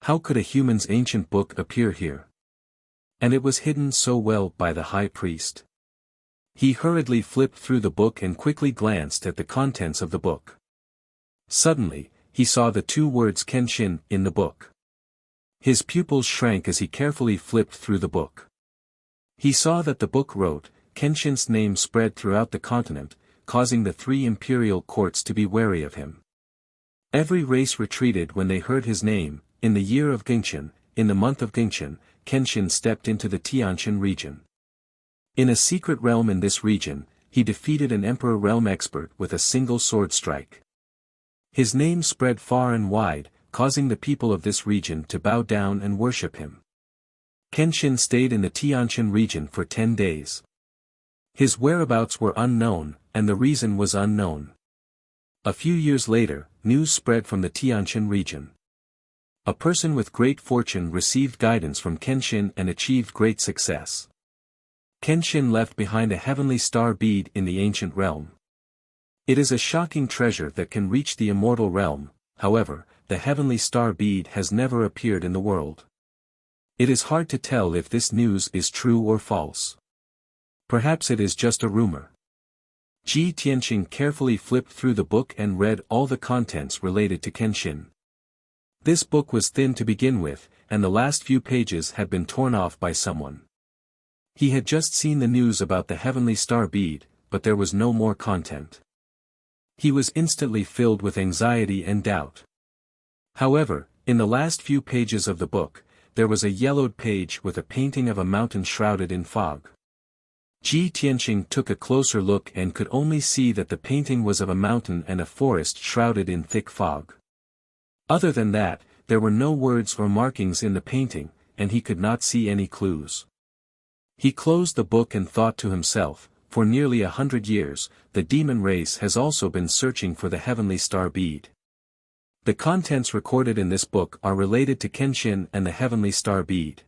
How could a human's ancient book appear here? And it was hidden so well by the high priest." He hurriedly flipped through the book and quickly glanced at the contents of the book. Suddenly, he saw the 2 words Kenshin in the book. His pupils shrank as he carefully flipped through the book. He saw that the book wrote, Kenshin's name spread throughout the continent, causing the 3 imperial courts to be wary of him. Every race retreated when they heard his name. In the year of Gengqian, in the month of Gengqian, Kenshin stepped into the Tianshan region. In a secret realm in this region, he defeated an emperor realm expert with a single sword strike. His name spread far and wide, causing the people of this region to bow down and worship him. Kenshin stayed in the Tianshan region for 10 days. His whereabouts were unknown, and the reason was unknown. A few years later, news spread from the Tianshan region. A person with great fortune received guidance from Kenshin and achieved great success. Kenshin left behind a heavenly star bead in the ancient realm. It is a shocking treasure that can reach the immortal realm. However, the heavenly star bead has never appeared in the world. It is hard to tell if this news is true or false. Perhaps it is just a rumor. Ji Tianqing carefully flipped through the book and read all the contents related to Kenshin. This book was thin to begin with, and the last few pages had been torn off by someone. He had just seen the news about the heavenly star bead, but there was no more content. He was instantly filled with anxiety and doubt. However, in the last few pages of the book, there was a yellowed page with a painting of a mountain shrouded in fog. Ji Tianqing took a closer look and could only see that the painting was of a mountain and a forest shrouded in thick fog. Other than that, there were no words or markings in the painting, and he could not see any clues. He closed the book and thought to himself, for nearly 100 years, the demon race has also been searching for the heavenly star bead. The contents recorded in this book are related to Kenshin and the heavenly star bead.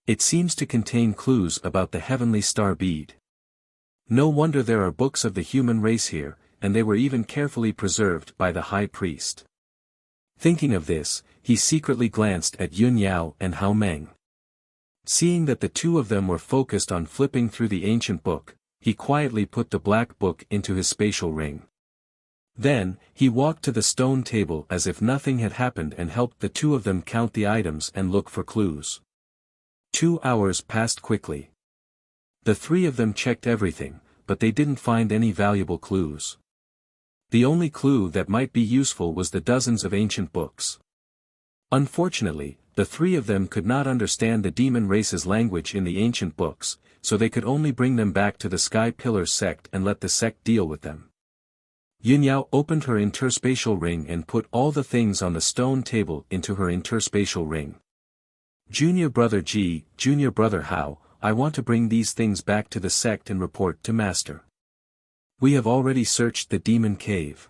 It seems to contain clues about the heavenly star bead. No wonder there are books of the human race here, and they were even carefully preserved by the high priest. Thinking of this, he secretly glanced at Yun Yao and Hao Meng. Seeing that the two of them were focused on flipping through the ancient book, he quietly put the black book into his spatial ring. Then, he walked to the stone table as if nothing had happened and helped the two of them count the items and look for clues. 2 hours passed quickly. The three of them checked everything, but they didn't find any valuable clues. The only clue that might be useful was the dozens of ancient books. Unfortunately, the three of them could not understand the demon race's language in the ancient books, so they could only bring them back to the Sky Pillar sect and let the sect deal with them. Yunyao opened her interspatial ring and put all the things on the stone table into her interspatial ring. Junior brother Ji, junior brother Hao, I want to bring these things back to the sect and report to Master. We have already searched the demon cave.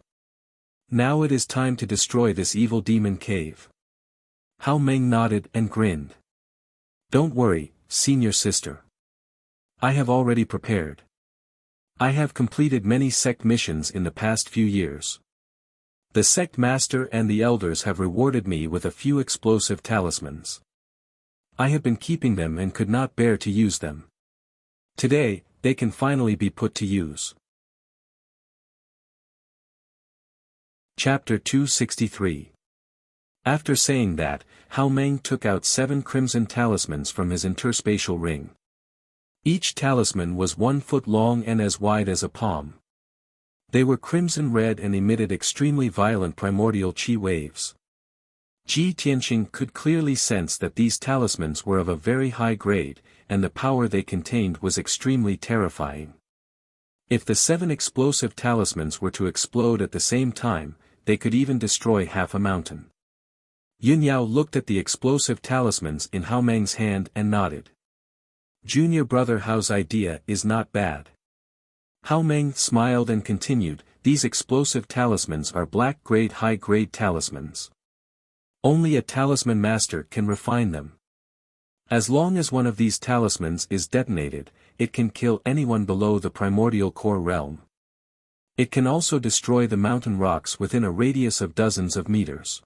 Now it is time to destroy this evil demon cave. Hao Meng nodded and grinned. Don't worry, senior sister. I have already prepared. I have completed many sect missions in the past few years. The sect master and the elders have rewarded me with a few explosive talismans. I have been keeping them and could not bear to use them. Today, they can finally be put to use. Chapter 263. After saying that, Hao Meng took out 7 crimson talismans from his interspatial ring. Each talisman was 1 foot long and as wide as a palm. They were crimson red and emitted extremely violent primordial chi waves. Ji Tianqing could clearly sense that these talismans were of a very high grade, and the power they contained was extremely terrifying. If the 7 explosive talismans were to explode at the same time, they could even destroy half a mountain. Yun Yao looked at the explosive talismans in Hao Meng's hand and nodded. Junior brother Hao's idea is not bad. Hao Meng smiled and continued, these explosive talismans are black-grade high-grade talismans. Only a talisman master can refine them. As long as one of these talismans is detonated, it can kill anyone below the primordial core realm. It can also destroy the mountain rocks within a radius of dozens of meters.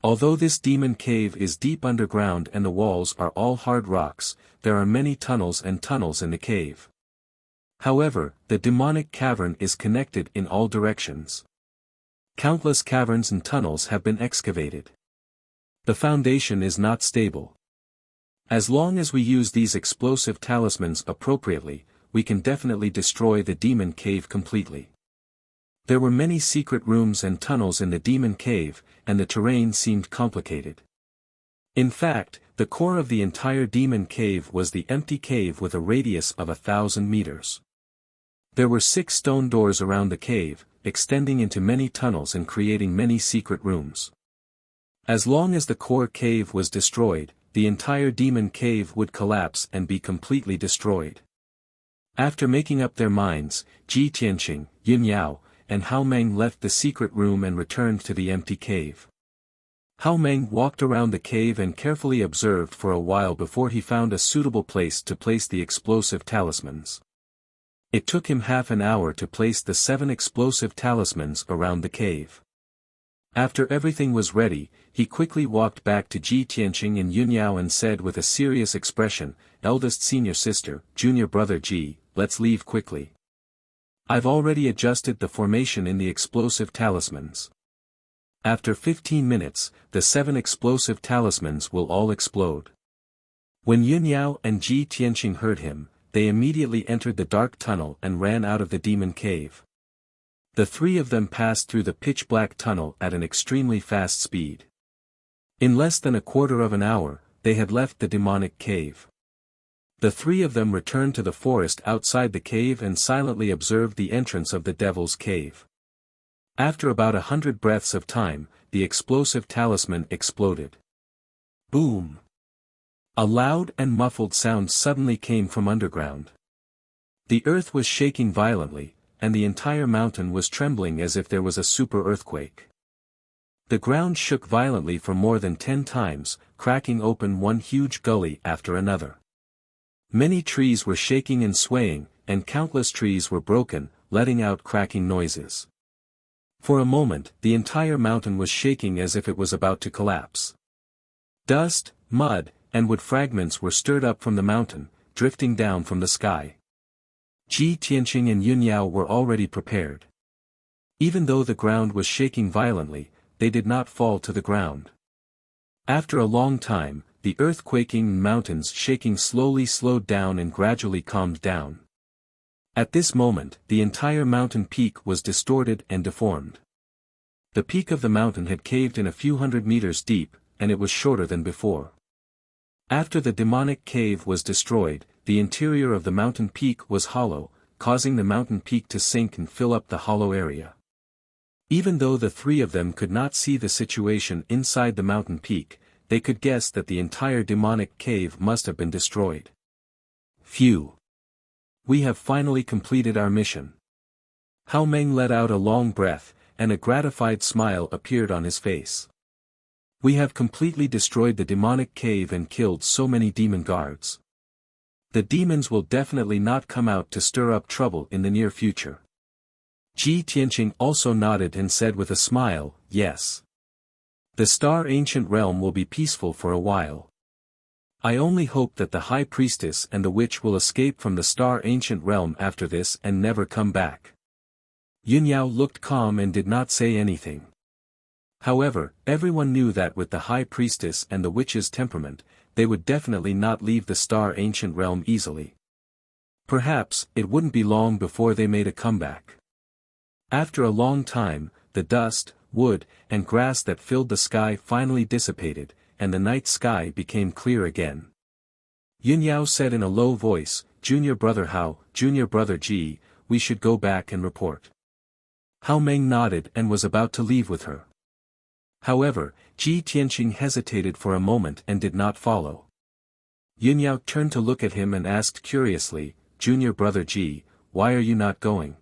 Although this demon cave is deep underground and the walls are all hard rocks, there are many tunnels and tunnels in the cave. However, the demonic cavern is connected in all directions. Countless caverns and tunnels have been excavated. The foundation is not stable. As long as we use these explosive talismans appropriately, we can definitely destroy the demon cave completely. There were many secret rooms and tunnels in the demon cave, and the terrain seemed complicated. In fact, The core of the entire demon cave was the empty cave with a radius of 1,000 meters. There were 6 stone doors around the cave, extending into many tunnels and creating many secret rooms. As long as the core cave was destroyed, the entire demon cave would collapse and be completely destroyed. After making up their minds, Ji Tianqing, Yin Yao, and Hao Meng left the secret room and returned to the empty cave. Hao Meng walked around the cave and carefully observed for a while before he found a suitable place to place the explosive talismans. It took him half an hour to place the 7 explosive talismans around the cave. After everything was ready, he quickly walked back to Ji Tianqing and Yun Yao and said with a serious expression, "Eldest senior sister, junior brother Ji, let's leave quickly. I've already adjusted the formation in the explosive talismans. After 15 minutes, the 7 explosive talismans will all explode." When Yun Yao and Ji Tianqing heard him, they immediately entered the dark tunnel and ran out of the demon cave. The 3 of them passed through the pitch-black tunnel at an extremely fast speed. In less than a quarter of an hour, they had left the demonic cave. The 3 of them returned to the forest outside the cave and silently observed the entrance of the devil's cave. After about 100 breaths of time, the explosive talisman exploded. Boom! A loud and muffled sound suddenly came from underground. The earth was shaking violently, and the entire mountain was trembling as if there was a super earthquake. The ground shook violently for more than 10 times, cracking open one huge gully after another. Many trees were shaking and swaying, and countless trees were broken, letting out cracking noises. For a moment, the entire mountain was shaking as if it was about to collapse. Dust, mud, and wood fragments were stirred up from the mountain, drifting down from the sky. Ji Tianqing and Yun Yao were already prepared. Even though the ground was shaking violently, they did not fall to the ground. After a long time, the earth-quaking mountains shaking slowly slowed down and gradually calmed down. At this moment, the entire mountain peak was distorted and deformed. The peak of the mountain had caved in a few hundred meters deep, and it was shorter than before. After the demonic cave was destroyed, the interior of the mountain peak was hollow, causing the mountain peak to sink and fill up the hollow area. Even though the 3 of them could not see the situation inside the mountain peak, they could guess that the entire demonic cave must have been destroyed. Phew! We have finally completed our mission. Hao Meng let out a long breath, and a gratified smile appeared on his face. We have completely destroyed the demonic cave and killed so many demon guards. The demons will definitely not come out to stir up trouble in the near future. Ji Tianqing also nodded and said with a smile, "Yes. The Star Ancient Realm will be peaceful for a while. I only hope that the High Priestess and the Witch will escape from the Star Ancient Realm after this and never come back." Yun Yao looked calm and did not say anything. However, everyone knew that with the High Priestess and the Witch's temperament, they would definitely not leave the Star Ancient Realm easily. Perhaps, it wouldn't be long before they made a comeback. After a long time, the dust, wood, and grass that filled the sky finally dissipated, and the night sky became clear again. Yun Yao said in a low voice, "Junior brother Hao, junior brother Ji, we should go back and report." Hao Meng nodded and was about to leave with her. However, Ji Tianqing hesitated for a moment and did not follow. Yun Yao turned to look at him and asked curiously, "Junior brother Ji, why are you not going?"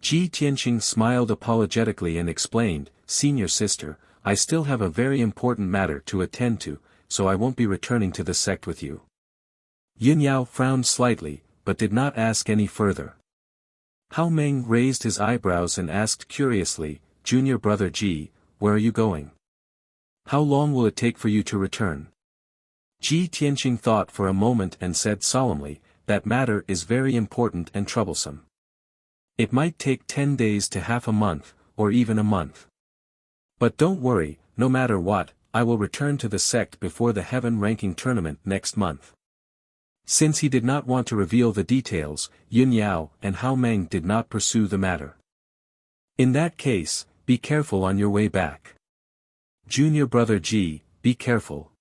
Ji Tianqing smiled apologetically and explained, "Senior sister, I still have a very important matter to attend to, so I won't be returning to the sect with you." Yun Yao frowned slightly, but did not ask any further. Hao Meng raised his eyebrows and asked curiously, "Junior brother Ji, where are you going? How long will it take for you to return?" Ji Tianqing thought for a moment and said solemnly, "That matter is very important and troublesome. It might take 10 days to half a month, or even a month. But don't worry, no matter what, I will return to the sect before the heaven ranking tournament next month." Since he did not want to reveal the details, Yun Yao and Hao Meng did not pursue the matter. "In that case, be careful on your way back. Junior brother Ji, be careful."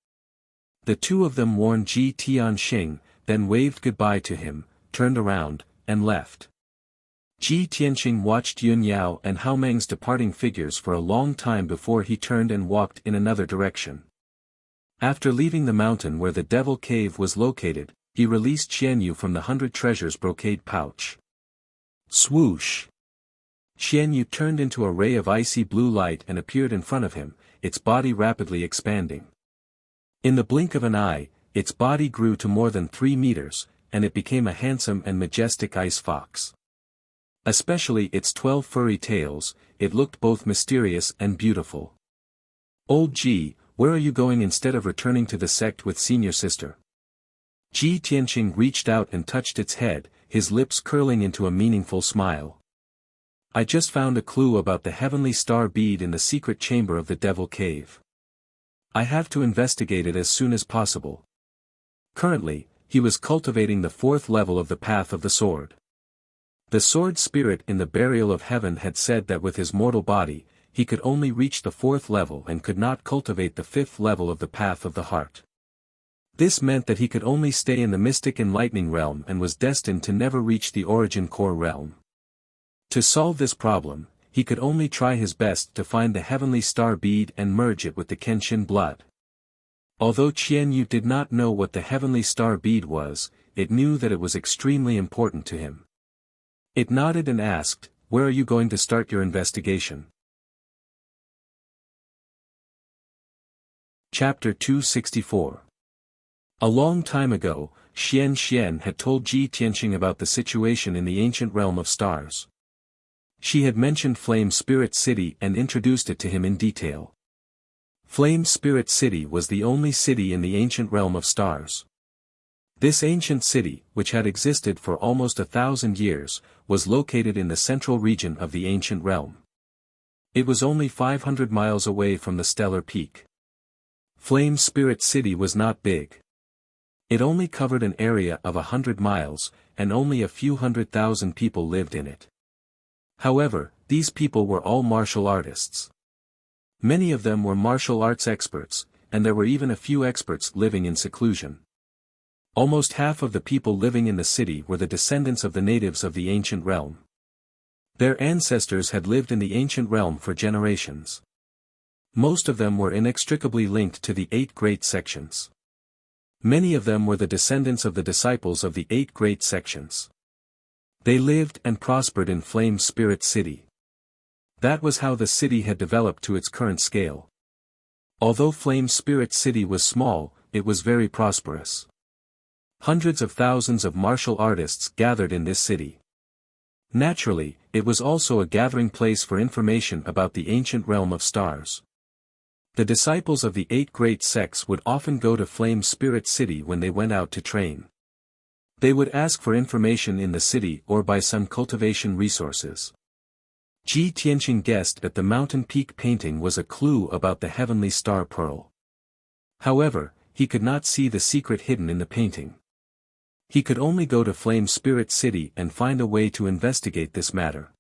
The two of them warned Ji Tianxing, then waved goodbye to him, turned around, and left. Ji Tianxing watched Yun Yao and Hao Meng's departing figures for a long time before he turned and walked in another direction. After leaving the mountain where the Devil Cave was located, he released Xianyu from the 100 treasures brocade pouch. Swoosh! Xianyu turned into a ray of icy blue light and appeared in front of him, its body rapidly expanding. In the blink of an eye, its body grew to more than 3 meters, and it became a handsome and majestic ice fox. Especially its 12 furry tails, it looked both mysterious and beautiful. Old Ji, where are you going instead of returning to the sect with senior sister? Ji Tianxing reached out and touched its head, his lips curling into a meaningful smile. I just found a clue about the heavenly star bead in the secret chamber of the Devil Cave. I have to investigate it as soon as possible. Currently, he was cultivating the 4th level of the Path of the Sword. The sword spirit in the burial of heaven had said that with his mortal body, he could only reach the 4th level and could not cultivate the 5th level of the Path of the Heart. This meant that he could only stay in the mystic enlightening realm and was destined to never reach the origin core realm. To solve this problem, he could only try his best to find the heavenly star bead and merge it with the Kenshin blood. Although Qianyu did not know what the heavenly star bead was, it knew that it was extremely important to him. It nodded and asked, "Where are you going to start your investigation?" Chapter 264. A long time ago, Xian had told Ji Tianxing about the situation in the ancient realm of stars. She had mentioned Flame Spirit City and introduced it to him in detail. Flame Spirit City was the only city in the ancient realm of stars. This ancient city, which had existed for almost 1,000 years, was located in the central region of the ancient realm. It was only 500 miles away from the stellar peak. Flame Spirit City was not big. It only covered an area of 100 miles, and only a few 100,000 people lived in it. However, these people were all martial artists. Many of them were martial arts experts, and there were even a few experts living in seclusion. Almost half of the people living in the city were the descendants of the natives of the ancient realm. Their ancestors had lived in the ancient realm for generations. Most of them were inextricably linked to the 8 great sections. Many of them were the descendants of the disciples of the 8 great sections. They lived and prospered in Flame Spirit City. That was how the city had developed to its current scale. Although Flame Spirit City was small, it was very prosperous. Hundreds of thousands of martial artists gathered in this city. Naturally, it was also a gathering place for information about the ancient realm of stars. The disciples of the 8 great sects would often go to Flame Spirit City when they went out to train. They would ask for information in the city or by some cultivation resources. Ji Tianxing guessed that the mountain peak painting was a clue about the heavenly star pearl. However, he could not see the secret hidden in the painting. He could only go to Flame Spirit City and find a way to investigate this matter.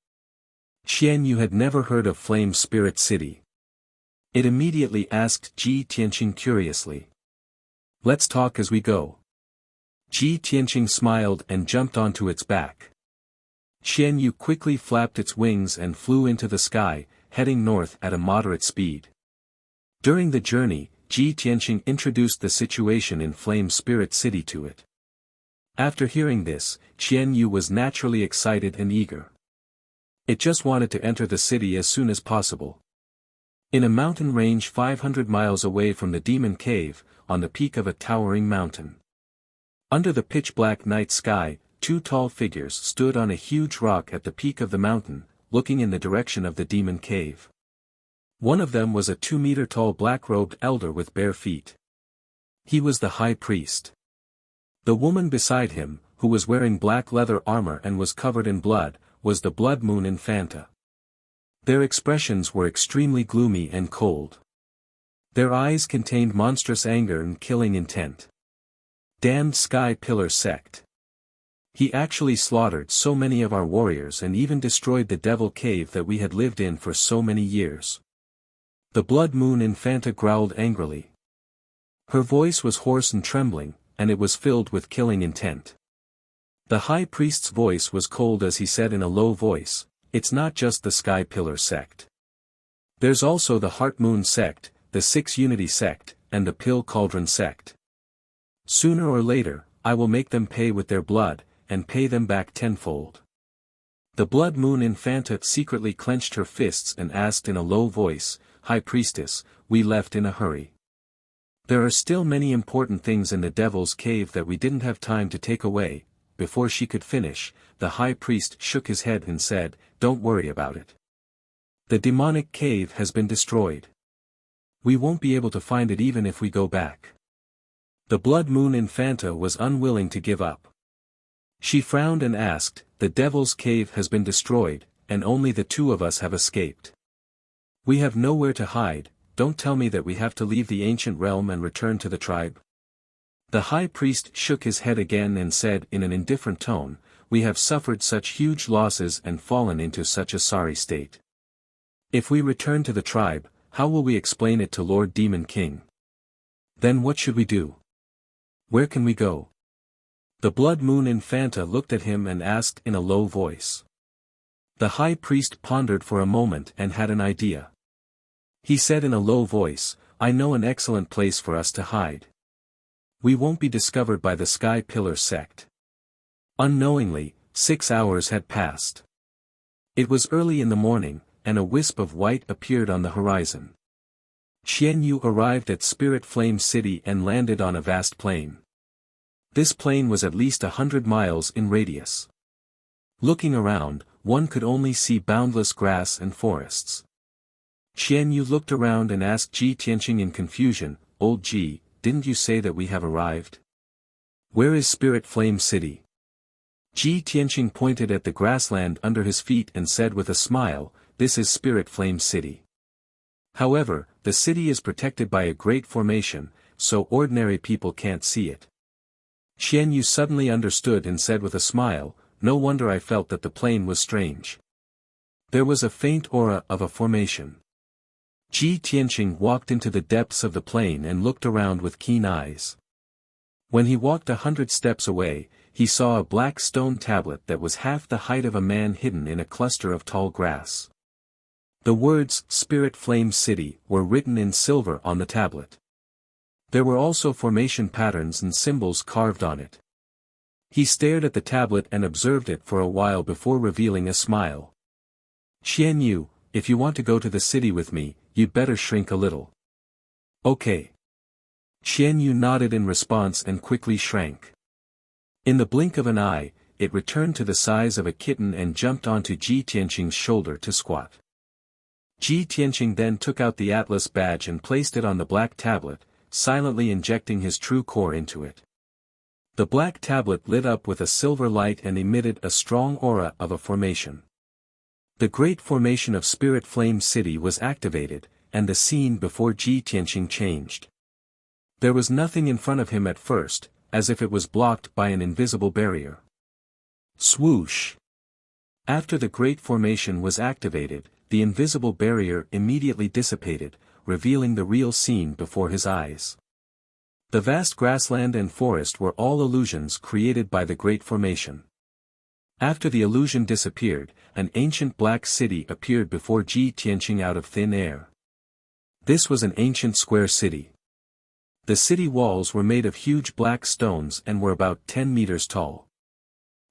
Xianyu had never heard of Flame Spirit City. It immediately asked Ji Tianxing curiously. "Let's talk as we go." Ji Tianxing smiled and jumped onto its back. Xianyu quickly flapped its wings and flew into the sky, heading north at a moderate speed. During the journey, Ji Tianxing introduced the situation in Flame Spirit City to it. After hearing this, Xianyu was naturally excited and eager. It just wanted to enter the city as soon as possible. In a mountain range 500 miles away from the Demon Cave, on the peak of a towering mountain. Under the pitch-black night sky, 2 tall figures stood on a huge rock at the peak of the mountain, looking in the direction of the Demon Cave. One of them was a 2-meter-tall black-robed elder with bare feet. He was the high priest. The woman beside him, who was wearing black leather armor and was covered in blood, was the Blood Moon Infanta. Their expressions were extremely gloomy and cold. Their eyes contained monstrous anger and killing intent. Damned Sky Pillar Sect. He actually slaughtered so many of our warriors and even destroyed the Devil Cave that we had lived in for so many years. The Blood Moon Infanta growled angrily. Her voice was hoarse and trembling, and it was filled with killing intent. The high priest's voice was cold as he said in a low voice, "It's not just the Sky Pillar sect. There's also the Heart Moon sect, the Six Unity sect, and the Pill Cauldron sect. Sooner or later, I will make them pay with their blood, and pay them back tenfold." The Blood Moon Infanta secretly clenched her fists and asked in a low voice, "High Priestess, we left in a hurry. There are still many important things in the Devil's Cave that we didn't have time to take away." Before she could finish, the High Priest shook his head and said, "Don't worry about it. The demonic cave has been destroyed. We won't be able to find it even if we go back." The Blood Moon Infanta was unwilling to give up. She frowned and asked, "The Devil's Cave has been destroyed, and only the two of us have escaped. We have nowhere to hide. Don't tell me that we have to leave the ancient realm and return to the tribe." The High Priest shook his head again and said in an indifferent tone, "We have suffered such huge losses and fallen into such a sorry state. If we return to the tribe, how will we explain it to Lord Demon King? Then what should we do? Where can we go?" The Blood Moon Infanta looked at him and asked in a low voice. The High Priest pondered for a moment and had an idea. He said in a low voice, "I know an excellent place for us to hide. We won't be discovered by the Sky Pillar sect." Unknowingly, 6 hours had passed. It was early in the morning, and a wisp of white appeared on the horizon. Qian Yu arrived at Spirit Flame City and landed on a vast plain. This plain was at least 100 miles in radius. Looking around, one could only see boundless grass and forests. Qian Yu looked around and asked Ji Tianqing in confusion, "Old Ji, didn't you say that we have arrived? Where is Spirit Flame City?" Ji Tianqing pointed at the grassland under his feet and said with a smile, "This is Spirit Flame City. However, the city is protected by a great formation, so ordinary people can't see it." Qian Yu suddenly understood and said with a smile, "No wonder I felt that the plain was strange. There was a faint aura of a formation." Ji Tianqing walked into the depths of the plain and looked around with keen eyes. When he walked 100 steps away, he saw a black stone tablet that was half the height of a man hidden in a cluster of tall grass. The words, "Spirit Flame City," were written in silver on the tablet. There were also formation patterns and symbols carved on it. He stared at the tablet and observed it for a while before revealing a smile. "Qian Yu, if you want to go to the city with me, you'd better shrink a little." "Okay." Qian Yu nodded in response and quickly shrank. In the blink of an eye, it returned to the size of a kitten and jumped onto Ji Tianqing's shoulder to squat. Ji Tianqing then took out the Atlas badge and placed it on the black tablet, silently injecting his true core into it. The black tablet lit up with a silver light and emitted a strong aura of a formation. The great formation of Spirit Flame City was activated, and the scene before Ji Tianqing changed. There was nothing in front of him at first, as if it was blocked by an invisible barrier. Swoosh! After the great formation was activated, the invisible barrier immediately dissipated, revealing the real scene before his eyes. The vast grassland and forest were all illusions created by the great formation. After the illusion disappeared, an ancient black city appeared before Ji Tianqing out of thin air. This was an ancient square city. The city walls were made of huge black stones and were about 10 meters tall.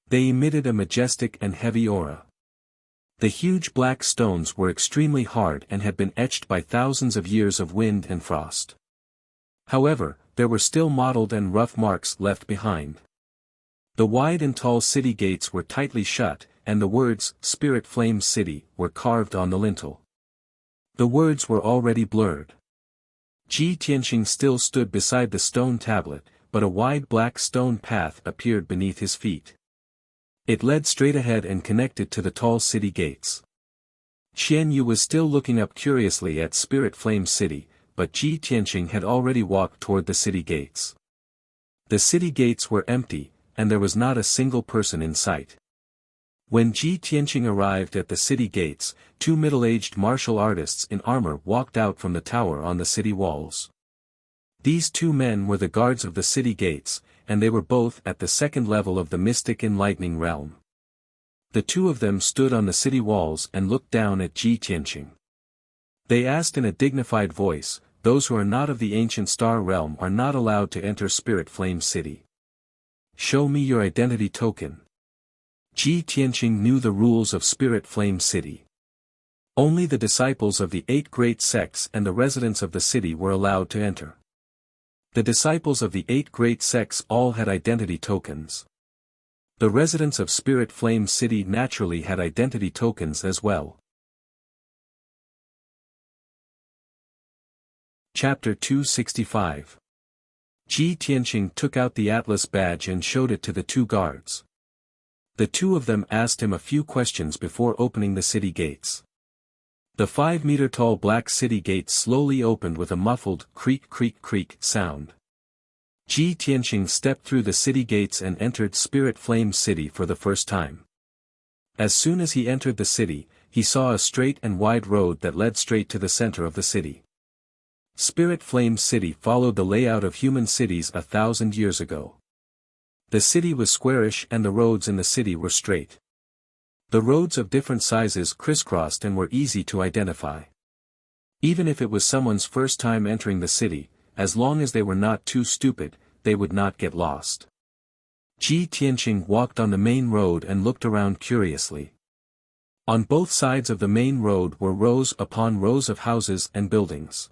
They emitted a majestic and heavy aura. The huge black stones were extremely hard and had been etched by thousands of years of wind and frost. However, there were still mottled and rough marks left behind. The wide and tall city gates were tightly shut, and the words, "Spirit Flame City," were carved on the lintel. The words were already blurred. Ji Tianqing still stood beside the stone tablet, but a wide black stone path appeared beneath his feet. It led straight ahead and connected to the tall city gates. Qian Yu was still looking up curiously at Spirit Flame City, but Ji Tianqing had already walked toward the city gates. The city gates were empty, and there was not a single person in sight. When Ji Tianqing arrived at the city gates, two middle-aged martial artists in armor walked out from the tower on the city walls. These two men were the guards of the city gates, and they were both at the second level of the mystic enlightening realm. The two of them stood on the city walls and looked down at Ji Tianqing. They asked in a dignified voice, "Those who are not of the ancient star realm are not allowed to enter Spirit Flame City. Show me your identity token." Ji Tianqing knew the rules of Spirit Flame City. Only the disciples of the 8 great sects and the residents of the city were allowed to enter. The disciples of the 8 great sects all had identity tokens. The residents of Spirit Flame City naturally had identity tokens as well. Chapter 265. Ji Tianqing took out the Atlas badge and showed it to the two guards. The two of them asked him a few questions before opening the city gates. The 5-meter-tall black city gates slowly opened with a muffled creak creak creak sound. Ji Tianqing stepped through the city gates and entered Spirit Flame City for the first time. As soon as he entered the city, he saw a straight and wide road that led straight to the center of the city. Spirit Flame City followed the layout of human cities 1,000 years ago. The city was squarish and the roads in the city were straight. The roads of different sizes crisscrossed and were easy to identify. Even if it was someone's first time entering the city, as long as they were not too stupid, they would not get lost. Ji Tianqing walked on the main road and looked around curiously. On both sides of the main road were rows upon rows of houses and buildings.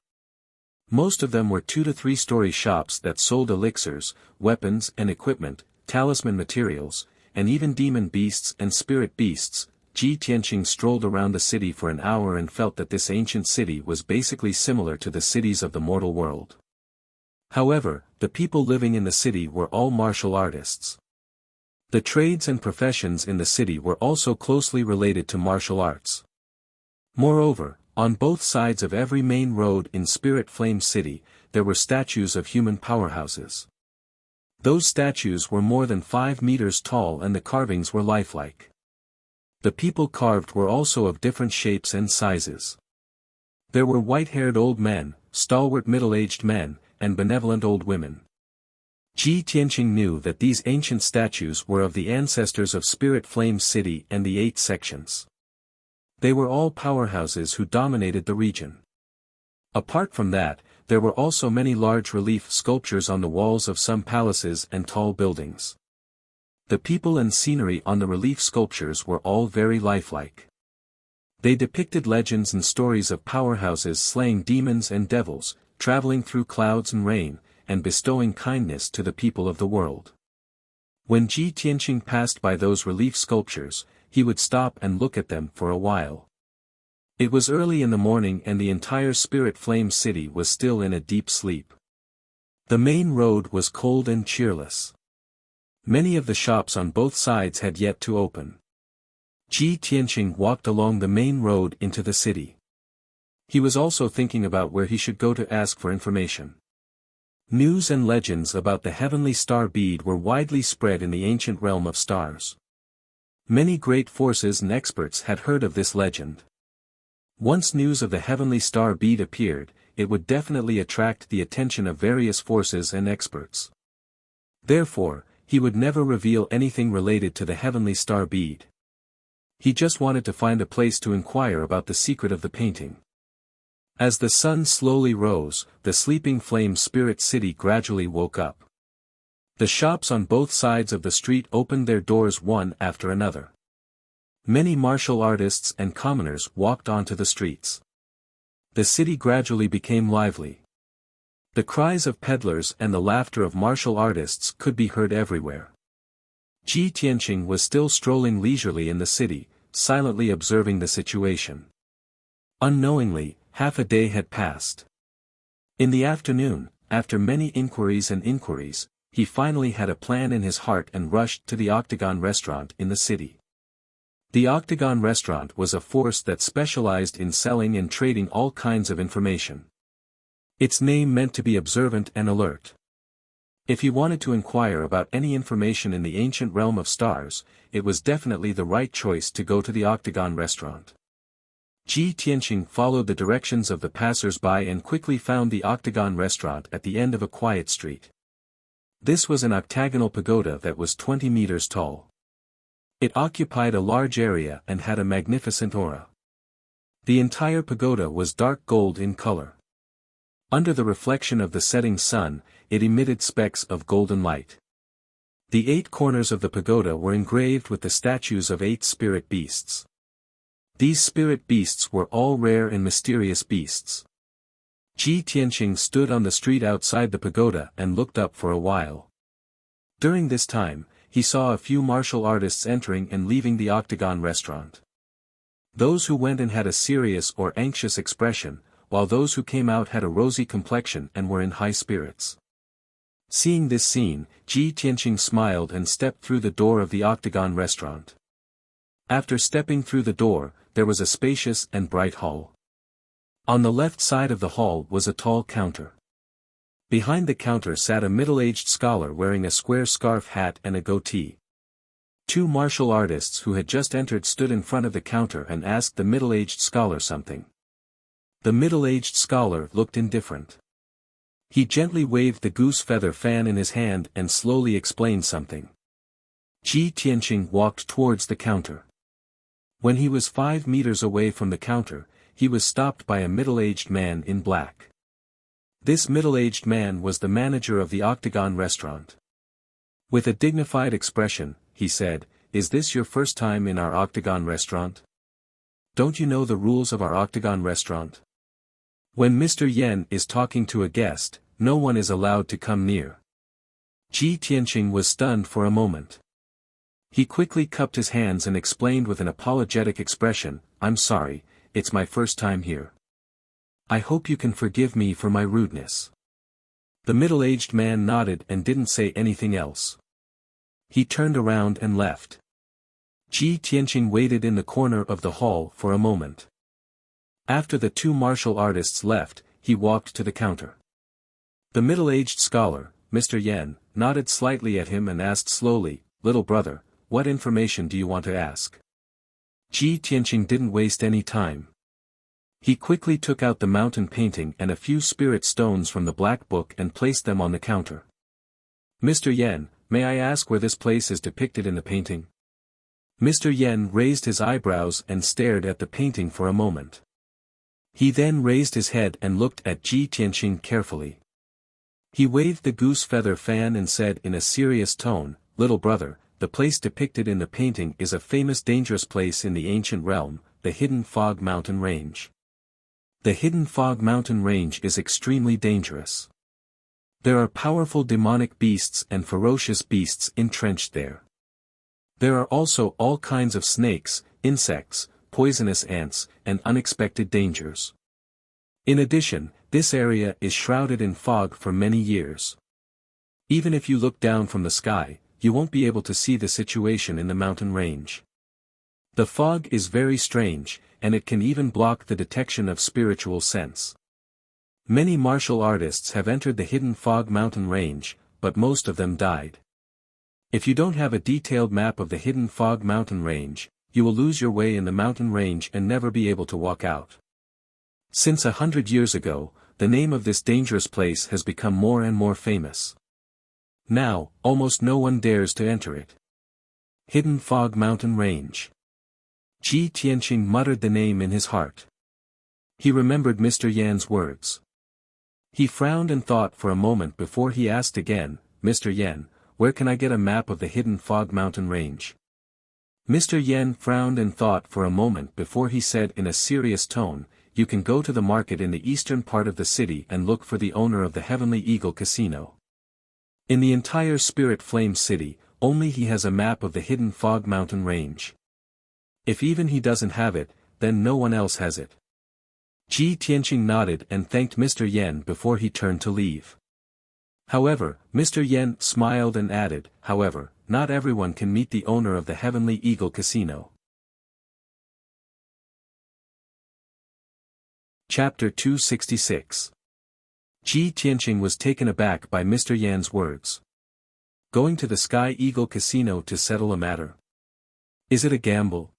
Most of them were 2 to 3 story shops that sold elixirs, weapons and equipment, talisman materials, and even demon beasts and spirit beasts. Ji Tianqing strolled around the city for an hour and felt that this ancient city was basically similar to the cities of the mortal world. However, the people living in the city were all martial artists. The trades and professions in the city were also closely related to martial arts. Moreover, on both sides of every main road in Spirit Flame City, there were statues of human powerhouses. Those statues were more than 5 meters tall and the carvings were lifelike. The people carved were also of different shapes and sizes. There were white-haired old men, stalwart middle-aged men, and benevolent old women. Ji Tianqing knew that these ancient statues were of the ancestors of Spirit Flame City and the 8 sections. They were all powerhouses who dominated the region. Apart from that, there were also many large relief sculptures on the walls of some palaces and tall buildings. The people and scenery on the relief sculptures were all very lifelike. They depicted legends and stories of powerhouses slaying demons and devils, traveling through clouds and rain, and bestowing kindness to the people of the world. When Ji Tianqing passed by those relief sculptures, he would stop and look at them for a while. It was early in the morning and the entire Spirit Flame City was still in a deep sleep. The main road was cold and cheerless. Many of the shops on both sides had yet to open. Ji Tianqing walked along the main road into the city. He was also thinking about where he should go to ask for information. News and legends about the heavenly star bead were widely spread in the ancient realm of stars. Many great forces and experts had heard of this legend. Once news of the heavenly star bead appeared, it would definitely attract the attention of various forces and experts. Therefore, he would never reveal anything related to the heavenly star bead. He just wanted to find a place to inquire about the secret of the painting. As the sun slowly rose, the sleeping flame spirit city gradually woke up. The shops on both sides of the street opened their doors one after another. Many martial artists and commoners walked onto the streets. The city gradually became lively. The cries of peddlers and the laughter of martial artists could be heard everywhere. Ji Tianqing was still strolling leisurely in the city, silently observing the situation. Unknowingly, half a day had passed. In the afternoon, after many inquiries, he finally had a plan in his heart and rushed to the Octagon restaurant in the city. The Octagon restaurant was a force that specialized in selling and trading all kinds of information. Its name meant to be observant and alert. If he wanted to inquire about any information in the ancient realm of stars, it was definitely the right choice to go to the Octagon restaurant. Ji Tianqing followed the directions of the passers-by and quickly found the Octagon restaurant at the end of a quiet street. This was an octagonal pagoda that was 20 meters tall. It occupied a large area and had a magnificent aura. The entire pagoda was dark gold in color. Under the reflection of the setting sun, it emitted specks of golden light. The 8 corners of the pagoda were engraved with the statues of 8 spirit beasts. These spirit beasts were all rare and mysterious beasts. Ji Tianqing stood on the street outside the pagoda and looked up for a while. During this time, he saw a few martial artists entering and leaving the Octagon restaurant. Those who went in had a serious or anxious expression, while those who came out had a rosy complexion and were in high spirits. Seeing this scene, Ji Tianqing smiled and stepped through the door of the Octagon restaurant. After stepping through the door, there was a spacious and bright hall. On the left side of the hall was a tall counter. Behind the counter sat a middle-aged scholar wearing a square scarf hat and a goatee. 2 martial artists who had just entered stood in front of the counter and asked the middle-aged scholar something. The middle-aged scholar looked indifferent. He gently waved the goose feather fan in his hand and slowly explained something. Ji Tianqing walked towards the counter. When he was 5 meters away from the counter, he was stopped by a middle-aged man in black. This middle-aged man was the manager of the Octagon restaurant. With a dignified expression, he said, "Is this your first time in our Octagon restaurant? Don't you know the rules of our Octagon restaurant? When Mr. Yen is talking to a guest, no one is allowed to come near." Ji Tianqing was stunned for a moment. He quickly cupped his hands and explained with an apologetic expression, "I'm sorry, it's my first time here. I hope you can forgive me for my rudeness." The middle-aged man nodded and didn't say anything else. He turned around and left. Ji Tianqing waited in the corner of the hall for a moment. After the 2 martial artists left, he walked to the counter. The middle-aged scholar, Mr. Yen, nodded slightly at him and asked slowly, "Little brother, what information do you want to ask?" Ji Tianqing didn't waste any time. He quickly took out the mountain painting and a few spirit stones from the black book and placed them on the counter. "Mr. Yen, may I ask where this place is depicted in the painting?" Mr. Yen raised his eyebrows and stared at the painting for a moment. He then raised his head and looked at Ji Tianqing carefully. He waved the goose feather fan and said in a serious tone, "Little brother, the place depicted in the painting is a famous dangerous place in the ancient realm, the Hidden Fog Mountain Range. The Hidden Fog Mountain Range is extremely dangerous. There are powerful demonic beasts and ferocious beasts entrenched there. There are also all kinds of snakes, insects, poisonous ants, and unexpected dangers. In addition, this area is shrouded in fog for many years. Even if you look down from the sky, you won't be able to see the situation in the mountain range. The fog is very strange, and it can even block the detection of spiritual sense. Many martial artists have entered the Hidden Fog Mountain Range, but most of them died. If you don't have a detailed map of the Hidden Fog Mountain Range, you will lose your way in the mountain range and never be able to walk out. Since 100 years ago, the name of this dangerous place has become more and more famous. Now, almost no one dares to enter it. Hidden Fog Mountain Range. Ji Tianqing muttered the name in his heart. He remembered Mr. Yan's words. He frowned and thought for a moment before he asked again, "Mr. Yan, where can I get a map of the Hidden Fog Mountain Range?" Mr. Yan frowned and thought for a moment before he said in a serious tone, "You can go to the market in the eastern part of the city and look for the owner of the Heavenly Eagle Casino. In the entire Spirit Flame City, only he has a map of the Hidden Fog Mountain Range. If even he doesn't have it, then no one else has it." Ji Tianqing nodded and thanked Mr. Yen before he turned to leave. However, Mr. Yen smiled and added, "However, not everyone can meet the owner of the Heavenly Eagle Casino." Chapter 266. Ji Tianqing was taken aback by Mr. Yan's words. Going to the Sky Eagle Casino to settle a matter? Is it a gamble?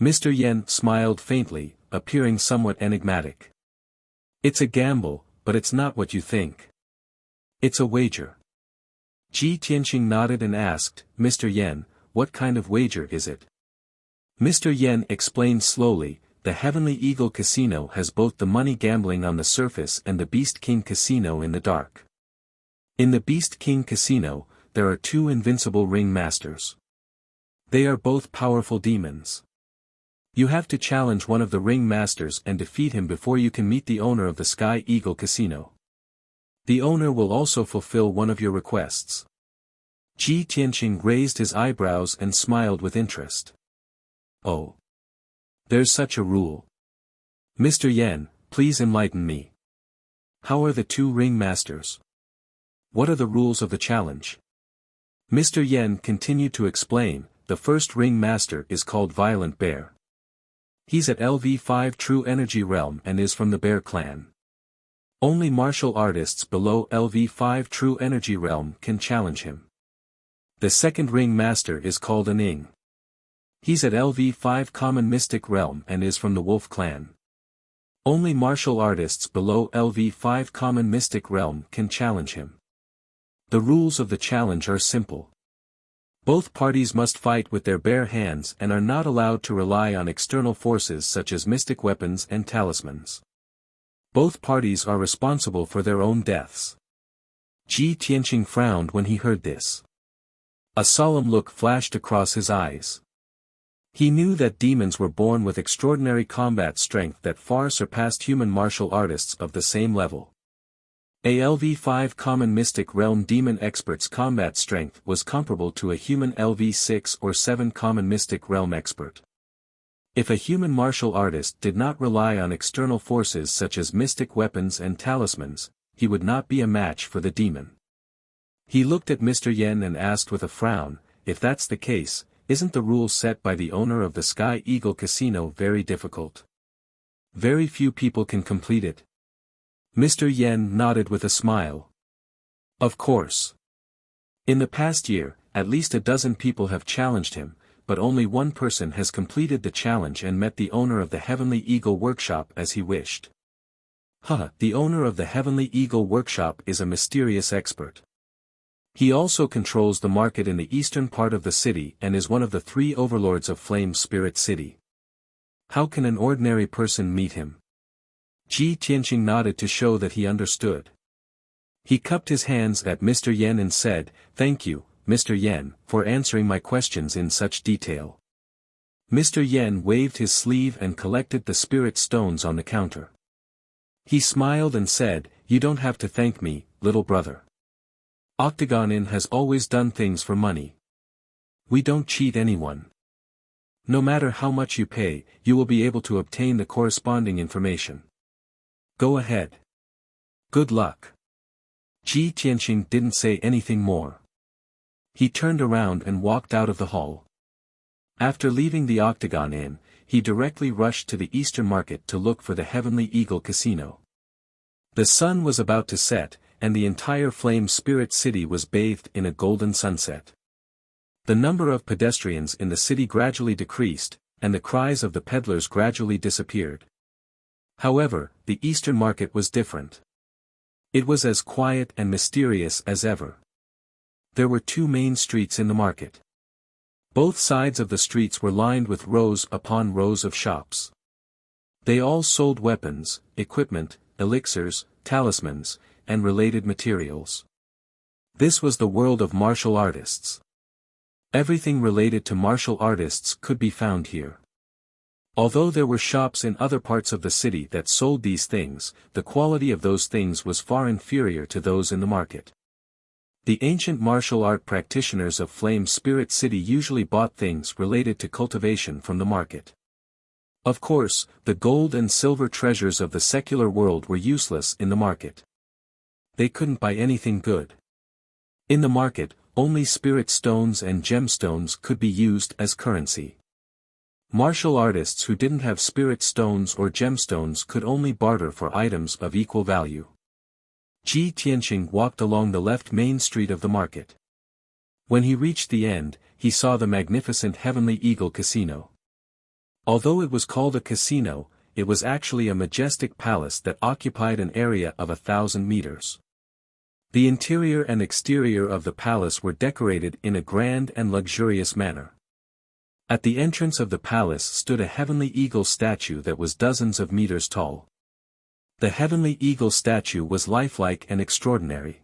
Mr. Yen smiled faintly, appearing somewhat enigmatic. It's a gamble, but it's not what you think. It's a wager. Ji Tianqing nodded and asked, Mr. Yen, what kind of wager is it? Mr. Yen explained slowly, the Heavenly Eagle Casino has both the money gambling on the surface and the Beast King Casino in the dark. In the Beast King Casino, there are two invincible ring masters. They are both powerful demons. You have to challenge one of the ring masters and defeat him before you can meet the owner of the Sky Eagle Casino. The owner will also fulfill one of your requests. Ji Tianqing raised his eyebrows and smiled with interest. Oh. There's such a rule. Mr. Yen, please enlighten me. How are the two ring masters? What are the rules of the challenge? Mr. Yen continued to explain, the first ring master is called Violent Bear. He's at LV5 True Energy Realm and is from the Bear Clan. Only martial artists below LV5 True Energy Realm can challenge him. The second ring master is called an Ing. He's at LV5 Common Mystic Realm and is from the Wolf Clan. Only martial artists below LV5 Common Mystic Realm can challenge him. The rules of the challenge are simple. Both parties must fight with their bare hands and are not allowed to rely on external forces such as mystic weapons and talismans. Both parties are responsible for their own deaths. Ji Tianqing frowned when he heard this. A solemn look flashed across his eyes. He knew that demons were born with extraordinary combat strength that far surpassed human martial artists of the same level. A LV5 Common Mystic Realm demon expert's combat strength was comparable to a human LV6 or 7 Common Mystic Realm expert. If a human martial artist did not rely on external forces such as mystic weapons and talismans, he would not be a match for the demon. He looked at Mr. Yen and asked with a frown, if that's the case, isn't the rule set by the owner of the Sky Eagle Casino very difficult? Very few people can complete it. Mr. Yen nodded with a smile. Of course. In the past year, at least a dozen people have challenged him, but only one person has completed the challenge and met the owner of the Heavenly Eagle Workshop as he wished. The owner of the Heavenly Eagle Workshop is a mysterious expert. He also controls the market in the eastern part of the city and is one of the 3 overlords of Flame Spirit City. How can an ordinary person meet him? Ji Tianqing nodded to show that he understood. He cupped his hands at Mr. Yen and said, Thank you, Mr. Yen, for answering my questions in such detail. Mr. Yen waved his sleeve and collected the spirit stones on the counter. He smiled and said, You don't have to thank me, little brother. Octagon Inn has always done things for money. We don't cheat anyone. No matter how much you pay, you will be able to obtain the corresponding information. Go ahead. Good luck. Ji Tianqing didn't say anything more. He turned around and walked out of the hall. After leaving the Octagon Inn, he directly rushed to the Eastern Market to look for the Heavenly Eagle Casino. The sun was about to set, and the entire Flame Spirit City was bathed in a golden sunset. The number of pedestrians in the city gradually decreased, and the cries of the peddlers gradually disappeared. However, the Eastern Market was different. It was as quiet and mysterious as ever. There were 2 main streets in the market. Both sides of the streets were lined with rows upon rows of shops. They all sold weapons, equipment, elixirs, talismans, and related materials. This was the world of martial artists. Everything related to martial artists could be found here. Although there were shops in other parts of the city that sold these things, the quality of those things was far inferior to those in the market. The ancient martial art practitioners of Flame Spirit City usually bought things related to cultivation from the market. Of course, the gold and silver treasures of the secular world were useless in the market. They couldn't buy anything good. In the market, only spirit stones and gemstones could be used as currency. Martial artists who didn't have spirit stones or gemstones could only barter for items of equal value. Ji Tianqing walked along the left main street of the market. When he reached the end, he saw the magnificent Heavenly Eagle Casino. Although it was called a casino, it was actually a majestic palace that occupied an area of 1,000 meters. The interior and exterior of the palace were decorated in a grand and luxurious manner. At the entrance of the palace stood a heavenly eagle statue that was dozens of meters tall. The heavenly eagle statue was lifelike and extraordinary.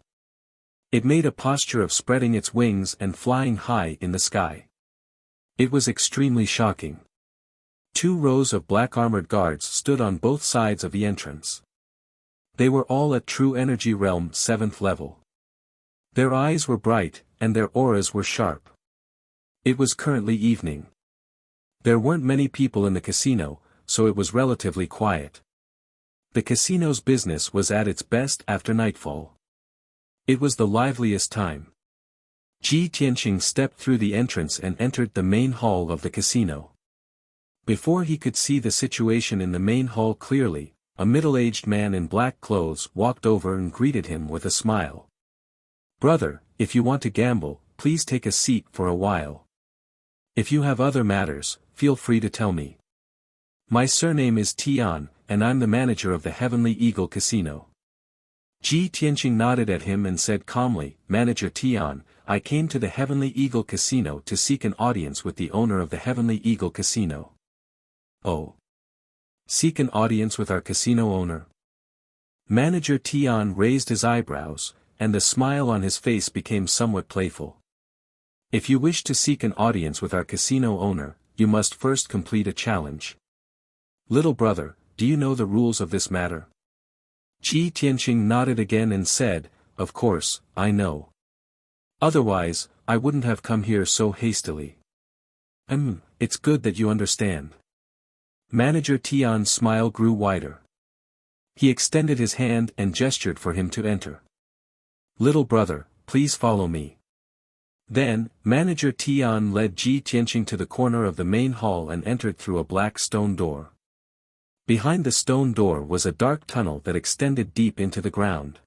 It made a posture of spreading its wings and flying high in the sky. It was extremely shocking. 2 rows of black armored guards stood on both sides of the entrance. They were all at True Energy Realm 7th level. Their eyes were bright, and their auras were sharp. It was currently evening. There weren't many people in the casino, so it was relatively quiet. The casino's business was at its best after nightfall. It was the liveliest time. Ji Tianqing stepped through the entrance and entered the main hall of the casino. Before he could see the situation in the main hall clearly, a middle-aged man in black clothes walked over and greeted him with a smile. "Brother, if you want to gamble, please take a seat for a while. If you have other matters, feel free to tell me. My surname is Tian, and I'm the manager of the Heavenly Eagle Casino." Ji Tianqing nodded at him and said calmly, "Manager Tian, I came to the Heavenly Eagle Casino to seek an audience with the owner of the Heavenly Eagle Casino." "Oh. Seek an audience with our casino owner?" Manager Tian raised his eyebrows, and the smile on his face became somewhat playful. "If you wish to seek an audience with our casino owner, you must first complete a challenge. Little brother, do you know the rules of this matter?" Ji Tianqing nodded again and said, "Of course, I know. Otherwise, I wouldn't have come here so hastily." It's good that you understand." Manager Tian's smile grew wider. He extended his hand and gestured for him to enter. "Little brother, please follow me." Then, Manager Tian led Ji Tianqing to the corner of the main hall and entered through a black stone door. Behind the stone door was a dark tunnel that extended deep into the ground.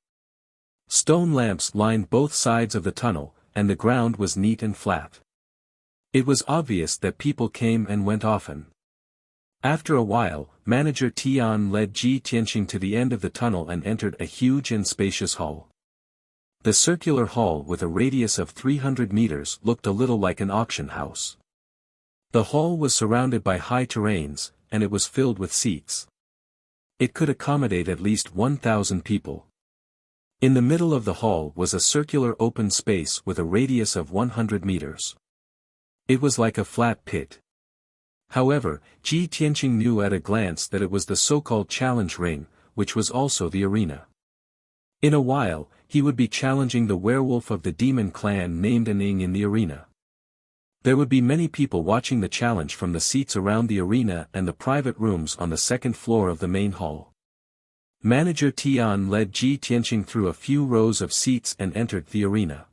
Stone lamps lined both sides of the tunnel, and the ground was neat and flat. It was obvious that people came and went often. After a while, Manager Tian led Ji Tianqing to the end of the tunnel and entered a huge and spacious hall. The circular hall with a radius of 300 meters looked a little like an auction house. The hall was surrounded by high terrains, and it was filled with seats. It could accommodate at least 1,000 people. In the middle of the hall was a circular open space with a radius of 100 meters. It was like a flat pit. However, Ji Tianqing knew at a glance that it was the so-called challenge ring, which was also the arena. In a while, he would be challenging the werewolf of the demon clan named Aning in the arena. There would be many people watching the challenge from the seats around the arena and the private rooms on the second floor of the main hall. Manager Tian led Ji Tianqing through a few rows of seats and entered the arena.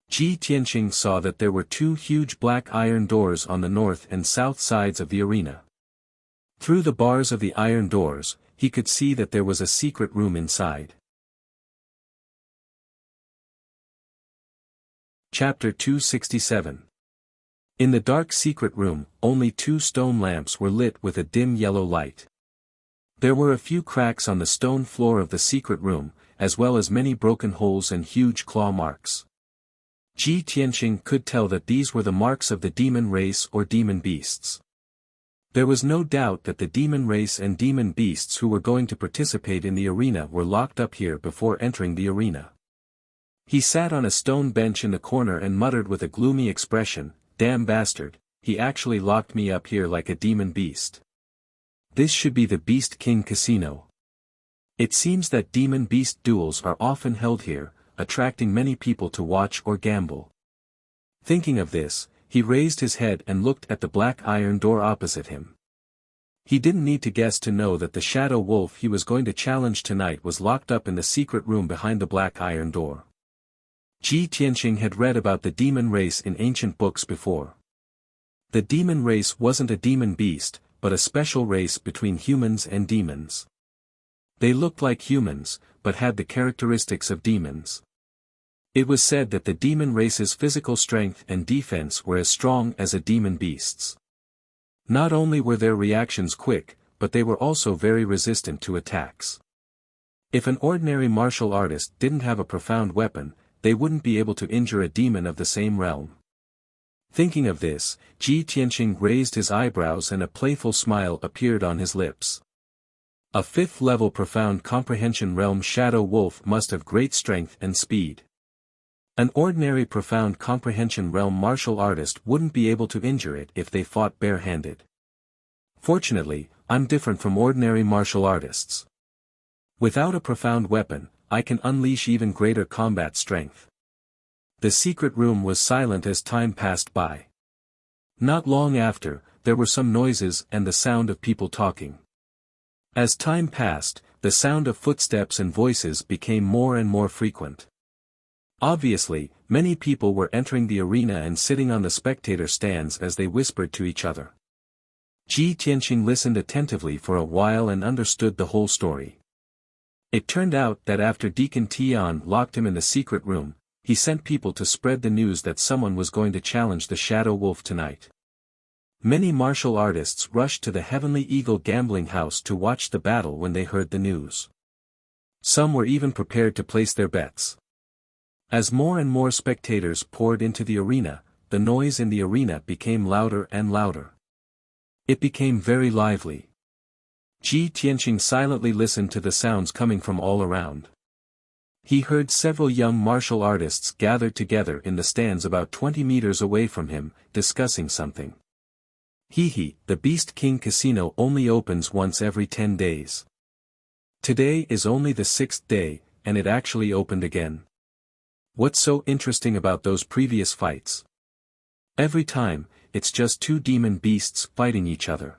Ji Tianqing saw that there were 2 huge black iron doors on the north and south sides of the arena. Through the bars of the iron doors, he could see that there was a secret room inside. Chapter 267. In the dark secret room, only 2 stone lamps were lit with a dim yellow light. There were a few cracks on the stone floor of the secret room, as well as many broken holes and huge claw marks. Ji Tianqing could tell that these were the marks of the demon race or demon beasts. There was no doubt that the demon race and demon beasts who were going to participate in the arena were locked up here before entering the arena. He sat on a stone bench in the corner and muttered with a gloomy expression, "Damn bastard, he actually locked me up here like a demon beast. This should be the Beast King Casino. It seems that demon-beast duels are often held here, attracting many people to watch or gamble." Thinking of this, he raised his head and looked at the black iron door opposite him. He didn't need to guess to know that the shadow wolf he was going to challenge tonight was locked up in the secret room behind the black iron door. Ji Tianqing had read about the demon race in ancient books before. The demon race wasn't a demon beast, but a special race between humans and demons. They looked like humans, but had the characteristics of demons. It was said that the demon race's physical strength and defense were as strong as a demon beast's. Not only were their reactions quick, but they were also very resistant to attacks. If an ordinary martial artist didn't have a profound weapon, they wouldn't be able to injure a demon of the same realm. Thinking of this, Ji Tianqing raised his eyebrows and a playful smile appeared on his lips. A 5th level profound comprehension realm shadow wolf must have great strength and speed. An ordinary profound comprehension realm martial artist wouldn't be able to injure it if they fought barehanded. Fortunately, I'm different from ordinary martial artists. Without a profound weapon, I can unleash even greater combat strength. The secret room was silent as time passed by. Not long after, there were some noises and the sound of people talking. As time passed, the sound of footsteps and voices became more and more frequent. Obviously, many people were entering the arena and sitting on the spectator stands as they whispered to each other. Ji Tianqing listened attentively for a while and understood the whole story. It turned out that after Deacon Tian locked him in the secret room, he sent people to spread the news that someone was going to challenge the Shadow Wolf tonight. Many martial artists rushed to the Heavenly Eagle gambling house to watch the battle when they heard the news. Some were even prepared to place their bets. As more and more spectators poured into the arena, the noise in the arena became louder and louder. It became very lively. Ji Tianqing silently listened to the sounds coming from all around. He heard several young martial artists gathered together in the stands about 20 meters away from him, discussing something. The Beast King Casino only opens once every 10 days. Today is only the 6th day, and it actually opened again. What's so interesting about those previous fights? Every time, it's just 2 demon beasts fighting each other.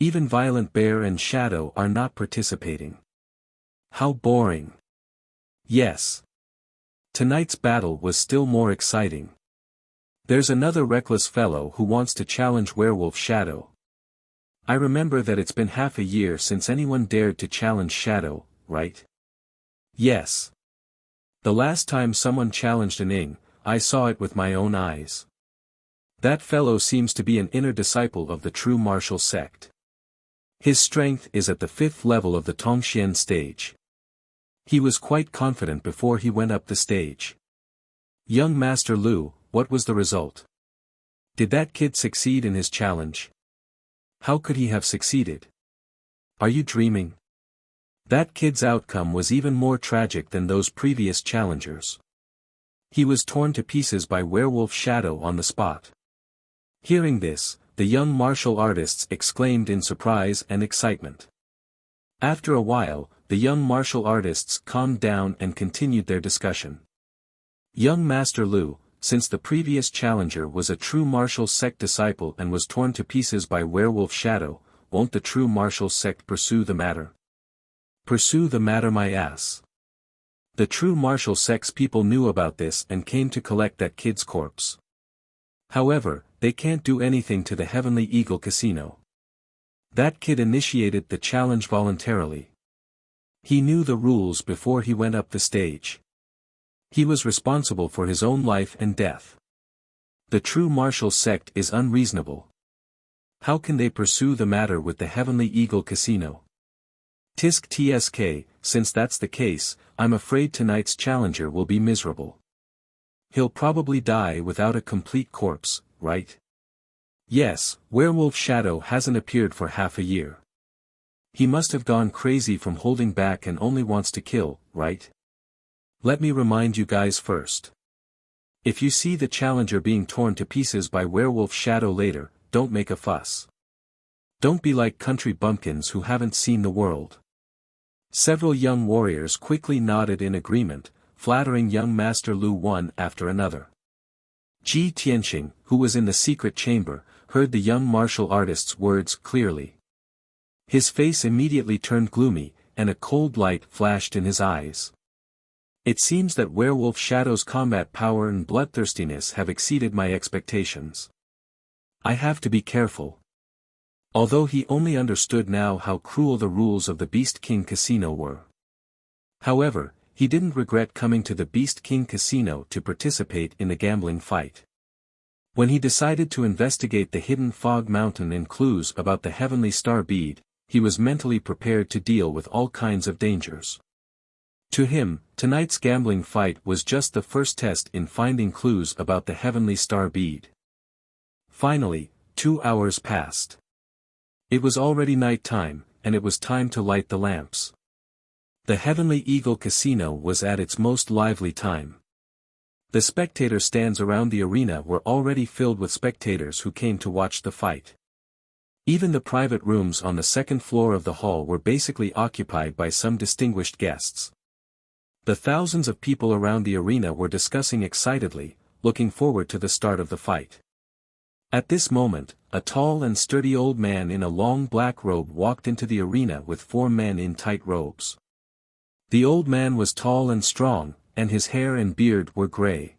Even Violent Bear and Shadow are not participating. How boring. Yes. Tonight's battle was still more exciting. There's another reckless fellow who wants to challenge Werewolf Shadow. I remember that it's been half a year since anyone dared to challenge Shadow, right? Yes. The last time someone challenged an Ing, I saw it with my own eyes. That fellow seems to be an inner disciple of the true martial sect. His strength is at the 5th level of the Tongxian stage. He was quite confident before he went up the stage. Young Master Lu, what was the result? Did that kid succeed in his challenge? How could he have succeeded? Are you dreaming? That kid's outcome was even more tragic than those previous challengers. He was torn to pieces by Werewolf Shadow on the spot. Hearing this, the young martial artists exclaimed in surprise and excitement. After a while, the young martial artists calmed down and continued their discussion. Young Master Lu, since the previous challenger was a true martial sect disciple and was torn to pieces by Werewolf Shadow, won't the true martial sect pursue the matter? Pursue the matter, my ass. The true martial sect's people knew about this and came to collect that kid's corpse. However, they can't do anything to the Heavenly Eagle Casino. That kid initiated the challenge voluntarily. He knew the rules before he went up the stage. He was responsible for his own life and death. The true martial sect is unreasonable. How can they pursue the matter with the Heavenly Eagle Casino? Tisk tsk, since that's the case, I'm afraid tonight's challenger will be miserable. He'll probably die without a complete corpse, right? Yes, Werewolf Shadow hasn't appeared for half a year. He must have gone crazy from holding back and only wants to kill, right? Let me remind you guys first. If you see the challenger being torn to pieces by Werewolf Shadow later, don't make a fuss. Don't be like country bumpkins who haven't seen the world. Several young warriors quickly nodded in agreement, flattering young Master Lu one after another. Ji Tianqing, who was in the secret chamber, heard the young martial artist's words clearly. His face immediately turned gloomy, and a cold light flashed in his eyes. It seems that Werewolf Shadow's combat power and bloodthirstiness have exceeded my expectations. I have to be careful. Although he only understood now how cruel the rules of the Beast King Casino were. However, he didn't regret coming to the Beast King Casino to participate in the gambling fight. When he decided to investigate the hidden fog mountain and clues about the heavenly star bead, he was mentally prepared to deal with all kinds of dangers. To him, tonight's gambling fight was just the first test in finding clues about the heavenly star bead. Finally, 2 hours passed. It was already night time, and it was time to light the lamps. The Heavenly Eagle Casino was at its most lively time. The spectator stands around the arena were already filled with spectators who came to watch the fight. Even the private rooms on the second floor of the hall were basically occupied by some distinguished guests. The thousands of people around the arena were discussing excitedly, looking forward to the start of the fight. At this moment, a tall and sturdy old man in a long black robe walked into the arena with 4 men in tight robes. The old man was tall and strong, and his hair and beard were gray.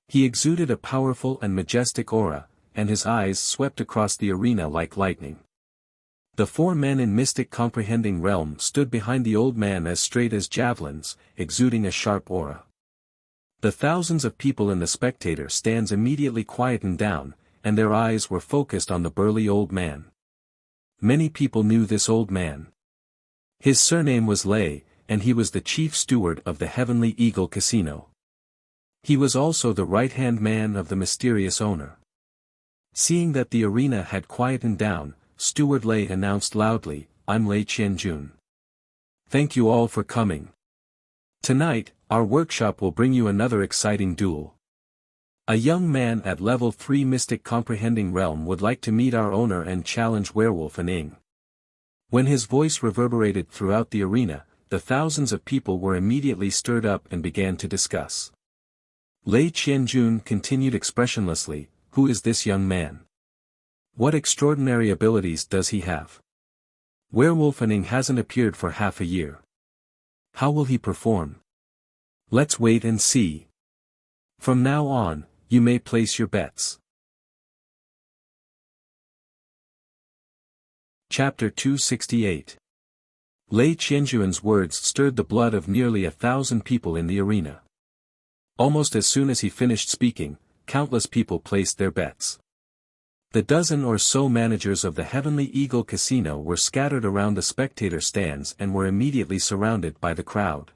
He exuded a powerful and majestic aura, and his eyes swept across the arena like lightning. The 4 men in mystic comprehending realm stood behind the old man as straight as javelins, exuding a sharp aura. The thousands of people in the spectator stands immediately quietened down, and their eyes were focused on the burly old man. Many people knew this old man. His surname was Lei, and he was the chief steward of the Heavenly Eagle Casino. He was also the right-hand man of the mysterious owner. Seeing that the arena had quietened down, Steward Lei announced loudly, "I'm Lei Qianjun. Thank you all for coming. Tonight, our workshop will bring you another exciting duel. A young man at level 3 Mystic Comprehending Realm would like to meet our owner and challenge Werewolf and Ing." When his voice reverberated throughout the arena, the thousands of people were immediately stirred up and began to discuss. Lei Qianjun continued expressionlessly, "Who is this young man? What extraordinary abilities does he have? Werewolf and Ing hasn't appeared for half a year. How will he perform? Let's wait and see. From now on, you may place your bets." Chapter 268. Lei Qianjun's words stirred the blood of nearly 1,000 people in the arena. Almost as soon as he finished speaking, countless people placed their bets. The dozen or so managers of the Heavenly Eagle Casino were scattered around the spectator stands and were immediately surrounded by the crowd.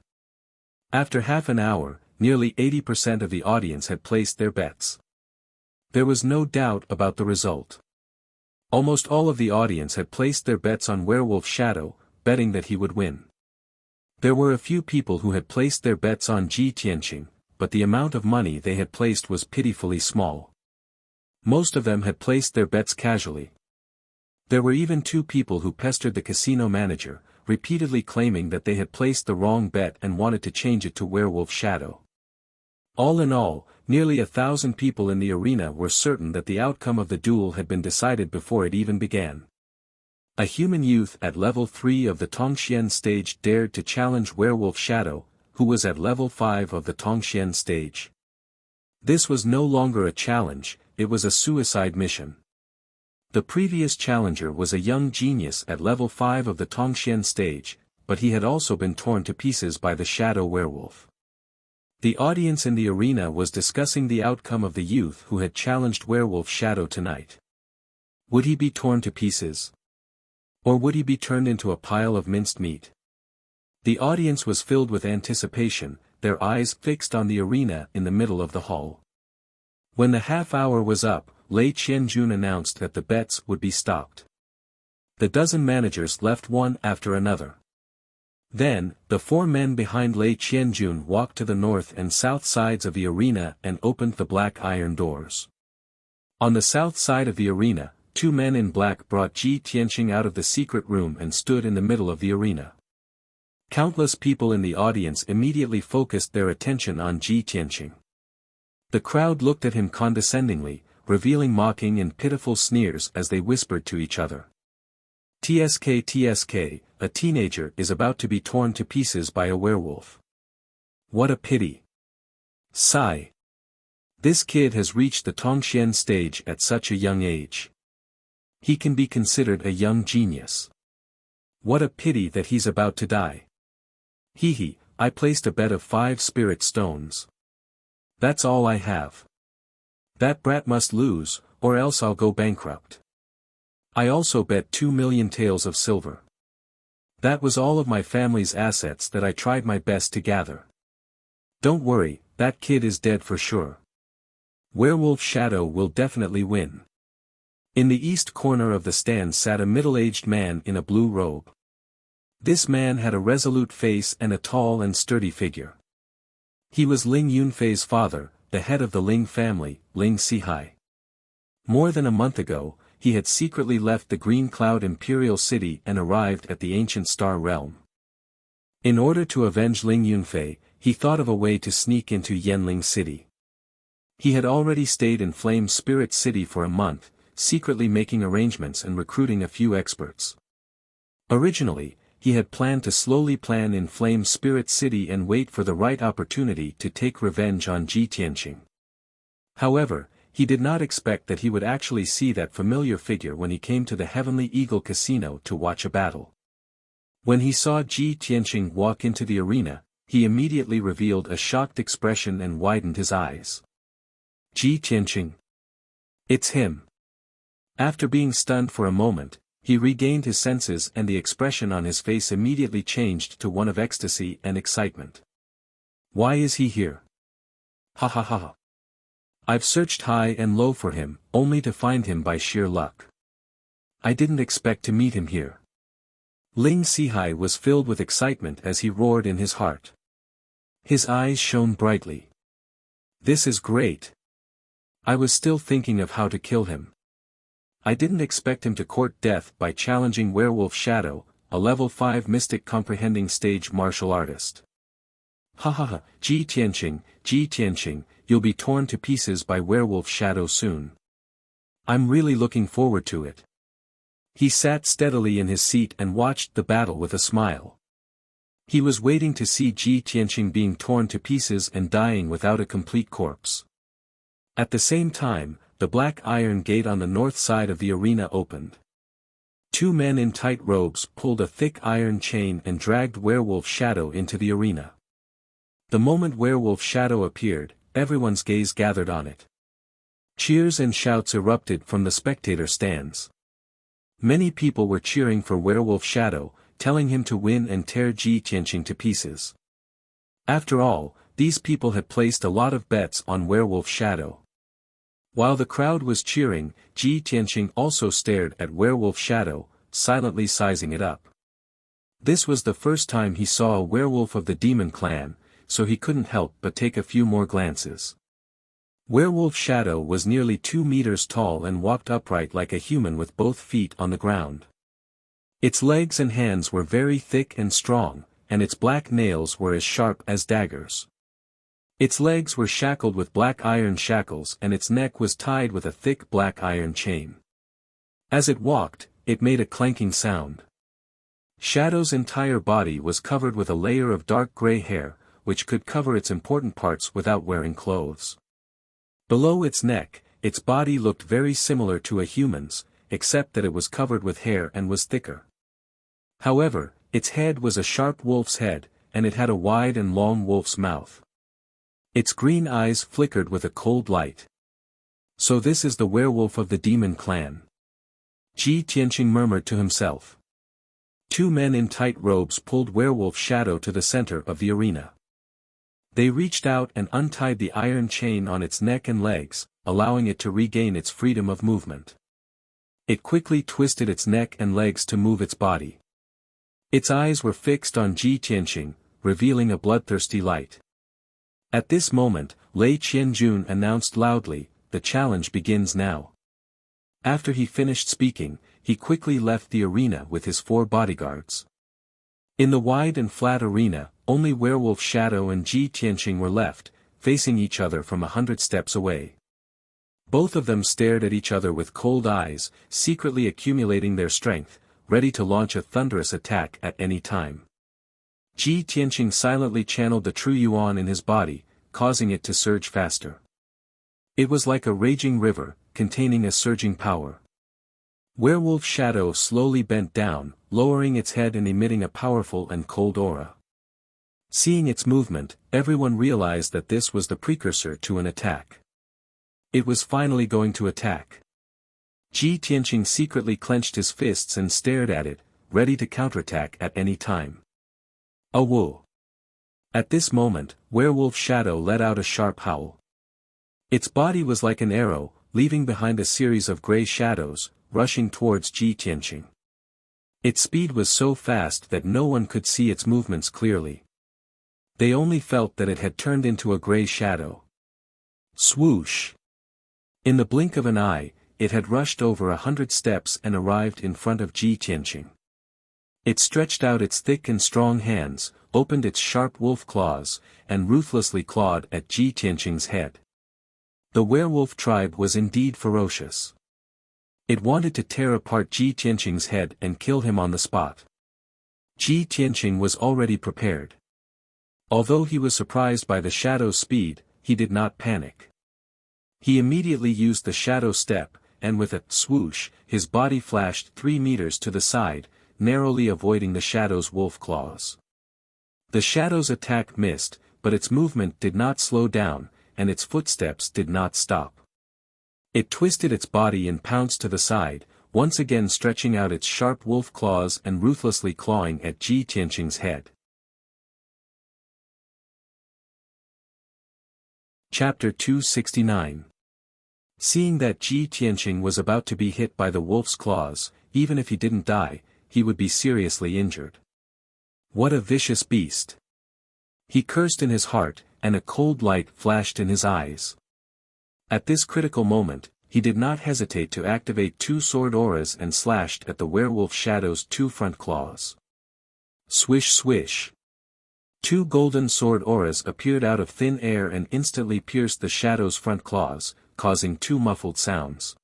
After half an hour, nearly 80% of the audience had placed their bets. There was no doubt about the result. Almost all of the audience had placed their bets on Werewolf Shadow, betting that he would win. There were a few people who had placed their bets on Ji Tianqing, but the amount of money they had placed was pitifully small. Most of them had placed their bets casually. There were even 2 people who pestered the casino manager, repeatedly claiming that they had placed the wrong bet and wanted to change it to Werewolf Shadow. All in all, nearly 1,000 people in the arena were certain that the outcome of the duel had been decided before it even began. A human youth at level 3 of the Tongxian stage dared to challenge Werewolf Shadow, who was at level 5 of the Tongxian stage. This was no longer a challenge, it was a suicide mission. The previous challenger was a young genius at level 5 of the Tongxian stage, but he had also been torn to pieces by the Shadow Werewolf. The audience in the arena was discussing the outcome of the youth who had challenged Werewolf Shadow tonight. Would he be torn to pieces? Or would he be turned into a pile of minced meat? The audience was filled with anticipation, their eyes fixed on the arena in the middle of the hall. When the half hour was up, Lei Qianjun announced that the bets would be stopped. The dozen managers left one after another. Then, the 4 men behind Lei Qianjun walked to the north and south sides of the arena and opened the black iron doors. On the south side of the arena, 2 men in black brought Ji Tianqing out of the secret room and stood in the middle of the arena. Countless people in the audience immediately focused their attention on Ji Tianqing. The crowd looked at him condescendingly, revealing mocking and pitiful sneers as they whispered to each other. "TSK TSK, a teenager is about to be torn to pieces by a werewolf. What a pity. Sigh. This kid has reached the Tongxian stage at such a young age. He can be considered a young genius. What a pity that he's about to die. Hee, I placed a bet of 5 spirit stones. That's all I have. That brat must lose, or else I'll go bankrupt. I also bet 2 million taels of silver. That was all of my family's assets that I tried my best to gather. Don't worry, that kid is dead for sure. Werewolf Shadow will definitely win. In the east corner of the stand sat a middle-aged man in a blue robe. This man had a resolute face and a tall and sturdy figure. He was Ling Yunfei's father, the head of the Ling family, Ling Sihai. More than a month ago, he had secretly left the Green Cloud Imperial City and arrived at the ancient Star Realm. In order to avenge Ling Yunfei, he thought of a way to sneak into Yanling City. He had already stayed in Flame Spirit City for a month, secretly making arrangements and recruiting a few experts. Originally, he had planned to slowly plan in Flame Spirit City and wait for the right opportunity to take revenge on Ji Tianqing. However, he did not expect that he would actually see that familiar figure when he came to the Heavenly Eagle Casino to watch a battle. When he saw Ji Tianqing walk into the arena, he immediately revealed a shocked expression and widened his eyes. Ji Tianqing. It's him. After being stunned for a moment, he regained his senses and the expression on his face immediately changed to one of ecstasy and excitement. Why is he here? Ha ha ha ha. I've searched high and low for him, only to find him by sheer luck. I didn't expect to meet him here. Ling Sihai was filled with excitement as he roared in his heart. His eyes shone brightly. This is great. I was still thinking of how to kill him. I didn't expect him to court death by challenging Werewolf Shadow, a level 5 mystic comprehending stage martial artist. Ha ha ha, Ji Tianqing, you'll be torn to pieces by Werewolf Shadow soon. I'm really looking forward to it. He sat steadily in his seat and watched the battle with a smile. He was waiting to see Ji Tianqing being torn to pieces and dying without a complete corpse. At the same time, the black iron gate on the north side of the arena opened. Two men in tight robes pulled a thick iron chain and dragged Werewolf Shadow into the arena. The moment Werewolf Shadow appeared, everyone's gaze gathered on it. Cheers and shouts erupted from the spectator stands. Many people were cheering for Werewolf Shadow, telling him to win and tear Ji Tianqing to pieces. After all, these people had placed a lot of bets on Werewolf Shadow. While the crowd was cheering, Ji Tianqing also stared at Werewolf Shadow, silently sizing it up. This was the first time he saw a werewolf of the demon clan, so he couldn't help but take a few more glances. Werewolf Shadow was nearly 2 meters tall and walked upright like a human with both feet on the ground. Its legs and hands were very thick and strong, and its black nails were as sharp as daggers. Its legs were shackled with black iron shackles and its neck was tied with a thick black iron chain. As it walked, it made a clanking sound. Shadow's entire body was covered with a layer of dark gray hair, which could cover its important parts without wearing clothes. Below its neck, its body looked very similar to a human's, except that it was covered with hair and was thicker. However, its head was a sharp wolf's head, and it had a wide and long wolf's mouth. Its green eyes flickered with a cold light. So this is the werewolf of the demon clan. Ji Tianqing murmured to himself. Two men in tight robes pulled Werewolf Shadow to the center of the arena. They reached out and untied the iron chain on its neck and legs, allowing it to regain its freedom of movement. It quickly twisted its neck and legs to move its body. Its eyes were fixed on Ji Tianqing, revealing a bloodthirsty light. At this moment, Lei Qianjun announced loudly, "The challenge begins now." After he finished speaking, he quickly left the arena with his 4 bodyguards. In the wide and flat arena, only Werewolf Shadow and Ji Tianqing were left, facing each other from 100 steps away. Both of them stared at each other with cold eyes, secretly accumulating their strength, ready to launch a thunderous attack at any time. Ji Tianqing silently channeled the true yuan in his body, causing it to surge faster. It was like a raging river, containing a surging power. Werewolf Shadow slowly bent down, lowering its head and emitting a powerful and cold aura. Seeing its movement, everyone realized that this was the precursor to an attack. It was finally going to attack. Ji Tianqing secretly clenched his fists and stared at it, ready to counterattack at any time. A woo! At this moment, Werewolf Shadow let out a sharp howl. Its body was like an arrow, leaving behind a series of grey shadows, rushing towards Ji Tianqing. Its speed was so fast that no one could see its movements clearly. They only felt that it had turned into a grey shadow. Swoosh! In the blink of an eye, it had rushed over 100 steps and arrived in front of Ji Tianqing. It stretched out its thick and strong hands, opened its sharp wolf claws, and ruthlessly clawed at Ji Tianqing's head. The werewolf tribe was indeed ferocious. It wanted to tear apart Ji Tianqing's head and kill him on the spot. Ji Tianqing was already prepared. Although he was surprised by the shadow's speed, he did not panic. He immediately used the shadow step, and with a swoosh, his body flashed 3 meters to the side, narrowly avoiding the shadow's wolf claws. The shadow's attack missed, but its movement did not slow down, and its footsteps did not stop. It twisted its body and pounced to the side, once again stretching out its sharp wolf claws and ruthlessly clawing at Ji Tianqing's head. Chapter 269. Seeing that Ji Tianqing was about to be hit by the wolf's claws, even if he didn't die, he would be seriously injured. What a vicious beast! He cursed in his heart, and a cold light flashed in his eyes. At this critical moment, he did not hesitate to activate 2 sword auras and slashed at the werewolf shadow's 2 front claws. Swish swish! 2 golden sword auras appeared out of thin air and instantly pierced the shadow's front claws, causing 2 muffled sounds.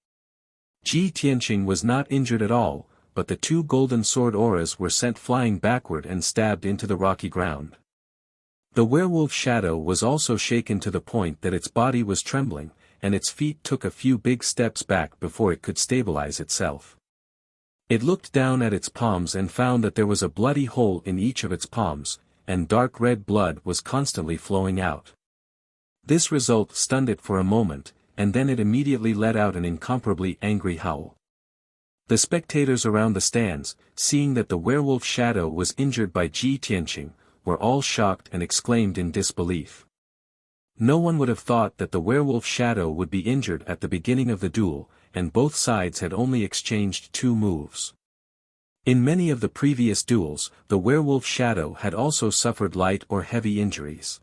Ji Tianqing was not injured at all, but the 2 golden sword auras were sent flying backward and stabbed into the rocky ground. The werewolf shadow was also shaken to the point that its body was trembling, and its feet took a few big steps back before it could stabilize itself. It looked down at its palms and found that there was a bloody hole in each of its palms, and dark red blood was constantly flowing out. This result stunned it for a moment, and then it immediately let out an incomparably angry howl. The spectators around the stands, seeing that the werewolf shadow was injured by Ji Tianqing, were all shocked and exclaimed in disbelief. No one would have thought that the werewolf shadow would be injured at the beginning of the duel, and both sides had only exchanged 2 moves. In many of the previous duels, the werewolf shadow had also suffered light or heavy injuries.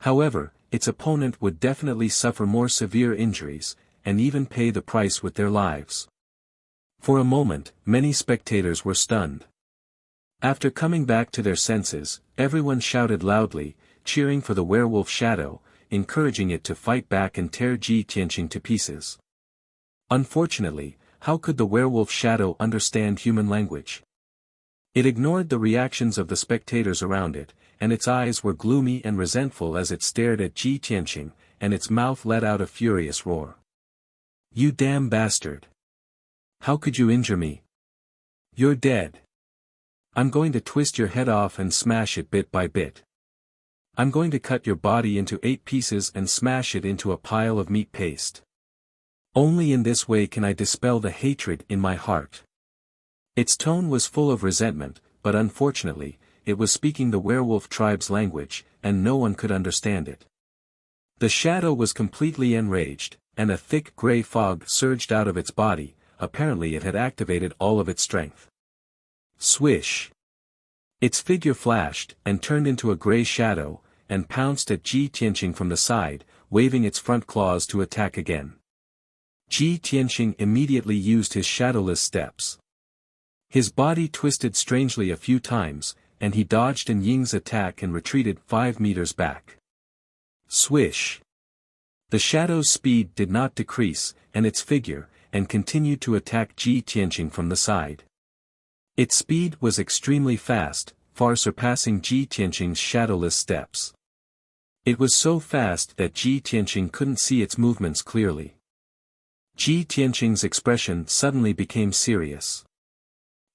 However, its opponent would definitely suffer more severe injuries, and even pay the price with their lives. For a moment, many spectators were stunned. After coming back to their senses, everyone shouted loudly, cheering for the werewolf shadow, encouraging it to fight back and tear Ji Tianqing to pieces. Unfortunately, how could the werewolf shadow understand human language? It ignored the reactions of the spectators around it, and its eyes were gloomy and resentful as it stared at Ji Tianqing, and its mouth let out a furious roar. You damn bastard! How could you injure me? You're dead. I'm going to twist your head off and smash it bit by bit. I'm going to cut your body into 8 pieces and smash it into a pile of meat paste. Only in this way can I dispel the hatred in my heart. Its tone was full of resentment, but unfortunately, it was speaking the werewolf tribe's language, and no one could understand it. The shadow was completely enraged, and a thick grey fog surged out of its body. Apparently it had activated all of its strength. Swish! Its figure flashed, and turned into a grey shadow, and pounced at Ji Tianqing from the side, waving its front claws to attack again. Ji Tianqing immediately used his shadowless steps. His body twisted strangely a few times, and he dodged An Ying's attack and retreated 5 meters back. Swish! The shadow's speed did not decrease, and its figure, and continued to attack Ji Tianqing from the side. Its speed was extremely fast, far surpassing Ji Tianqing's shadowless steps. It was so fast that Ji Tianqing couldn't see its movements clearly. Ji Tianqing's expression suddenly became serious.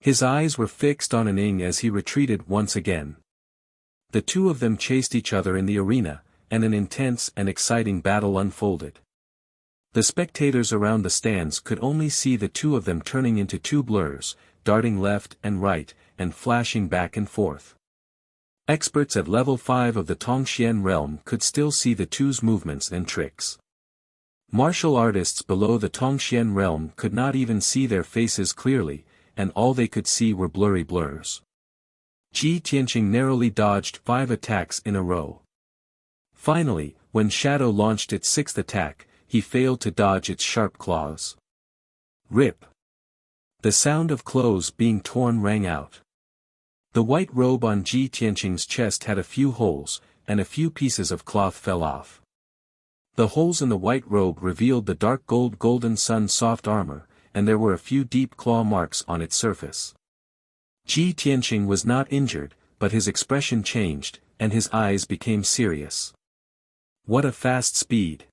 His eyes were fixed on An Ying as he retreated once again. The two of them chased each other in the arena, and an intense and exciting battle unfolded. The spectators around the stands could only see the two of them turning into two blurs, darting left and right, and flashing back and forth. Experts at level 5 of the Tongxian realm could still see the two's movements and tricks. Martial artists below the Tongxian realm could not even see their faces clearly, and all they could see were blurry blurs. Ji Tianqing narrowly dodged 5 attacks in a row. Finally, when Shadow launched its 6th attack, he failed to dodge its sharp claws. Rip! The sound of clothes being torn rang out. The white robe on Ji Tianqing's chest had a few holes, and a few pieces of cloth fell off. The holes in the white robe revealed the dark golden sun soft armor, and there were a few deep claw marks on its surface. Ji Tianqing was not injured, but his expression changed, and his eyes became serious. What a fast speed!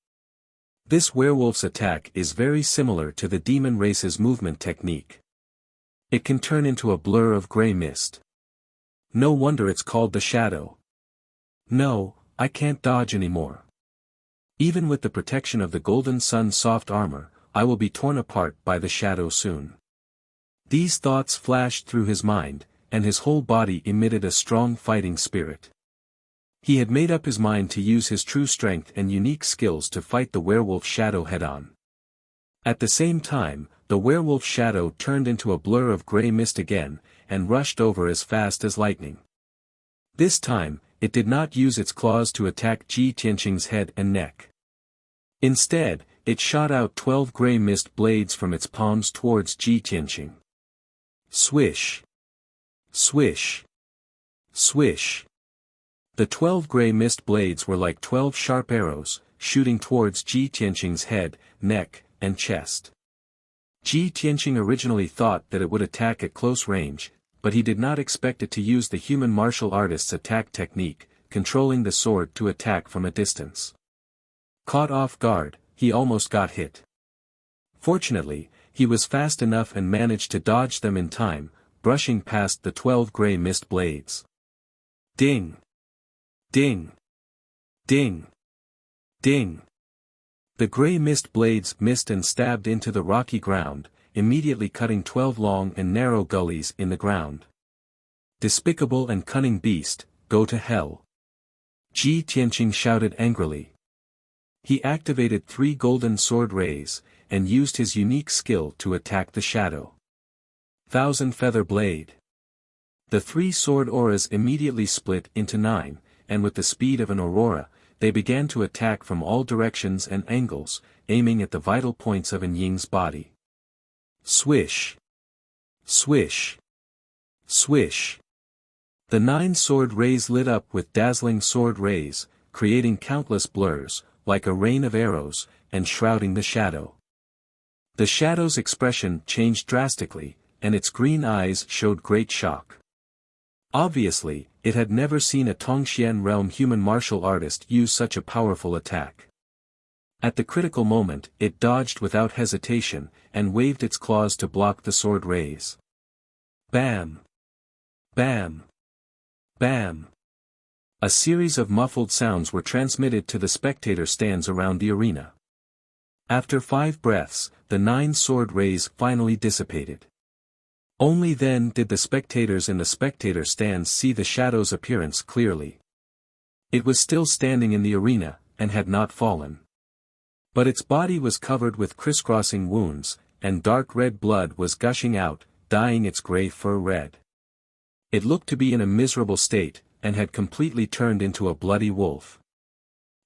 This werewolf's attack is very similar to the demon race's movement technique. It can turn into a blur of gray mist. No wonder it's called the Shadow. No, I can't dodge anymore. Even with the protection of the golden sun soft armor, I will be torn apart by the Shadow soon. These thoughts flashed through his mind, and his whole body emitted a strong fighting spirit. He had made up his mind to use his true strength and unique skills to fight the werewolf Shadow head-on. At the same time, the werewolf Shadow turned into a blur of gray mist again, and rushed over as fast as lightning. This time, it did not use its claws to attack Ji Tianqing's head and neck. Instead, it shot out 12 gray mist blades from its palms towards Ji Tianqing. Swish! Swish! Swish! The 12 gray mist blades were like 12 sharp arrows, shooting towards Ji Tianqing's head, neck, and chest. Ji Tianqing originally thought that it would attack at close range, but he did not expect it to use the human martial artist's attack technique, controlling the sword to attack from a distance. Caught off guard, he almost got hit. Fortunately, he was fast enough and managed to dodge them in time, brushing past the 12 gray mist blades. Ding! Ding! Ding! Ding! The gray mist blades missed and stabbed into the rocky ground, immediately cutting 12 long and narrow gullies in the ground. Despicable and cunning beast, go to hell! Ji Tianqing shouted angrily. He activated 3 golden sword rays, and used his unique skill to attack the Shadow. Thousand Feather Blade. The 3 sword auras immediately split into 9, and with the speed of an aurora, they began to attack from all directions and angles, aiming at the vital points of Ying's body. Swish! Swish! Swish! The 9 sword rays lit up with dazzling sword rays, creating countless blurs, like a rain of arrows, and shrouding the Shadow. The Shadow's expression changed drastically, and its green eyes showed great shock. Obviously, it had never seen a Tongxian realm human martial artist use such a powerful attack. At the critical moment, it dodged without hesitation, and waved its claws to block the sword rays. Bam! Bam! Bam! A series of muffled sounds were transmitted to the spectator stands around the arena. After 5 breaths, the 9 sword rays finally dissipated. Only then did the spectators in the spectator stands see the Shadow's appearance clearly. It was still standing in the arena, and had not fallen. But its body was covered with crisscrossing wounds, and dark red blood was gushing out, dyeing its gray fur red. It looked to be in a miserable state, and had completely turned into a bloody wolf.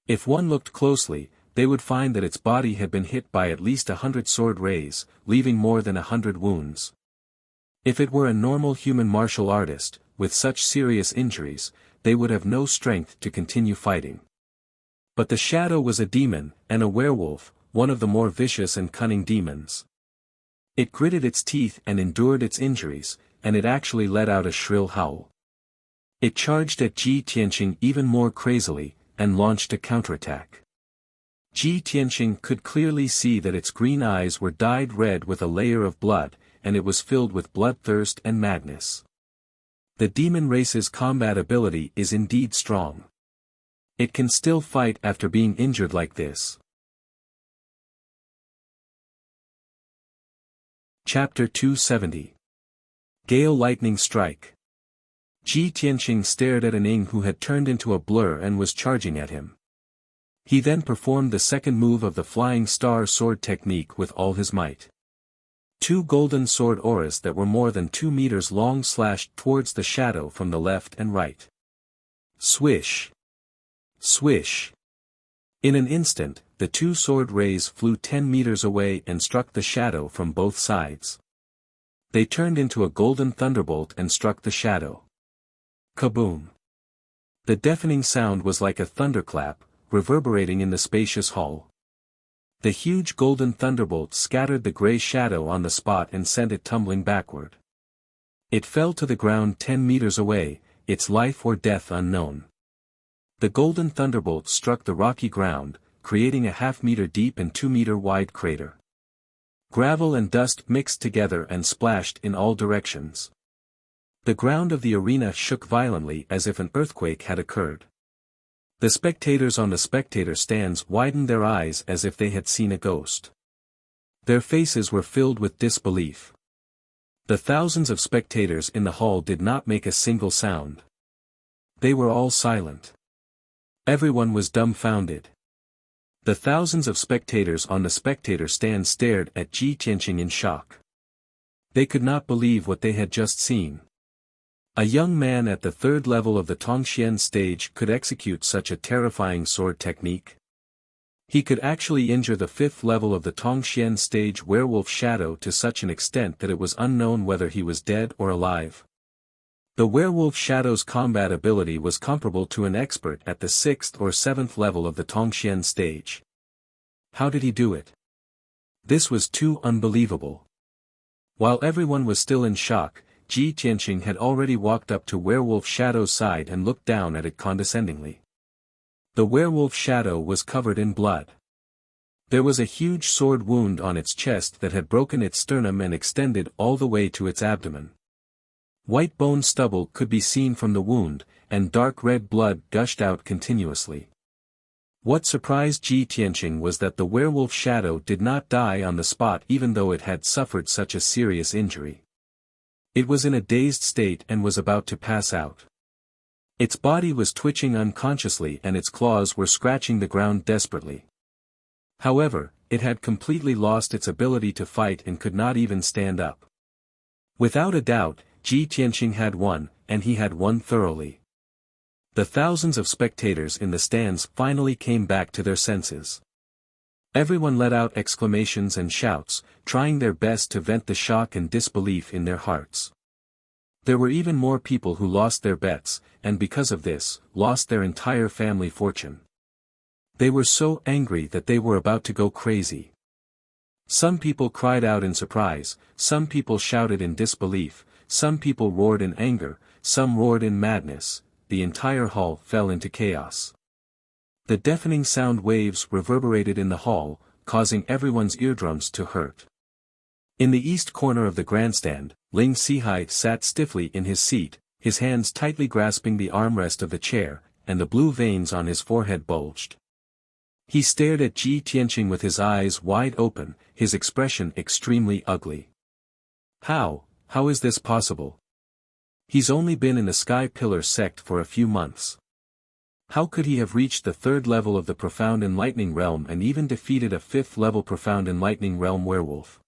If one looked closely, they would find that its body had been hit by at least 100 sword rays, leaving more than 100 wounds. If it were a normal human martial artist, with such serious injuries, they would have no strength to continue fighting. But the Shadow was a demon, and a werewolf, one of the more vicious and cunning demons. It gritted its teeth and endured its injuries, and it actually let out a shrill howl. It charged at Ji Tianqing even more crazily, and launched a counterattack. Ji Tianqing could clearly see that its green eyes were dyed red with a layer of blood, and it was filled with bloodthirst and madness. The demon race's combat ability is indeed strong. It can still fight after being injured like this. Chapter 270. Gale Lightning Strike. Ji Tianqing stared at an Ing who had turned into a blur and was charging at him. He then performed the second move of the Flying Star Sword technique with all his might. Two golden sword auras that were more than 2 meters long slashed towards the shadow from the left and right. Swish! Swish! In an instant, the two sword rays flew 10 meters away and struck the shadow from both sides. They turned into a golden thunderbolt and struck the shadow. Kaboom! The deafening sound was like a thunderclap, reverberating in the spacious hall. The huge golden thunderbolt scattered the gray shadow on the spot and sent it tumbling backward. It fell to the ground 10 meters away, its life or death unknown. The golden thunderbolt struck the rocky ground, creating a half-meter deep and 2-meter wide crater. Gravel and dust mixed together and splashed in all directions. The ground of the arena shook violently as if an earthquake had occurred. The spectators on the spectator stands widened their eyes as if they had seen a ghost. Their faces were filled with disbelief. The thousands of spectators in the hall did not make a single sound. They were all silent. Everyone was dumbfounded. The thousands of spectators on the spectator stand stared at Ji Tianqing in shock. They could not believe what they had just seen. A young man at the third level of the Tongxian stage could execute such a terrifying sword technique. He could actually injure the fifth level of the Tongxian stage werewolf shadow to such an extent that it was unknown whether he was dead or alive. The werewolf shadow's combat ability was comparable to an expert at the 6th or 7th level of the Tongxian stage. How did he do it? This was too unbelievable. While everyone was still in shock, Ji Tianqing had already walked up to werewolf shadow's side and looked down at it condescendingly. The werewolf shadow was covered in blood. There was a huge sword wound on its chest that had broken its sternum and extended all the way to its abdomen. White bone stubble could be seen from the wound, and dark red blood gushed out continuously. What surprised Ji Tianqing was that the werewolf shadow did not die on the spot even though it had suffered such a serious injury. It was in a dazed state and was about to pass out. Its body was twitching unconsciously and its claws were scratching the ground desperately. However, it had completely lost its ability to fight and could not even stand up. Without a doubt, Ji Tianqing had won, and he had won thoroughly. The thousands of spectators in the stands finally came back to their senses. Everyone let out exclamations and shouts, trying their best to vent the shock and disbelief in their hearts. There were even more people who lost their bets, and because of this, lost their entire family fortune. They were so angry that they were about to go crazy. Some people cried out in surprise, some people shouted in disbelief, some people roared in anger, some roared in madness. The entire hall fell into chaos. The deafening sound waves reverberated in the hall, causing everyone's eardrums to hurt. In the east corner of the grandstand, Ling Sihai sat stiffly in his seat, his hands tightly grasping the armrest of the chair, and the blue veins on his forehead bulged. He stared at Ji Tianqing with his eyes wide open, his expression extremely ugly. How is this possible? He's only been in the Sky Pillar sect for a few months. How could he have reached the third level of the Profound Enlightening Realm and even defeated a fifth level Profound Enlightening Realm werewolf?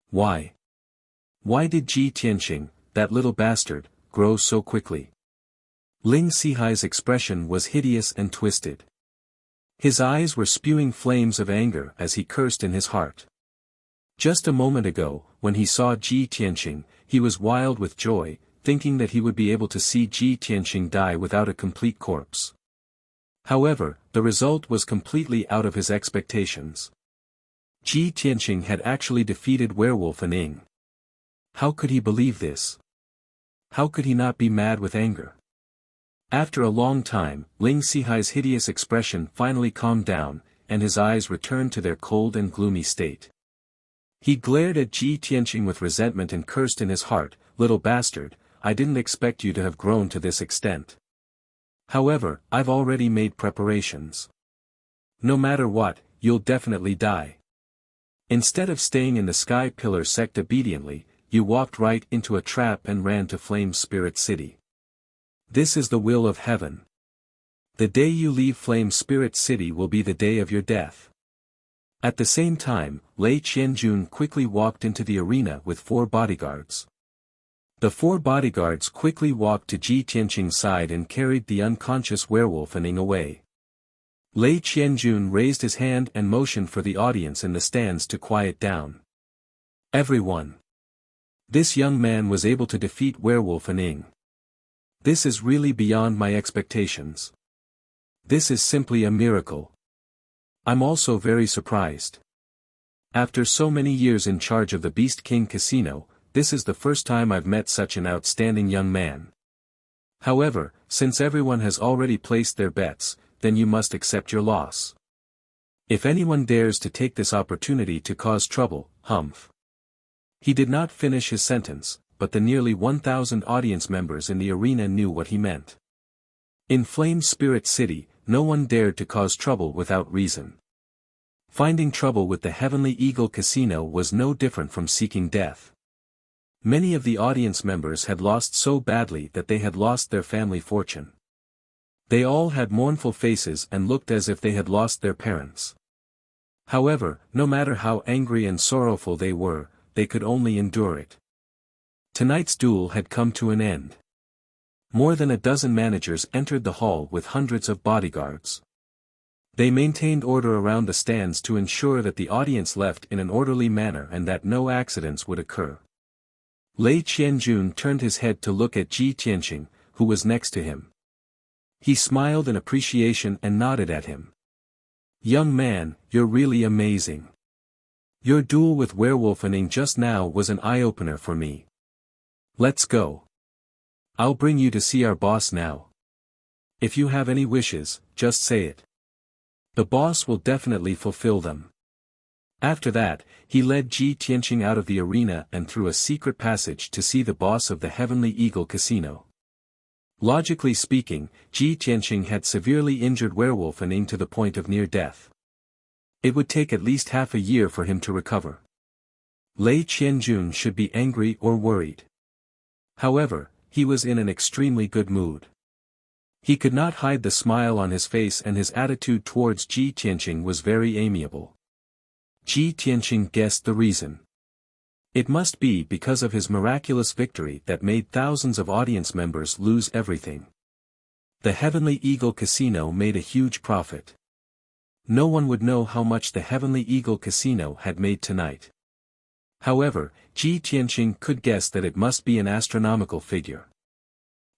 Why? Why did Ji Tianqing, that little bastard, grow so quickly? Ling Sihai's expression was hideous and twisted. His eyes were spewing flames of anger as he cursed in his heart. Just a moment ago, when he saw Ji Tianqing, he was wild with joy, thinking that he would be able to see Ji Tianqing die without a complete corpse. However, the result was completely out of his expectations. Ji Tianqing had actually defeated Werewolf and Ing. How could he believe this? How could he not be mad with anger? After a long time, Ling Sihai's hideous expression finally calmed down, and his eyes returned to their cold and gloomy state. He glared at Ji Tianqing with resentment and cursed in his heart, "Little bastard, I didn't expect you to have grown to this extent. However, I've already made preparations. No matter what, you'll definitely die." Instead of staying in the Sky Pillar sect obediently, you walked right into a trap and ran to Flame Spirit City. This is the will of heaven. The day you leave Flame Spirit City will be the day of your death. At the same time, Lei Qianjun quickly walked into the arena with 4 bodyguards. The 4 bodyguards quickly walked to Ji Tianqing's side and carried the unconscious werewolf Ning away. Lei Qianjun raised his hand and motioned for the audience in the stands to quiet down. Everyone. This young man was able to defeat werewolf Ning. This is really beyond my expectations. This is simply a miracle. I'm also very surprised. After so many years in charge of the Beast King Casino, this is the first time I've met such an outstanding young man. However, since everyone has already placed their bets, then you must accept your loss. If anyone dares to take this opportunity to cause trouble, humph. He did not finish his sentence, but the nearly 1,000 audience members in the arena knew what he meant. In Flame Spirit City, no one dared to cause trouble without reason. Finding trouble with the Heavenly Eagle Casino was no different from seeking death. Many of the audience members had lost so badly that they had lost their family fortune. They all had mournful faces and looked as if they had lost their parents. However, no matter how angry and sorrowful they were, they could only endure it. Tonight's duel had come to an end. More than a dozen managers entered the hall with hundreds of bodyguards. They maintained order around the stands to ensure that the audience left in an orderly manner and that no accidents would occur. Lei Qianjun turned his head to look at Ji Tianqing, who was next to him. He smiled in appreciation and nodded at him. Young man, you're really amazing. Your duel with werewolf Ning just now was an eye-opener for me. Let's go. I'll bring you to see our boss now. If you have any wishes, just say it. The boss will definitely fulfill them. After that, he led Ji Tianqing out of the arena and through a secret passage to see the boss of the Heavenly Eagle Casino. Logically speaking, Ji Tianqing had severely injured werewolf Ning to the point of near death. It would take at least half a year for him to recover. Lei Qianjun should be angry or worried. However, he was in an extremely good mood. He could not hide the smile on his face and his attitude towards Ji Tianqing was very amiable. Ji Tianqing guessed the reason. It must be because of his miraculous victory that made thousands of audience members lose everything. The Heavenly Eagle Casino made a huge profit. No one would know how much the Heavenly Eagle Casino had made tonight. However, Ji Tianqing could guess that it must be an astronomical figure.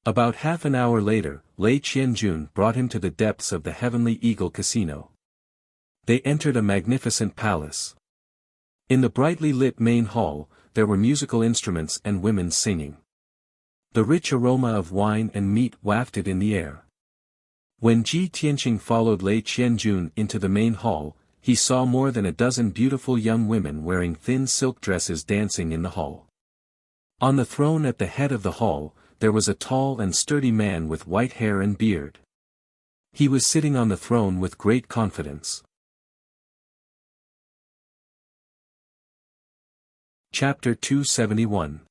About half an hour later, Lei Qianjun brought him to the depths of the Heavenly Eagle Casino. They entered a magnificent palace. In the brightly lit main hall, there were musical instruments and women singing. The rich aroma of wine and meat wafted in the air. When Ji Tianqing followed Lei Qianjun into the main hall, he saw more than a dozen beautiful young women wearing thin silk dresses dancing in the hall. On the throne at the head of the hall, there was a tall and sturdy man with white hair and beard. He was sitting on the throne with great confidence. Chapter 271.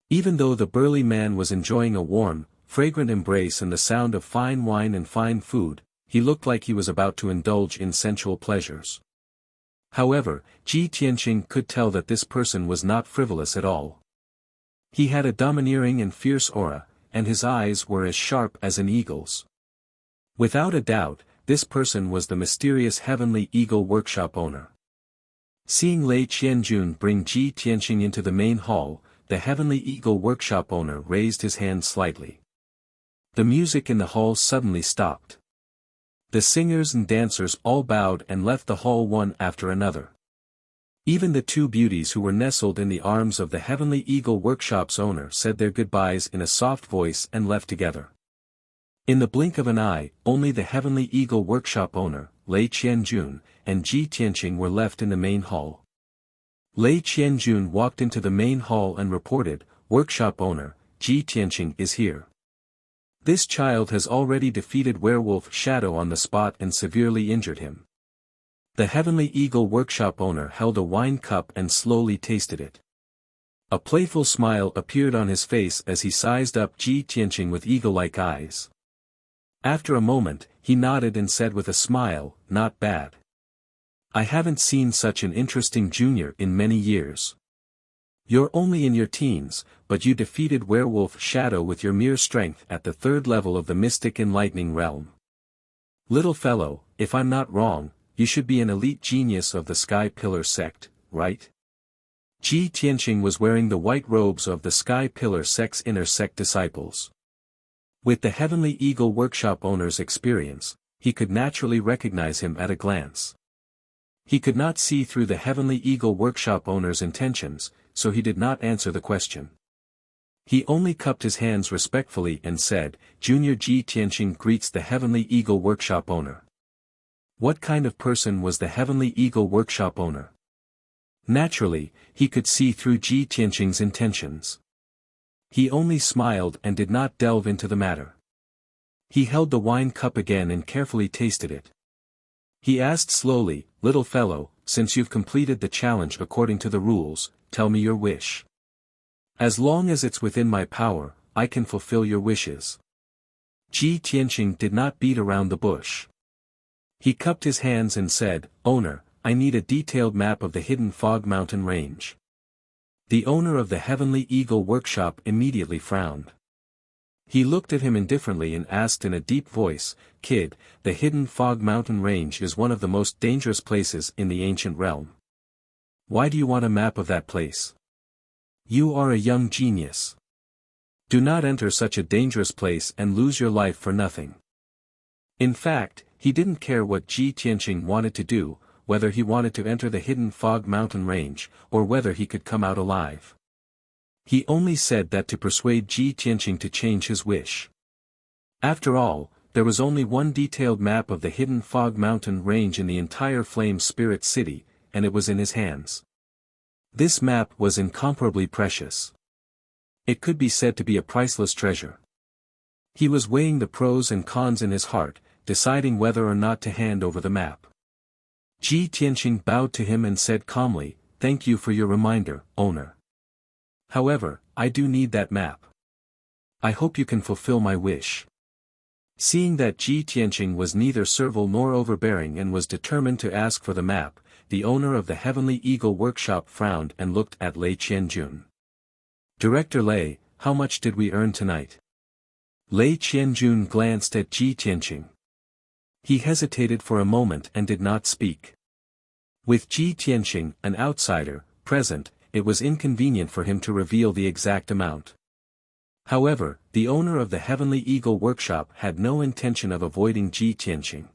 Even though the burly man was enjoying a warm, fragrant embrace and the sound of fine wine and fine food, he looked like he was about to indulge in sensual pleasures. However, Ji Tianqing could tell that this person was not frivolous at all. He had a domineering and fierce aura, and his eyes were as sharp as an eagle's. Without a doubt, this person was the mysterious Heavenly Eagle Workshop owner. Seeing Lei Qianjun bring Ji Tianqing into the main hall, the Heavenly Eagle Workshop owner raised his hand slightly. The music in the hall suddenly stopped. The singers and dancers all bowed and left the hall one after another. Even the 2 beauties who were nestled in the arms of the Heavenly Eagle Workshop's owner said their goodbyes in a soft voice and left together. In the blink of an eye, only the Heavenly Eagle Workshop owner, Lei Qianjun, and Ji Tianqing were left in the main hall. Lei Qianjun walked into the main hall and reported, "Workshop owner, Ji Tianqing is here. This child has already defeated Werewolf Shadow on the spot and severely injured him. The Heavenly Eagle workshop owner held a wine cup and slowly tasted it. A playful smile appeared on his face as he sized up Ji Tianqing with eagle-like eyes. After a moment, he nodded and said with a smile, "Not bad. I haven't seen such an interesting junior in many years. You're only in your teens, but you defeated Werewolf Shadow with your mere strength at the 3rd level of the Mystic Enlightening Realm. Little fellow, if I'm not wrong, you should be an elite genius of the Sky Pillar sect, right?" Ji Tianqing was wearing the white robes of the Sky Pillar sect's inner sect disciples. With the Heavenly Eagle workshop owner's experience, he could naturally recognize him at a glance. He could not see through the Heavenly Eagle workshop owner's intentions, so he did not answer the question. He only cupped his hands respectfully and said, "Junior Ji Tianqing greets the Heavenly Eagle workshop owner." What kind of person was the Heavenly Eagle workshop owner? Naturally, he could see through Ji Tianqing's intentions. He only smiled and did not delve into the matter. He held the wine cup again and carefully tasted it. He asked slowly, "Little fellow, since you've completed the challenge according to the rules, tell me your wish. As long as it's within my power, I can fulfill your wishes." Ji Tianqing did not beat around the bush. He cupped his hands and said, "Owner, I need a detailed map of the hidden Fog Mountain range." The owner of the Heavenly Eagle workshop immediately frowned. He looked at him indifferently and asked in a deep voice, "Kid, the hidden Fog Mountain range is one of the most dangerous places in the ancient realm. Why do you want a map of that place? You are a young genius. Do not enter such a dangerous place and lose your life for nothing." In fact, he didn't care what Ji Tianqing wanted to do, whether he wanted to enter the hidden Fog Mountain range, or whether he could come out alive. He only said that to persuade Ji Tianqing to change his wish. After all, there was only one detailed map of the hidden Fog Mountain range in the entire Flame Spirit City, and it was in his hands. This map was incomparably precious. It could be said to be a priceless treasure. He was weighing the pros and cons in his heart, deciding whether or not to hand over the map. Ji Tianqing bowed to him and said calmly, "Thank you for your reminder, owner. However, I do need that map. I hope you can fulfill my wish." Seeing that Ji Tianqing was neither servile nor overbearing and was determined to ask for the map, the owner of the Heavenly Eagle workshop frowned and looked at Lei Qianjun. "Director Lei, how much did we earn tonight?" Lei Qianjun glanced at Ji Tianqing. He hesitated for a moment and did not speak. With Ji Tianqing, an outsider, present, it was inconvenient for him to reveal the exact amount. However, the owner of the Heavenly Eagle workshop had no intention of avoiding Ji Tianqing.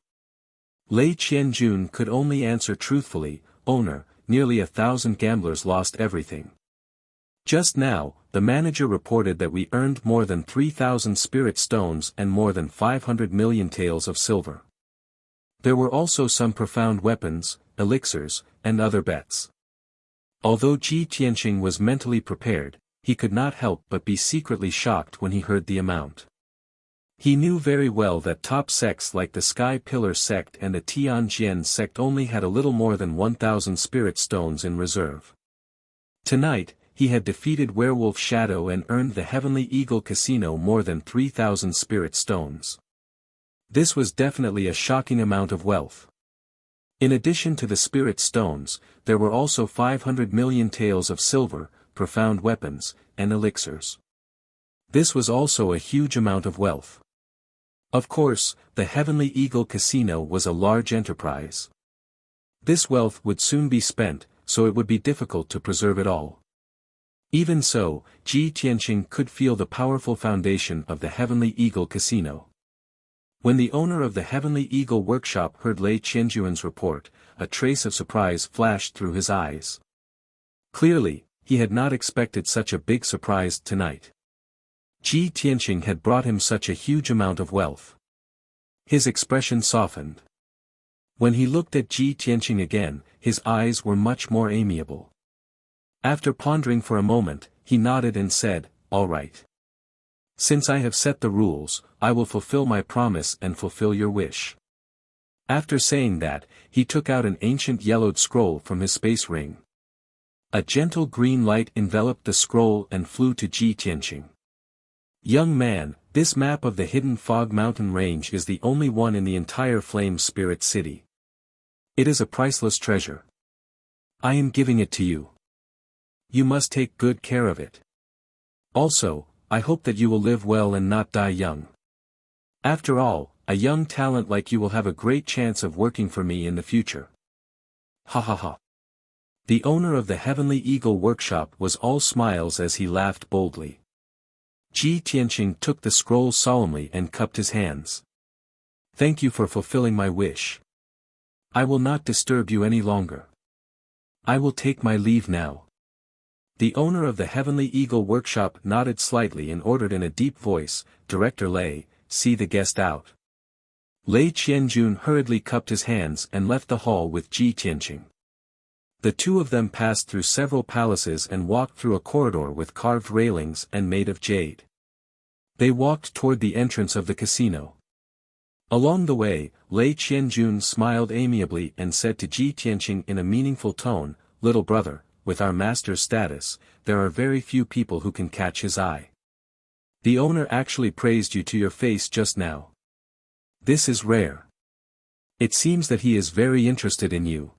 Lei Qianjun could only answer truthfully, "Owner, nearly 1,000 gamblers lost everything. Just now, the manager reported that we earned more than 3,000 spirit stones and more than 500 million taels of silver. There were also some profound weapons, elixirs, and other bets." Although Ji Tianqing was mentally prepared, he could not help but be secretly shocked when he heard the amount. He knew very well that top sects like the Sky Pillar sect and the Tianjian sect only had a little more than 1,000 spirit stones in reserve. Tonight, he had defeated Werewolf Shadow and earned the Heavenly Eagle Casino more than 3,000 spirit stones. This was definitely a shocking amount of wealth. In addition to the spirit stones, there were also 500 million taels of silver, profound weapons, and elixirs. This was also a huge amount of wealth. Of course, the Heavenly Eagle Casino was a large enterprise. This wealth would soon be spent, so it would be difficult to preserve it all. Even so, Ji Tianqing could feel the powerful foundation of the Heavenly Eagle Casino. When the owner of the Heavenly Eagle workshop heard Lei Qianjuan's report, a trace of surprise flashed through his eyes. Clearly, he had not expected such a big surprise tonight. Ji Tianqing had brought him such a huge amount of wealth. His expression softened. When he looked at Ji Tianqing again, his eyes were much more amiable. After pondering for a moment, he nodded and said, "All right. Since I have set the rules, I will fulfill my promise and fulfill your wish. After saying that, he took out an ancient yellowed scroll from his space ring. A gentle green light enveloped the scroll and flew to Ji Tianqing. Young man, this map of the hidden Fog Mountain Range is the only one in the entire Flame Spirit City. It is a priceless treasure. I am giving it to you. You must take good care of it. Also, I hope that you will live well and not die young. After all, a young talent like you will have a great chance of working for me in the future. Ha ha ha. The owner of the Heavenly Eagle Workshop was all smiles as he laughed boldly. Ji Tianqing took the scroll solemnly and cupped his hands. Thank you for fulfilling my wish. I will not disturb you any longer. I will take my leave now. The owner of the Heavenly Eagle Workshop nodded slightly and ordered in a deep voice, Director Lei, see the guest out. Lei Qianjun hurriedly cupped his hands and left the hall with Ji Tianqing. The two of them passed through several palaces and walked through a corridor with carved railings and made of jade. They walked toward the entrance of the casino. Along the way, Lei Qianjun smiled amiably and said to Ji Tianqing in a meaningful tone, Little brother, with our master's status, there are very few people who can catch his eye. The owner actually praised you to your face just now. This is rare. It seems that he is very interested in you.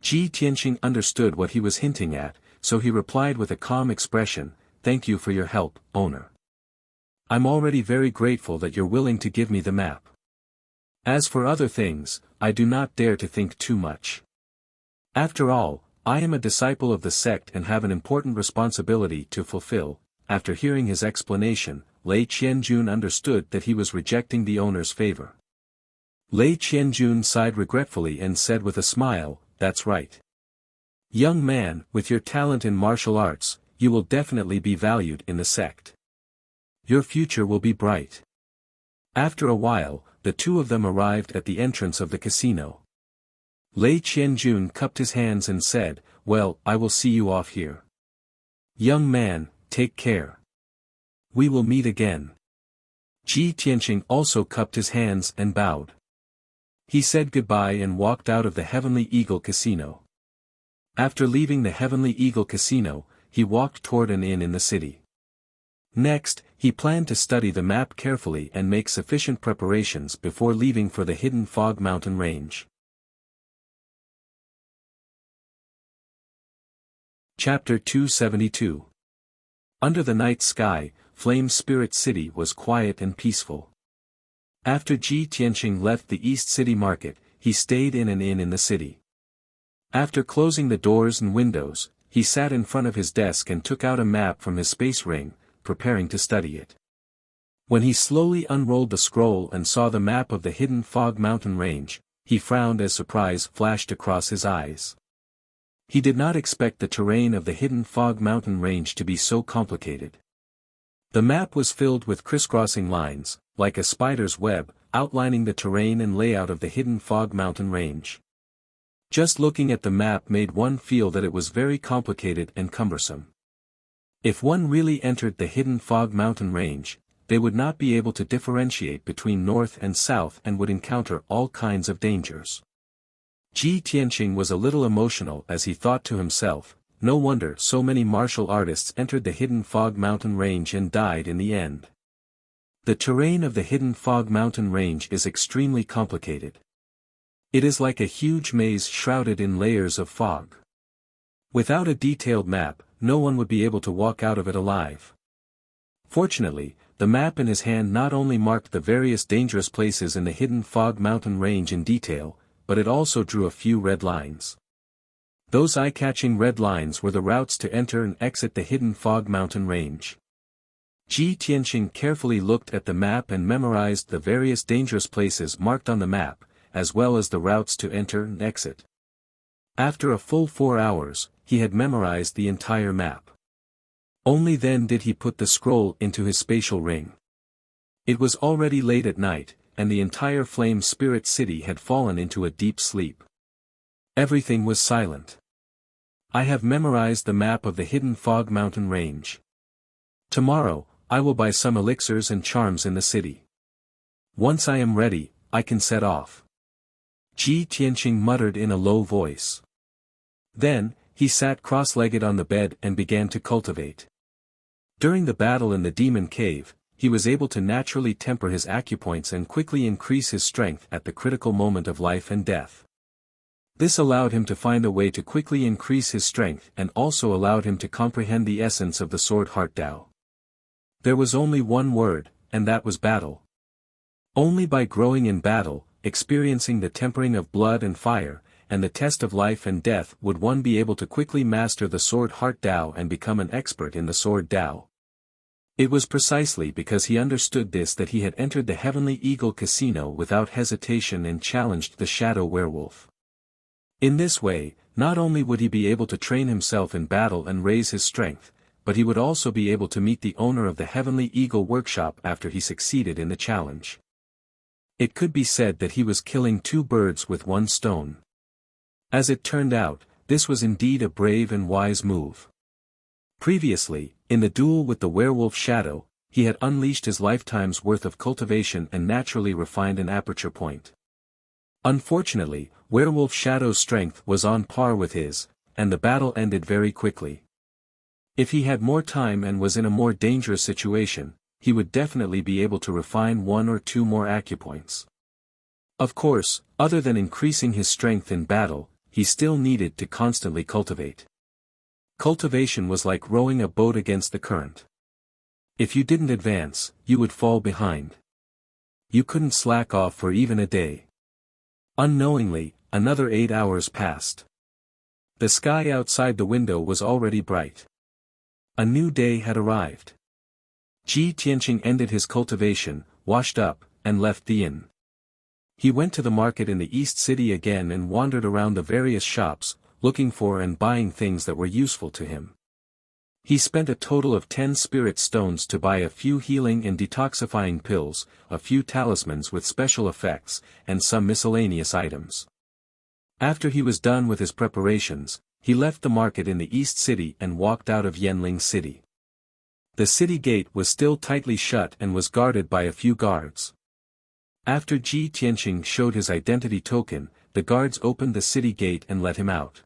Ji Tianqing understood what he was hinting at, so he replied with a calm expression, Thank you for your help, owner. I'm already very grateful that you're willing to give me the map. As for other things, I do not dare to think too much. After all, I am a disciple of the sect and have an important responsibility to fulfill. After hearing his explanation, Lei Qianjun understood that he was rejecting the owner's favor. Lei Qianjun sighed regretfully and said with a smile, That's right. Young man, with your talent in martial arts, you will definitely be valued in the sect. Your future will be bright. After a while, the two of them arrived at the entrance of the casino. Lei Qianjun cupped his hands and said, Well, I will see you off here. Young man, take care. We will meet again. Ji Tianqing also cupped his hands and bowed. He said goodbye and walked out of the Heavenly Eagle Casino. After leaving the Heavenly Eagle Casino, he walked toward an inn in the city. Next, he planned to study the map carefully and make sufficient preparations before leaving for the hidden Fog Mountain Range. Chapter 272. Under the night sky, Flame Spirit City was quiet and peaceful. After Ji Tianqing left the East City Market, he stayed in an inn in the city. After closing the doors and windows, he sat in front of his desk and took out a map from his space ring, preparing to study it. When he slowly unrolled the scroll and saw the map of the hidden Fog Mountain Range, he frowned as surprise flashed across his eyes. He did not expect the terrain of the hidden Fog Mountain Range to be so complicated. The map was filled with crisscrossing lines, like a spider's web, outlining the terrain and layout of the hidden Fog Mountain Range. Just looking at the map made one feel that it was very complicated and cumbersome. If one really entered the hidden Fog Mountain Range, they would not be able to differentiate between north and south and would encounter all kinds of dangers. Ji Tianqing was a little emotional as he thought to himself, no wonder so many martial artists entered the hidden Fog Mountain Range and died in the end. The terrain of the hidden Fog Mountain Range is extremely complicated. It is like a huge maze shrouded in layers of fog. Without a detailed map, no one would be able to walk out of it alive. Fortunately, the map in his hand not only marked the various dangerous places in the hidden Fog Mountain Range in detail, but it also drew a few red lines. Those eye-catching red lines were the routes to enter and exit the hidden Fog Mountain Range. Ji Tianqing carefully looked at the map and memorized the various dangerous places marked on the map, as well as the routes to enter and exit. After a full 4 hours, he had memorized the entire map. Only then did he put the scroll into his spatial ring. It was already late at night, and the entire Flame Spirit City had fallen into a deep sleep. Everything was silent. I have memorized the map of the hidden Fog Mountain Range. Tomorrow, I will buy some elixirs and charms in the city. Once I am ready, I can set off. Ji Tianqing muttered in a low voice. Then, he sat cross-legged on the bed and began to cultivate. During the battle in the demon cave, he was able to naturally temper his acupoints and quickly increase his strength at the critical moment of life and death. This allowed him to find a way to quickly increase his strength and also allowed him to comprehend the essence of the sword heart Tao. There was only one word, and that was battle. Only by growing in battle, experiencing the tempering of blood and fire, and the test of life and death would one be able to quickly master the sword heart Tao and become an expert in the sword Tao. It was precisely because he understood this that he had entered the Heavenly Eagle Casino without hesitation and challenged the Shadow Werewolf. In this way, not only would he be able to train himself in battle and raise his strength, but he would also be able to meet the owner of the Heavenly Eagle workshop after he succeeded in the challenge. It could be said that he was killing two birds with one stone. As it turned out, this was indeed a brave and wise move. Previously, in the duel with the werewolf Shadow, he had unleashed his lifetime's worth of cultivation and naturally refined an aperture point. Unfortunately, werewolf Shadow's strength was on par with his, and the battle ended very quickly. If he had more time and was in a more dangerous situation, he would definitely be able to refine one or two more acupoints. Of course, other than increasing his strength in battle, he still needed to constantly cultivate. Cultivation was like rowing a boat against the current. If you didn't advance, you would fall behind. You couldn't slack off for even a day. Unknowingly, another 8 hours passed. The sky outside the window was already bright. A new day had arrived. Ji Tianqing ended his cultivation, washed up, and left the inn. He went to the market in the East City again and wandered around the various shops, looking for and buying things that were useful to him. He spent a total of 10 spirit stones to buy a few healing and detoxifying pills, a few talismans with special effects, and some miscellaneous items. After he was done with his preparations, he left the market in the East City and walked out of Yanling City. The city gate was still tightly shut and was guarded by a few guards. After Ji Tianqing showed his identity token, the guards opened the city gate and let him out.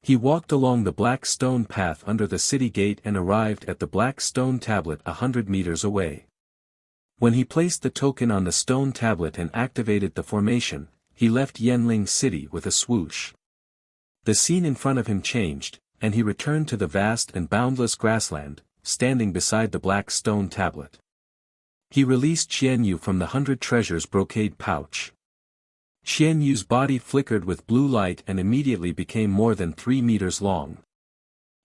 He walked along the black stone path under the city gate and arrived at the black stone tablet 100 meters away. When he placed the token on the stone tablet and activated the formation, he left Yanling City with a swoosh. The scene in front of him changed, and he returned to the vast and boundless grassland, standing beside the black stone tablet. He released Qian Yu from the 100 treasures brocade pouch. Qian Yu's body flickered with blue light and immediately became more than 3 meters long.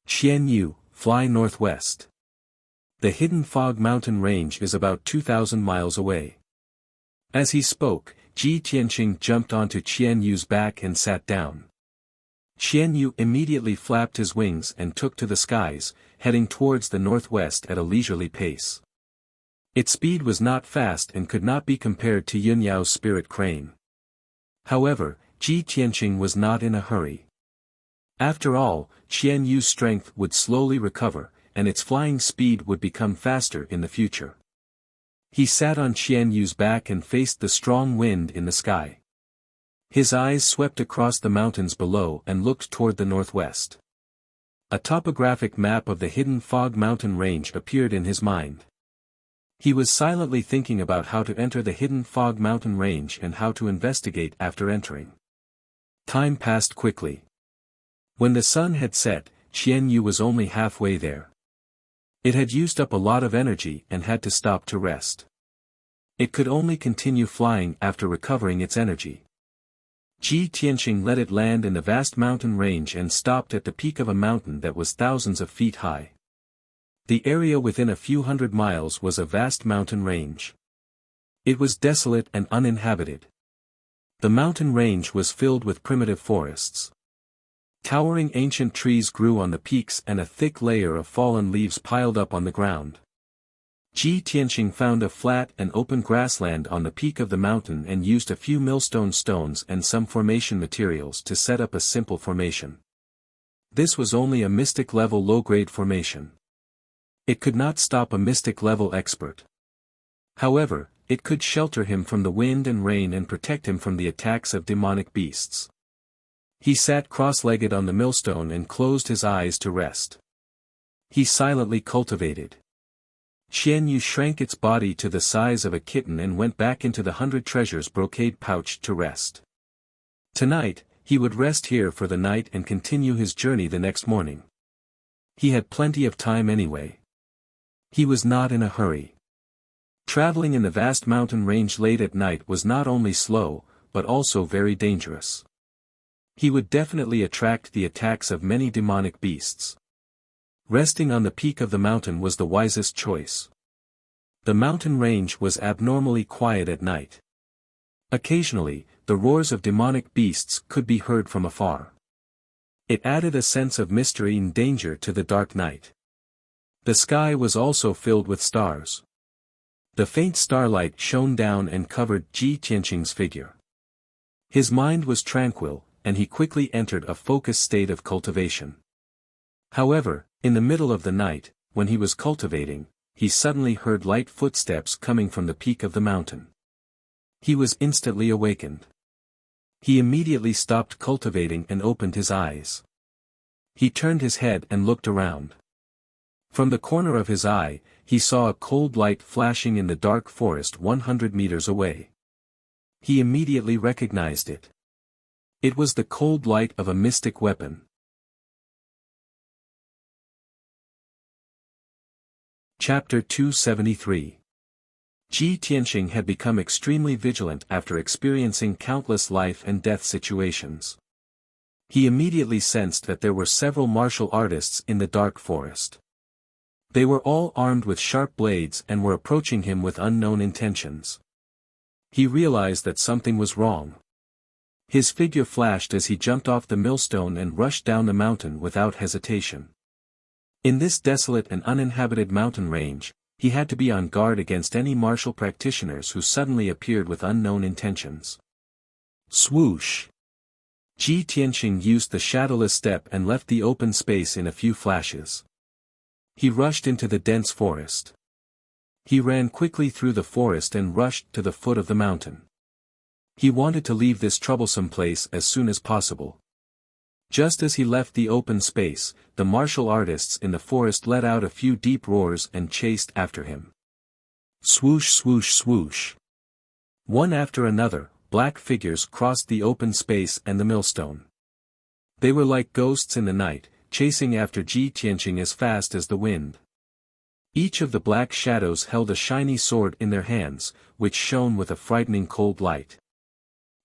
Qian Yu, fly northwest. The hidden fog mountain range is about 2,000 miles away. As he spoke, Ji Tianqing jumped onto Qian Yu's back and sat down. Qian Yu immediately flapped his wings and took to the skies, heading towards the northwest at a leisurely pace. Its speed was not fast and could not be compared to Yunyao's spirit crane. However, Ji Tianqing was not in a hurry. After all, Qian Yu's strength would slowly recover, and its flying speed would become faster in the future. He sat on Qian Yu's back and faced the strong wind in the sky. His eyes swept across the mountains below and looked toward the northwest. A topographic map of the hidden fog mountain range appeared in his mind. He was silently thinking about how to enter the hidden fog mountain range and how to investigate after entering. Time passed quickly. When the sun had set, Qian Yu was only halfway there. It had used up a lot of energy and had to stop to rest. It could only continue flying after recovering its energy. Ji Tianqing let it land in the vast mountain range and stopped at the peak of a mountain that was thousands of feet high. The area within a few hundred miles was a vast mountain range. It was desolate and uninhabited. The mountain range was filled with primitive forests. Towering ancient trees grew on the peaks and a thick layer of fallen leaves piled up on the ground. Ji Tianqing found a flat and open grassland on the peak of the mountain and used a few millstone stones and some formation materials to set up a simple formation. This was only a mystic-level low-grade formation. It could not stop a mystic-level expert. However, it could shelter him from the wind and rain and protect him from the attacks of demonic beasts. He sat cross-legged on the millstone and closed his eyes to rest. He silently cultivated. Xian Yu shrank its body to the size of a kitten and went back into the 100 treasures brocade pouch to rest. Tonight, he would rest here for the night and continue his journey the next morning. He had plenty of time anyway. He was not in a hurry. Traveling in the vast mountain range late at night was not only slow, but also very dangerous. He would definitely attract the attacks of many demonic beasts. Resting on the peak of the mountain was the wisest choice. The mountain range was abnormally quiet at night. Occasionally, the roars of demonic beasts could be heard from afar. It added a sense of mystery and danger to the dark night. The sky was also filled with stars. The faint starlight shone down and covered Ji Tianqing's figure. His mind was tranquil, and he quickly entered a focused state of cultivation. However, in the middle of the night, when he was cultivating, he suddenly heard light footsteps coming from the peak of the mountain. He was instantly awakened. He immediately stopped cultivating and opened his eyes. He turned his head and looked around. From the corner of his eye, he saw a cold light flashing in the dark forest 100 meters away. He immediately recognized it. It was the cold light of a mystic weapon. Chapter 273. Ji Tianqing had become extremely vigilant after experiencing countless life and death situations. He immediately sensed that there were several martial artists in the dark forest. They were all armed with sharp blades and were approaching him with unknown intentions. He realized that something was wrong. His figure flashed as he jumped off the millstone and rushed down the mountain without hesitation. In this desolate and uninhabited mountain range, he had to be on guard against any martial practitioners who suddenly appeared with unknown intentions. Swoosh! Ji Tianqing used the shadowless step and left the open space in a few flashes. He rushed into the dense forest. He ran quickly through the forest and rushed to the foot of the mountain. He wanted to leave this troublesome place as soon as possible. Just as he left the open space, the martial artists in the forest let out a few deep roars and chased after him. Swoosh swoosh swoosh. One after another, black figures crossed the open space and the millstone. They were like ghosts in the night, chasing after Ji Tianqing as fast as the wind. Each of the black shadows held a shiny sword in their hands, which shone with a frightening cold light.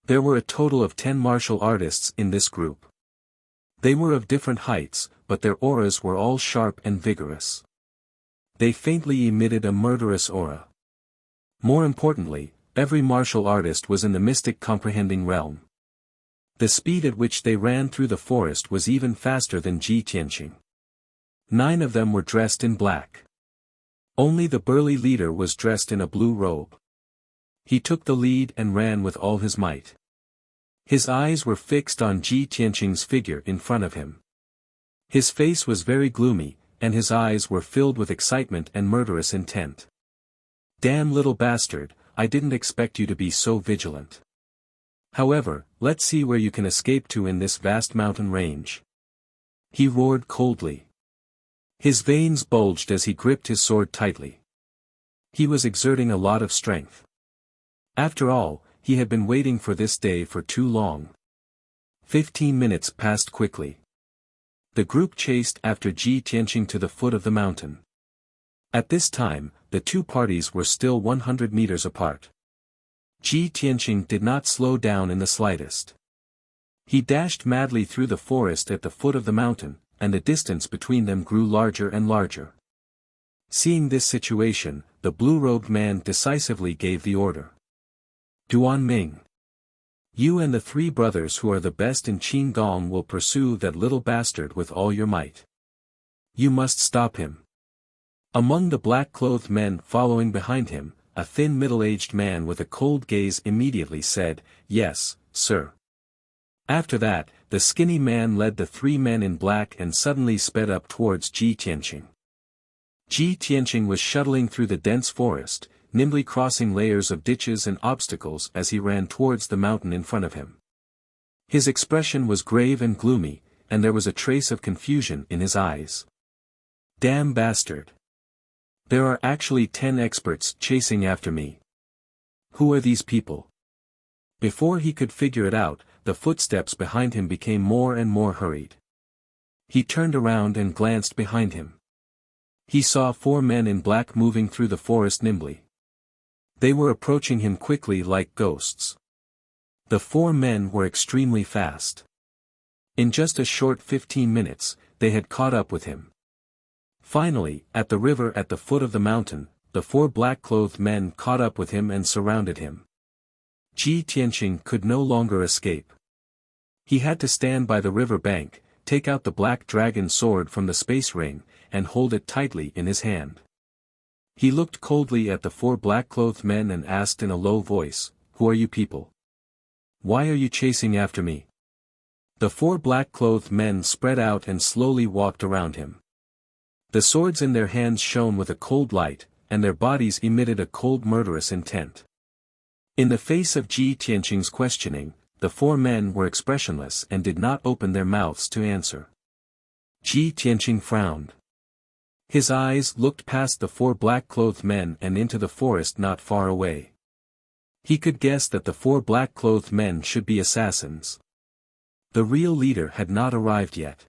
There were a total of 10 martial artists in this group. They were of different heights, but their auras were all sharp and vigorous. They faintly emitted a murderous aura. More importantly, every martial artist was in the mystic comprehending realm. The speed at which they ran through the forest was even faster than Ji Tianqing. 9 of them were dressed in black. Only the burly leader was dressed in a blue robe. He took the lead and ran with all his might. His eyes were fixed on Ji Tianqing's figure in front of him. His face was very gloomy, and his eyes were filled with excitement and murderous intent. Damn little bastard, I didn't expect you to be so vigilant. However, let's see where you can escape to in this vast mountain range. He roared coldly. His veins bulged as he gripped his sword tightly. He was exerting a lot of strength. After all, he had been waiting for this day for too long. 15 minutes passed quickly. The group chased after Ji Tianqing to the foot of the mountain. At this time, the two parties were still 100 meters apart. Ji Tianqing did not slow down in the slightest. He dashed madly through the forest at the foot of the mountain, and the distance between them grew larger and larger. Seeing this situation, the blue-robed man decisively gave the order. Duan Ming. You and the 3 brothers who are the best in Qinggong will pursue that little bastard with all your might. You must stop him. Among the black-clothed men following behind him, a thin middle-aged man with a cold gaze immediately said, "Yes, sir." After that, the skinny man led the 3 men in black and suddenly sped up towards Ji Tianqing. Ji Tianqing was shuttling through the dense forest, nimbly crossing layers of ditches and obstacles as he ran towards the mountain in front of him. His expression was grave and gloomy, and there was a trace of confusion in his eyes. Damn bastard. There are actually 10 experts chasing after me. Who are these people? Before he could figure it out, the footsteps behind him became more and more hurried. He turned around and glanced behind him. He saw 4 men in black moving through the forest nimbly. They were approaching him quickly like ghosts. The 4 men were extremely fast. In just a short 15 minutes, they had caught up with him. Finally, at the river at the foot of the mountain, the 4 black-clothed men caught up with him and surrounded him. Ji Tianqing could no longer escape. He had to stand by the river bank, take out the black dragon sword from the space ring, and hold it tightly in his hand. He looked coldly at the 4 black-clothed men and asked in a low voice, "Who are you people? Why are you chasing after me?" The 4 black-clothed men spread out and slowly walked around him. The swords in their hands shone with a cold light, and their bodies emitted a cold murderous intent. In the face of Ji Tianqing's questioning, the 4 men were expressionless and did not open their mouths to answer. Ji Tianqing frowned. His eyes looked past the 4 black-clothed men and into the forest not far away. He could guess that the 4 black-clothed men should be assassins. The real leader had not arrived yet.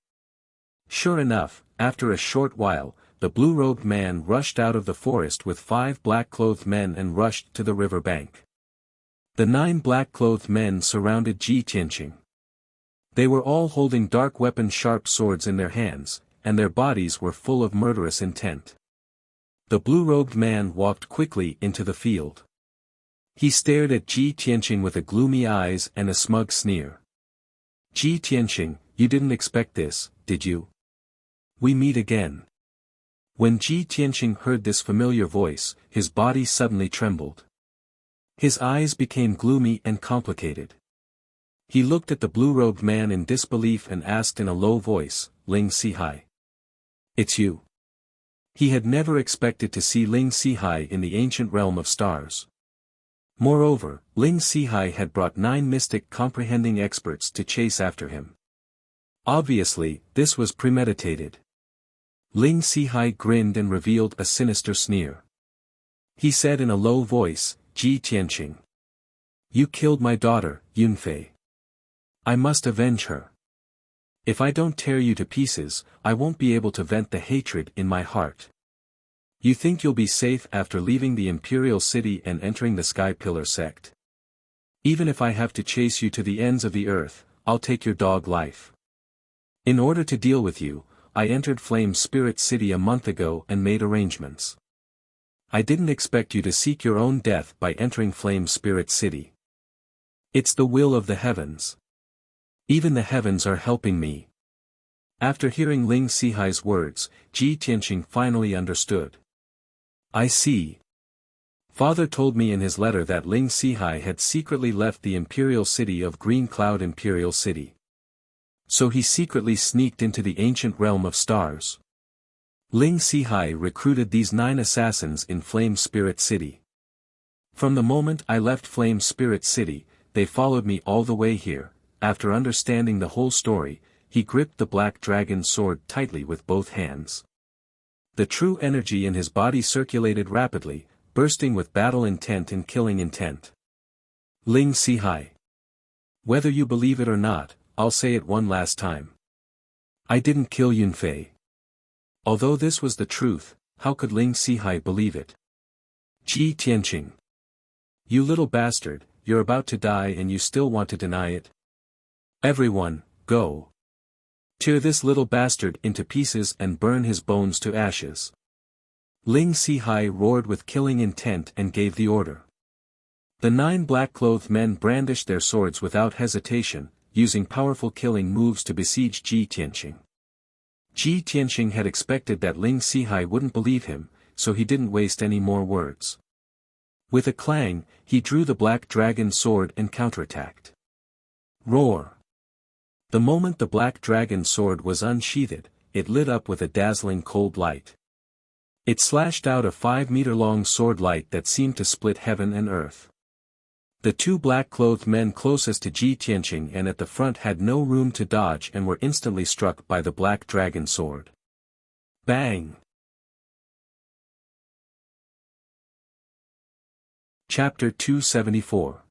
Sure enough, after a short while, the blue-robed man rushed out of the forest with 5 black-clothed men and rushed to the river bank. The 9 black-clothed men surrounded Ji Tianqing. They were all holding dark weapon-sharp swords in their hands, and their bodies were full of murderous intent. The blue-robed man walked quickly into the field. He stared at Ji Tianqing with a gloomy eyes and a smug sneer. "Ji Tianqing, you didn't expect this, did you? We meet again." When Ji Tianqing heard this familiar voice, his body suddenly trembled. His eyes became gloomy and complicated. He looked at the blue-robed man in disbelief and asked in a low voice, "Ling Sihai. It's you." He had never expected to see Ling Sihai in the ancient realm of stars. Moreover, Ling Sihai had brought 9 mystic comprehending experts to chase after him. Obviously, this was premeditated. Ling Sihai grinned and revealed a sinister sneer. He said in a low voice, "Ji Tianqing. You killed my daughter, Yunfei. I must avenge her. If I don't tear you to pieces, I won't be able to vent the hatred in my heart. You think you'll be safe after leaving the Imperial City and entering the Sky Pillar sect? Even if I have to chase you to the ends of the earth, I'll take your dog life. In order to deal with you, I entered Flame Spirit City a month ago and made arrangements. I didn't expect you to seek your own death by entering Flame Spirit City. It's the will of the heavens. Even the heavens are helping me." After hearing Ling Sihai's words, Ji Tianqing finally understood. "I see. Father told me in his letter that Ling Sihai had secretly left the Imperial City of Green Cloud Imperial City. So he secretly sneaked into the ancient realm of stars. Ling Sihai recruited these 9 assassins in Flame Spirit City. From the moment I left Flame Spirit City, they followed me all the way here." After understanding the whole story, he gripped the black dragon sword tightly with both hands. The true energy in his body circulated rapidly, bursting with battle intent and killing intent. "Ling Sihai. Whether you believe it or not, I'll say it one last time. I didn't kill Yunfei." Although this was the truth, how could Ling Sihai believe it? "Ji Tianqing. You little bastard, you're about to die and you still want to deny it? Everyone, go. Tear this little bastard into pieces and burn his bones to ashes." Ling Sihai roared with killing intent and gave the order. The 9 black-clothed men brandished their swords without hesitation, using powerful killing moves to besiege Ji Tianqing. Ji Tianqing had expected that Ling Sihai wouldn't believe him, so he didn't waste any more words. With a clang, he drew the black dragon sword and counterattacked. Roar! The moment the black dragon sword was unsheathed, it lit up with a dazzling cold light. It slashed out a 5-meter-long sword light that seemed to split heaven and earth. The two black-clothed men closest to Ji Tianqing and at the front had no room to dodge and were instantly struck by the black dragon sword. Bang! Chapter 274.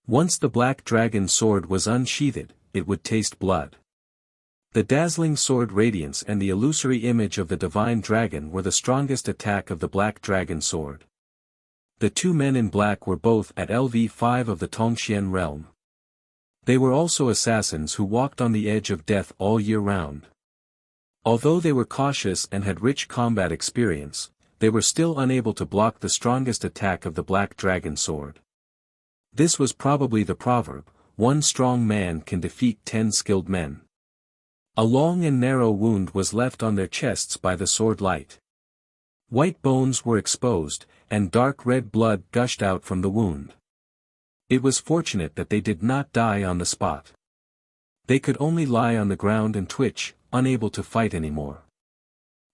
Once the black dragon sword was unsheathed, it would taste blood. The dazzling sword radiance and the illusory image of the divine dragon were the strongest attack of the black dragon sword. The two men in black were both at LV5 of the Tongxian realm. They were also assassins who walked on the edge of death all year round. Although they were cautious and had rich combat experience, they were still unable to block the strongest attack of the black dragon sword. This was probably the proverb, "One strong man can defeat 10 skilled men." A long and narrow wound was left on their chests by the sword light. White bones were exposed, and dark red blood gushed out from the wound. It was fortunate that they did not die on the spot. They could only lie on the ground and twitch, unable to fight anymore.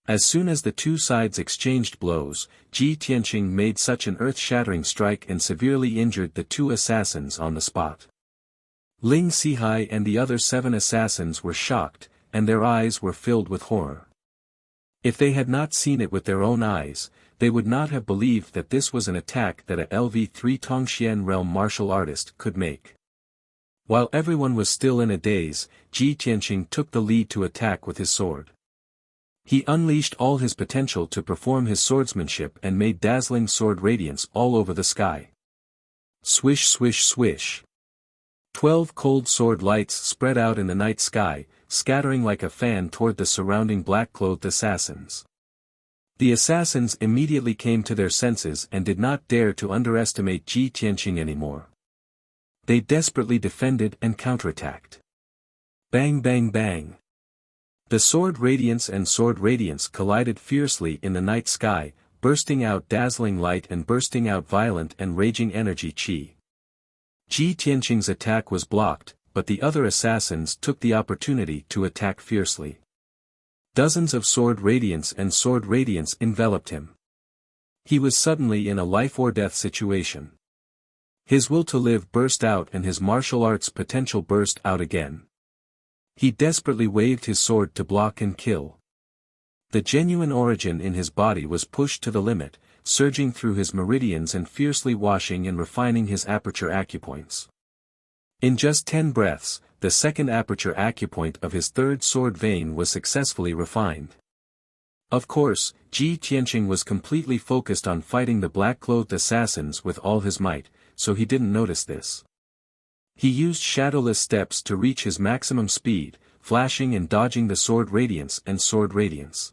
As soon as the two sides exchanged blows, Ji Tianqing made such an earth-shattering strike and severely injured the two assassins on the spot. Ling Sihai and the other 7 assassins were shocked, and their eyes were filled with horror. If they had not seen it with their own eyes, they would not have believed that this was an attack that a LV3 Tongxian realm martial artist could make. While everyone was still in a daze, Ji Tianqing took the lead to attack with his sword. He unleashed all his potential to perform his swordsmanship and made dazzling sword radiance all over the sky. Swish swish swish. 12 cold sword lights spread out in the night sky, scattering like a fan toward the surrounding black-clothed assassins. The assassins immediately came to their senses and did not dare to underestimate Ji Tianqing anymore. They desperately defended and counterattacked. Bang bang bang. The sword radiance and sword radiance collided fiercely in the night sky, bursting out dazzling light and bursting out violent and raging energy chi. Ji Tianqing's attack was blocked, but the other assassins took the opportunity to attack fiercely. Dozens of sword radiance enveloped him. He was suddenly in a life-or-death situation. His will to live burst out and his martial arts potential burst out again. He desperately waved his sword to block and kill. The genuine origin in his body was pushed to the limit, surging through his meridians and fiercely washing and refining his aperture acupoints. In just 10 breaths, the second aperture acupoint of his third sword vein was successfully refined. Of course, Ji Tianqing was completely focused on fighting the black-clothed assassins with all his might, so he didn't notice this. He used shadowless steps to reach his maximum speed, flashing and dodging the sword radiance and sword radiance.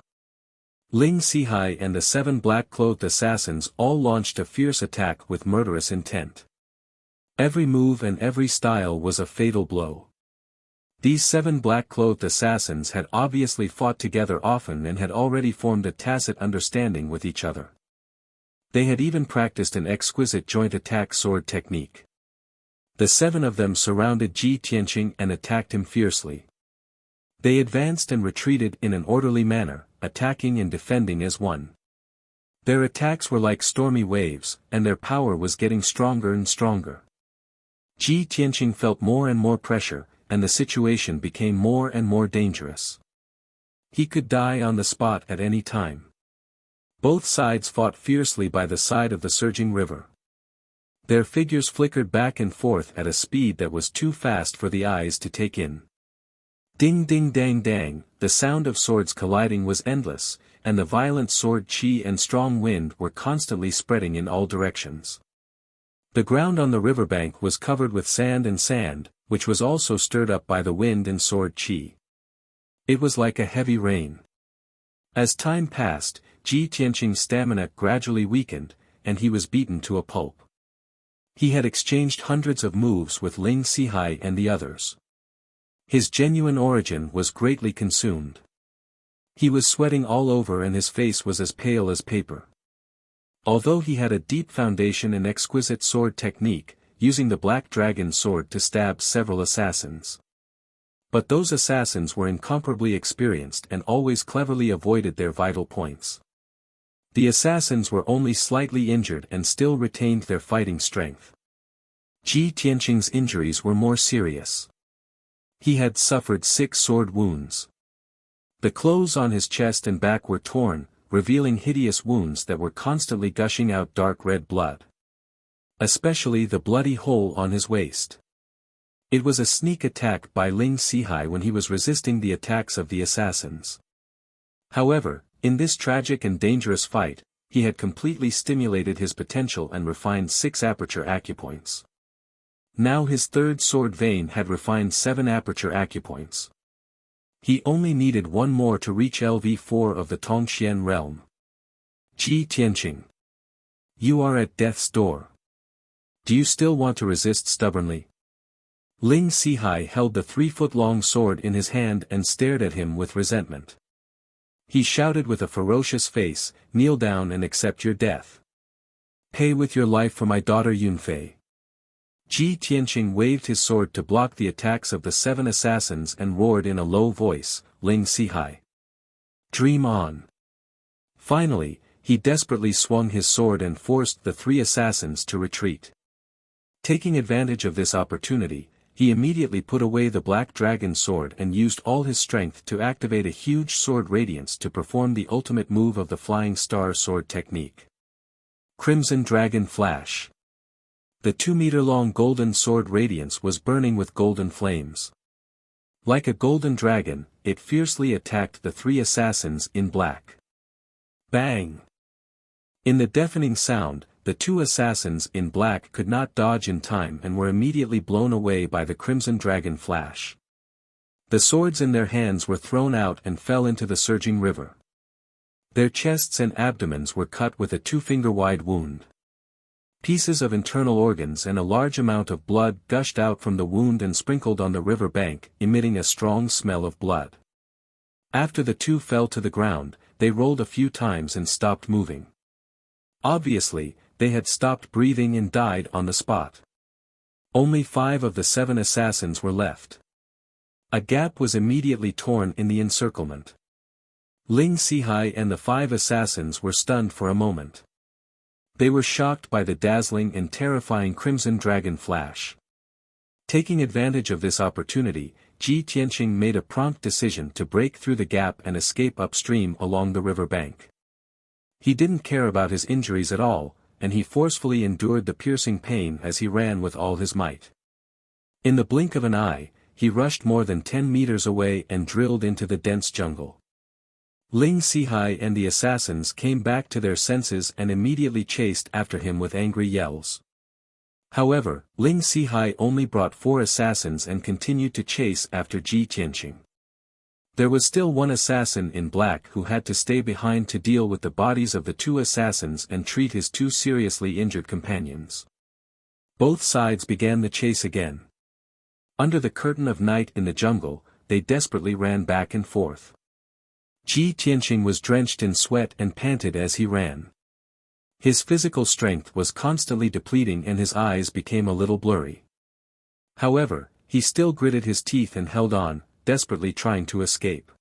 Ling Sihai and the 7 black-clothed assassins all launched a fierce attack with murderous intent. Every move and every style was a fatal blow. These 7 black-clothed assassins had obviously fought together often and had already formed a tacit understanding with each other. They had even practiced an exquisite joint attack sword technique. The 7 of them surrounded Ji Tianqing and attacked him fiercely. They advanced and retreated in an orderly manner, attacking and defending as one. Their attacks were like stormy waves, and their power was getting stronger and stronger. Ji Tianqing felt more and more pressure, and the situation became more and more dangerous. He could die on the spot at any time. Both sides fought fiercely by the side of the surging river. Their figures flickered back and forth at a speed that was too fast for the eyes to take in. Ding ding dang dang, the sound of swords colliding was endless, and the violent sword chi and strong wind were constantly spreading in all directions. The ground on the riverbank was covered with sand, which was also stirred up by the wind and sword chi. It was like a heavy rain. As time passed, Ji Tianqing's stamina gradually weakened, and he was beaten to a pulp. He had exchanged hundreds of moves with Ling Sihai and the others. His genuine origin was greatly consumed. He was sweating all over and his face was as pale as paper. Although he had a deep foundation in exquisite sword technique, using the black dragon sword to stab several assassins. But those assassins were incomparably experienced and always cleverly avoided their vital points. The assassins were only slightly injured and still retained their fighting strength. Ji Tianqing's injuries were more serious. He had suffered 6 sword wounds. The clothes on his chest and back were torn, revealing hideous wounds that were constantly gushing out dark red blood. Especially the bloody hole on his waist. It was a sneak attack by Ling Sihai when he was resisting the attacks of the assassins. However, in this tragic and dangerous fight, he had completely stimulated his potential and refined 6 aperture acupoints. Now his third sword vein had refined 7 aperture acupoints. He only needed 1 more to reach LV4 of the Tongxian realm. Ji Tianqing. You are at death's door. Do you still want to resist stubbornly? Ling Sihai held the 3-foot-long sword in his hand and stared at him with resentment. He shouted with a ferocious face, kneel down and accept your death. Pay with your life for my daughter Yunfei. Ji Tianqing waved his sword to block the attacks of the 7 assassins and roared in a low voice, Ling Sihai. Dream on. Finally, he desperately swung his sword and forced the 3 assassins to retreat. Taking advantage of this opportunity, he immediately put away the Black Dragon sword and used all his strength to activate a huge sword radiance to perform the ultimate move of the Flying Star sword technique. Crimson Dragon Flash. The 2-meter-long golden sword radiance was burning with golden flames. Like a golden dragon, it fiercely attacked the 3 assassins in black. Bang! In the deafening sound, the 2 assassins in black could not dodge in time and were immediately blown away by the Crimson Dragon Flash. The swords in their hands were thrown out and fell into the surging river. Their chests and abdomens were cut with a 2-finger-wide wound. Pieces of internal organs and a large amount of blood gushed out from the wound and sprinkled on the river bank, emitting a strong smell of blood. After the 2 fell to the ground, they rolled a few times and stopped moving. Obviously, they had stopped breathing and died on the spot. Only 5 of the 7 assassins were left. A gap was immediately torn in the encirclement. Ling Sihai and the 5 assassins were stunned for a moment. They were shocked by the dazzling and terrifying Crimson Dragon Flash. Taking advantage of this opportunity, Ji Tianqing made a prompt decision to break through the gap and escape upstream along the river bank. He didn't care about his injuries at all, and he forcefully endured the piercing pain as he ran with all his might. In the blink of an eye, he rushed more than 10 meters away and drilled into the dense jungle. Ling Sihai and the assassins came back to their senses and immediately chased after him with angry yells. However, Ling Sihai only brought 4 assassins and continued to chase after Ji Tianqing. There was still 1 assassin in black who had to stay behind to deal with the bodies of the 2 assassins and treat his 2 seriously injured companions. Both sides began the chase again. Under the curtain of night in the jungle, they desperately ran back and forth. Ji Tianqing was drenched in sweat and panted as he ran. His physical strength was constantly depleting and his eyes became a little blurry. However, he still gritted his teeth and held on, desperately trying to escape.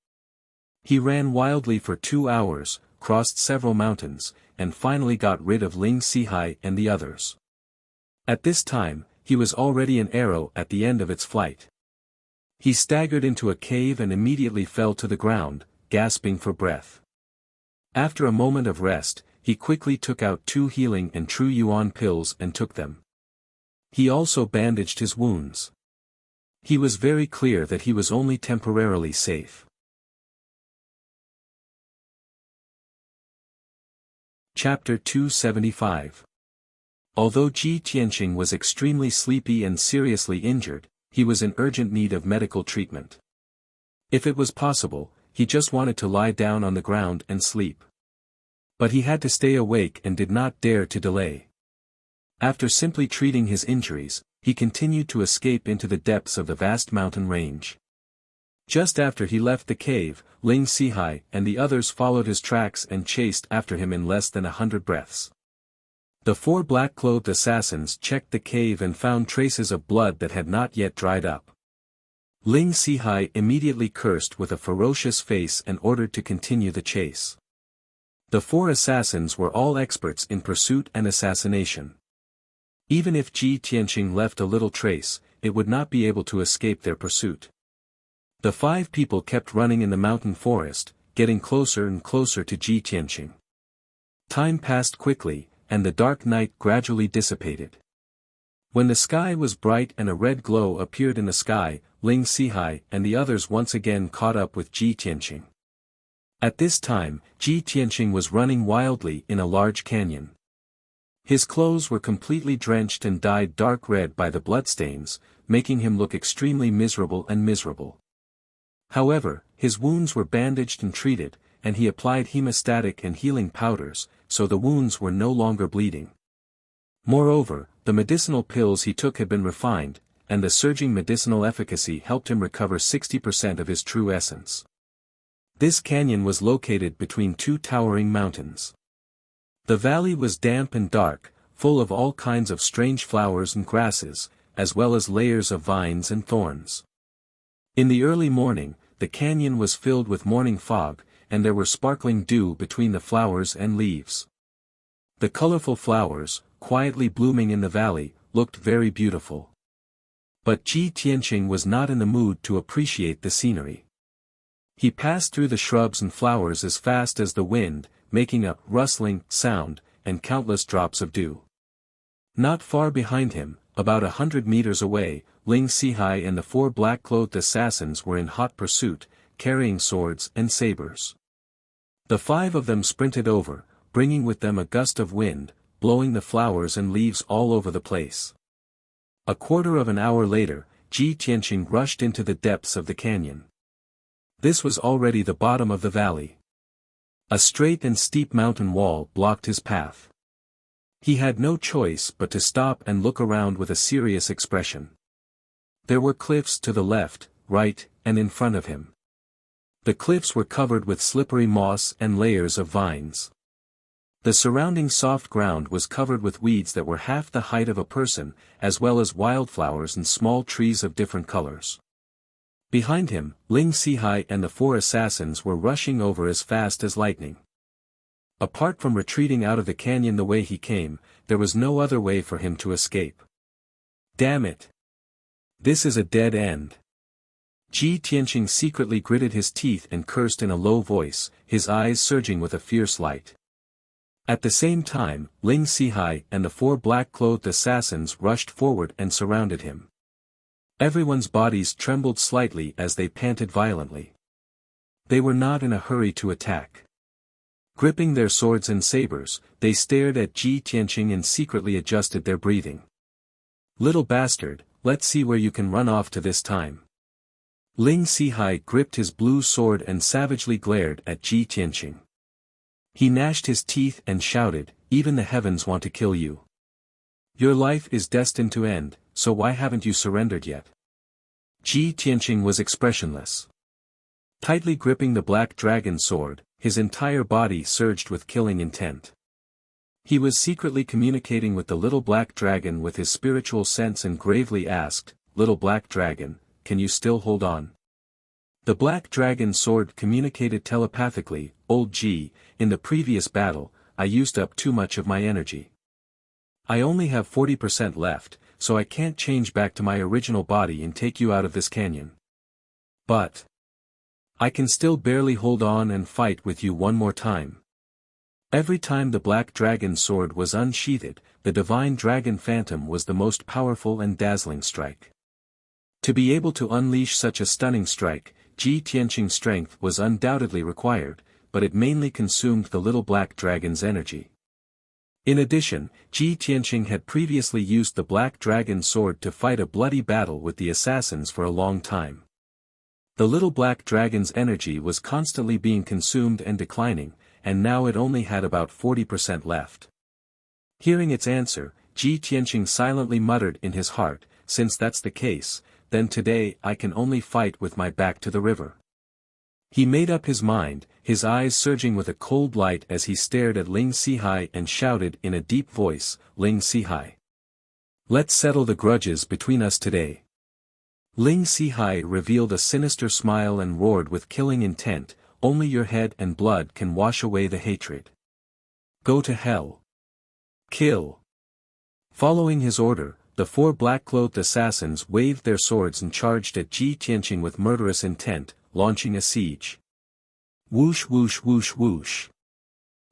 He ran wildly for 2 hours, crossed several mountains, and finally got rid of Ling Sihai and the others. At this time, he was already an arrow at the end of its flight. He staggered into a cave and immediately fell to the ground, gasping for breath. After a moment of rest, he quickly took out 2 healing and true yuan pills and took them. He also bandaged his wounds. He was very clear that he was only temporarily safe. Chapter 275. Although Ji Tianqing was extremely sleepy and seriously injured, he was in urgent need of medical treatment. If it was possible, he just wanted to lie down on the ground and sleep. But he had to stay awake and did not dare to delay. After simply treating his injuries, he continued to escape into the depths of the vast mountain range. Just after he left the cave, Ling Sihai and the others followed his tracks and chased after him in less than 100 breaths. The 4 black-clothed assassins checked the cave and found traces of blood that had not yet dried up. Ling Sihai immediately cursed with a ferocious face and ordered to continue the chase. The four assassins were all experts in pursuit and assassination. Even if Ji Tianqing left a little trace, it would not be able to escape their pursuit. The five people kept running in the mountain forest, getting closer and closer to Ji Tianqing. Time passed quickly, and the dark night gradually dissipated. When the sky was bright and a red glow appeared in the sky, Ling Sihai and the others once again caught up with Ji Tianqing. At this time, Ji Tianqing was running wildly in a large canyon. His clothes were completely drenched and dyed dark red by the bloodstains, making him look extremely miserable. However, his wounds were bandaged and treated, and he applied hemostatic and healing powders, so the wounds were no longer bleeding. Moreover, the medicinal pills he took had been refined, and the surging medicinal efficacy helped him recover 60% of his true essence. This canyon was located between two towering mountains. The valley was damp and dark, full of all kinds of strange flowers and grasses, as well as layers of vines and thorns. In the early morning, the canyon was filled with morning fog, and there were sparkling dew between the flowers and leaves. The colorful flowers, quietly blooming in the valley, looked very beautiful. But Ji Tianqing was not in the mood to appreciate the scenery. He passed through the shrubs and flowers as fast as the wind, making a rustling sound, and countless drops of dew. Not far behind him, about 100 meters away, Ling Sihai and the four black-clothed assassins were in hot pursuit, carrying swords and sabers. The five of them sprinted over, bringing with them a gust of wind, blowing the flowers and leaves all over the place. A quarter of an hour later, Ji Tianqing rushed into the depths of the canyon. This was already the bottom of the valley. A straight and steep mountain wall blocked his path. He had no choice but to stop and look around with a serious expression. There were cliffs to the left, right, and in front of him. The cliffs were covered with slippery moss and layers of vines. The surrounding soft ground was covered with weeds that were half the height of a person, as well as wildflowers and small trees of different colors. Behind him, Ling Sihai and the four assassins were rushing over as fast as lightning. Apart from retreating out of the canyon the way he came, there was no other way for him to escape. Damn it! This is a dead end. Ji Tianqing secretly gritted his teeth and cursed in a low voice, his eyes surging with a fierce light. At the same time, Ling Sihai and the four black-clothed assassins rushed forward and surrounded him. Everyone's bodies trembled slightly as they panted violently. They were not in a hurry to attack. Gripping their swords and sabers, they stared at Ji Tianqing and secretly adjusted their breathing. Little bastard, let's see where you can run off to this time. Ling Sihai gripped his blue sword and savagely glared at Ji Tianqing. He gnashed his teeth and shouted, "Even the heavens want to kill you. Your life is destined to end, so why haven't you surrendered yet?" Ji Tianqing was expressionless. Tightly gripping the black dragon sword, his entire body surged with killing intent. He was secretly communicating with the little black dragon with his spiritual sense and gravely asked, "Little black dragon, can you still hold on?" The black dragon sword communicated telepathically, "Old Ji, in the previous battle, I used up too much of my energy. I only have 40% left, so I can't change back to my original body and take you out of this canyon. But I can still barely hold on and fight with you one more time." Every time the black dragon sword was unsheathed, the divine dragon phantom was the most powerful and dazzling strike. To be able to unleash such a stunning strike, Ji Tianqing's strength was undoubtedly required, but it mainly consumed the little black dragon's energy. In addition, Ji Tianqing had previously used the black dragon sword to fight a bloody battle with the assassins for a long time. The little black dragon's energy was constantly being consumed and declining, and now it only had about 40% left. Hearing its answer, Ji Tianqing silently muttered in his heart, "Since that's the case, then today I can only fight with my back to the river." He made up his mind, his eyes surging with a cold light as he stared at Ling Sihai and shouted in a deep voice, "Ling Sihai, let's settle the grudges between us today." Ling Sihai revealed a sinister smile and roared with killing intent, "Only your head and blood can wash away the hatred. Go to hell. Kill. Following his order, the 4 black-clothed assassins waved their swords and charged at Ji Tianqing with murderous intent, launching a siege. Whoosh whoosh whoosh whoosh.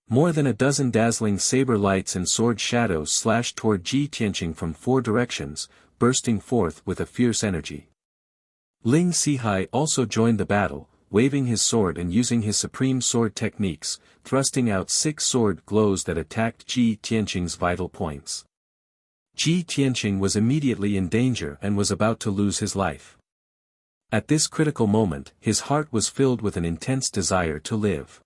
More than a dozen dazzling saber lights and sword shadows slashed toward Ji Tianqing from 4 directions, bursting forth with a fierce energy. Ling Sihai also joined the battle, waving his sword and using his supreme sword techniques, thrusting out 6 sword glows that attacked Ji Tianqing's vital points. Ji Tianqing was immediately in danger and was about to lose his life. At this critical moment, his heart was filled with an intense desire to live.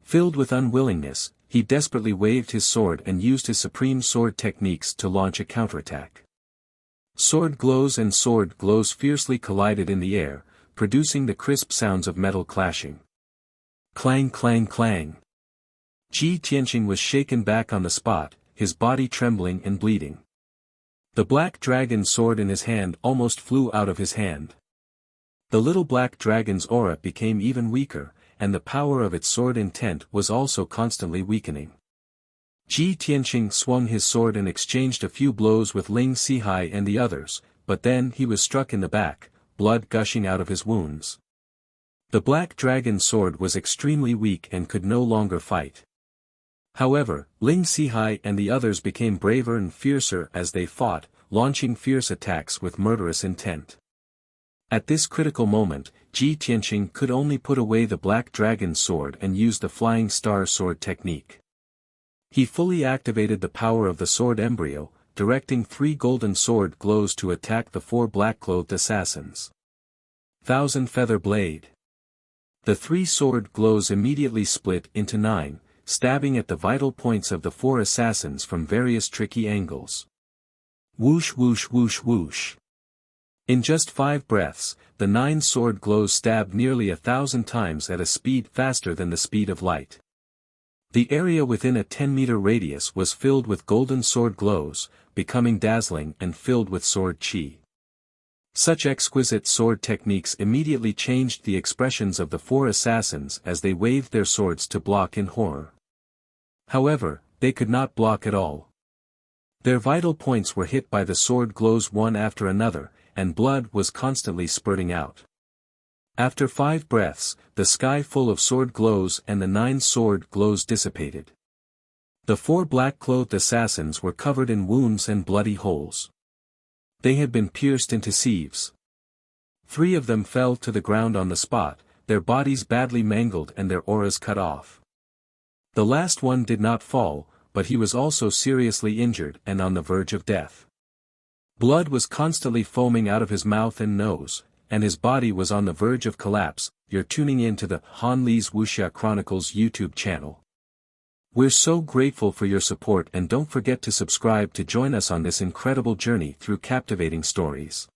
Filled with unwillingness, he desperately waved his sword and used his supreme sword techniques to launch a counterattack. Sword glows and sword glows fiercely collided in the air, producing the crisp sounds of metal clashing. Clang clang clang. Ji Tianqing was shaken back on the spot, his body trembling and bleeding. The black dragon sword in his hand almost flew out of his hand. The little black dragon's aura became even weaker, and the power of its sword intent was also constantly weakening. Ji Tianqing swung his sword and exchanged a few blows with Ling Sihai and the others, but then he was struck in the back, blood gushing out of his wounds. The black dragon sword was extremely weak and could no longer fight. However, Ling Sihai and the others became braver and fiercer as they fought, launching fierce attacks with murderous intent. At this critical moment, Ji Tianqing could only put away the black dragon sword and use the flying star sword technique. He fully activated the power of the sword embryo, directing 3 golden sword glows to attack the 4 black-clothed assassins. Thousand Feather Blade. The 3 sword glows immediately split into 9, stabbing at the vital points of the 4 assassins from various tricky angles. Whoosh whoosh whoosh whoosh. In just 5 breaths, the 9 sword glows stabbed nearly 1,000 times at a speed faster than the speed of light. The area within a 10-meter radius was filled with golden sword glows, becoming dazzling and filled with sword chi. Such exquisite sword techniques immediately changed the expressions of the 4 assassins as they waved their swords to block in horror. However, they could not block at all. Their vital points were hit by the sword glows one after another, and blood was constantly spurting out. After 5 breaths, the sky full of sword glows and the 9 sword glows dissipated. The 4 black-clothed assassins were covered in wounds and bloody holes. They had been pierced into sieves. 3 of them fell to the ground on the spot, their bodies badly mangled and their auras cut off. The last one did not fall, but he was also seriously injured and on the verge of death. Blood was constantly foaming out of his mouth and nose, and his body was on the verge of collapse. You're tuning in to the Han Li's Wuxia Chronicles YouTube channel. We're so grateful for your support, and don't forget to subscribe to join us on this incredible journey through captivating stories.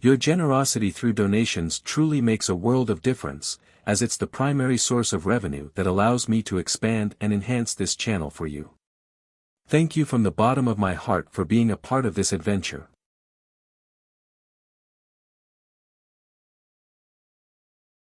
Your generosity through donations truly makes a world of difference, as it's the primary source of revenue that allows me to expand and enhance this channel for you. Thank you from the bottom of my heart for being a part of this adventure.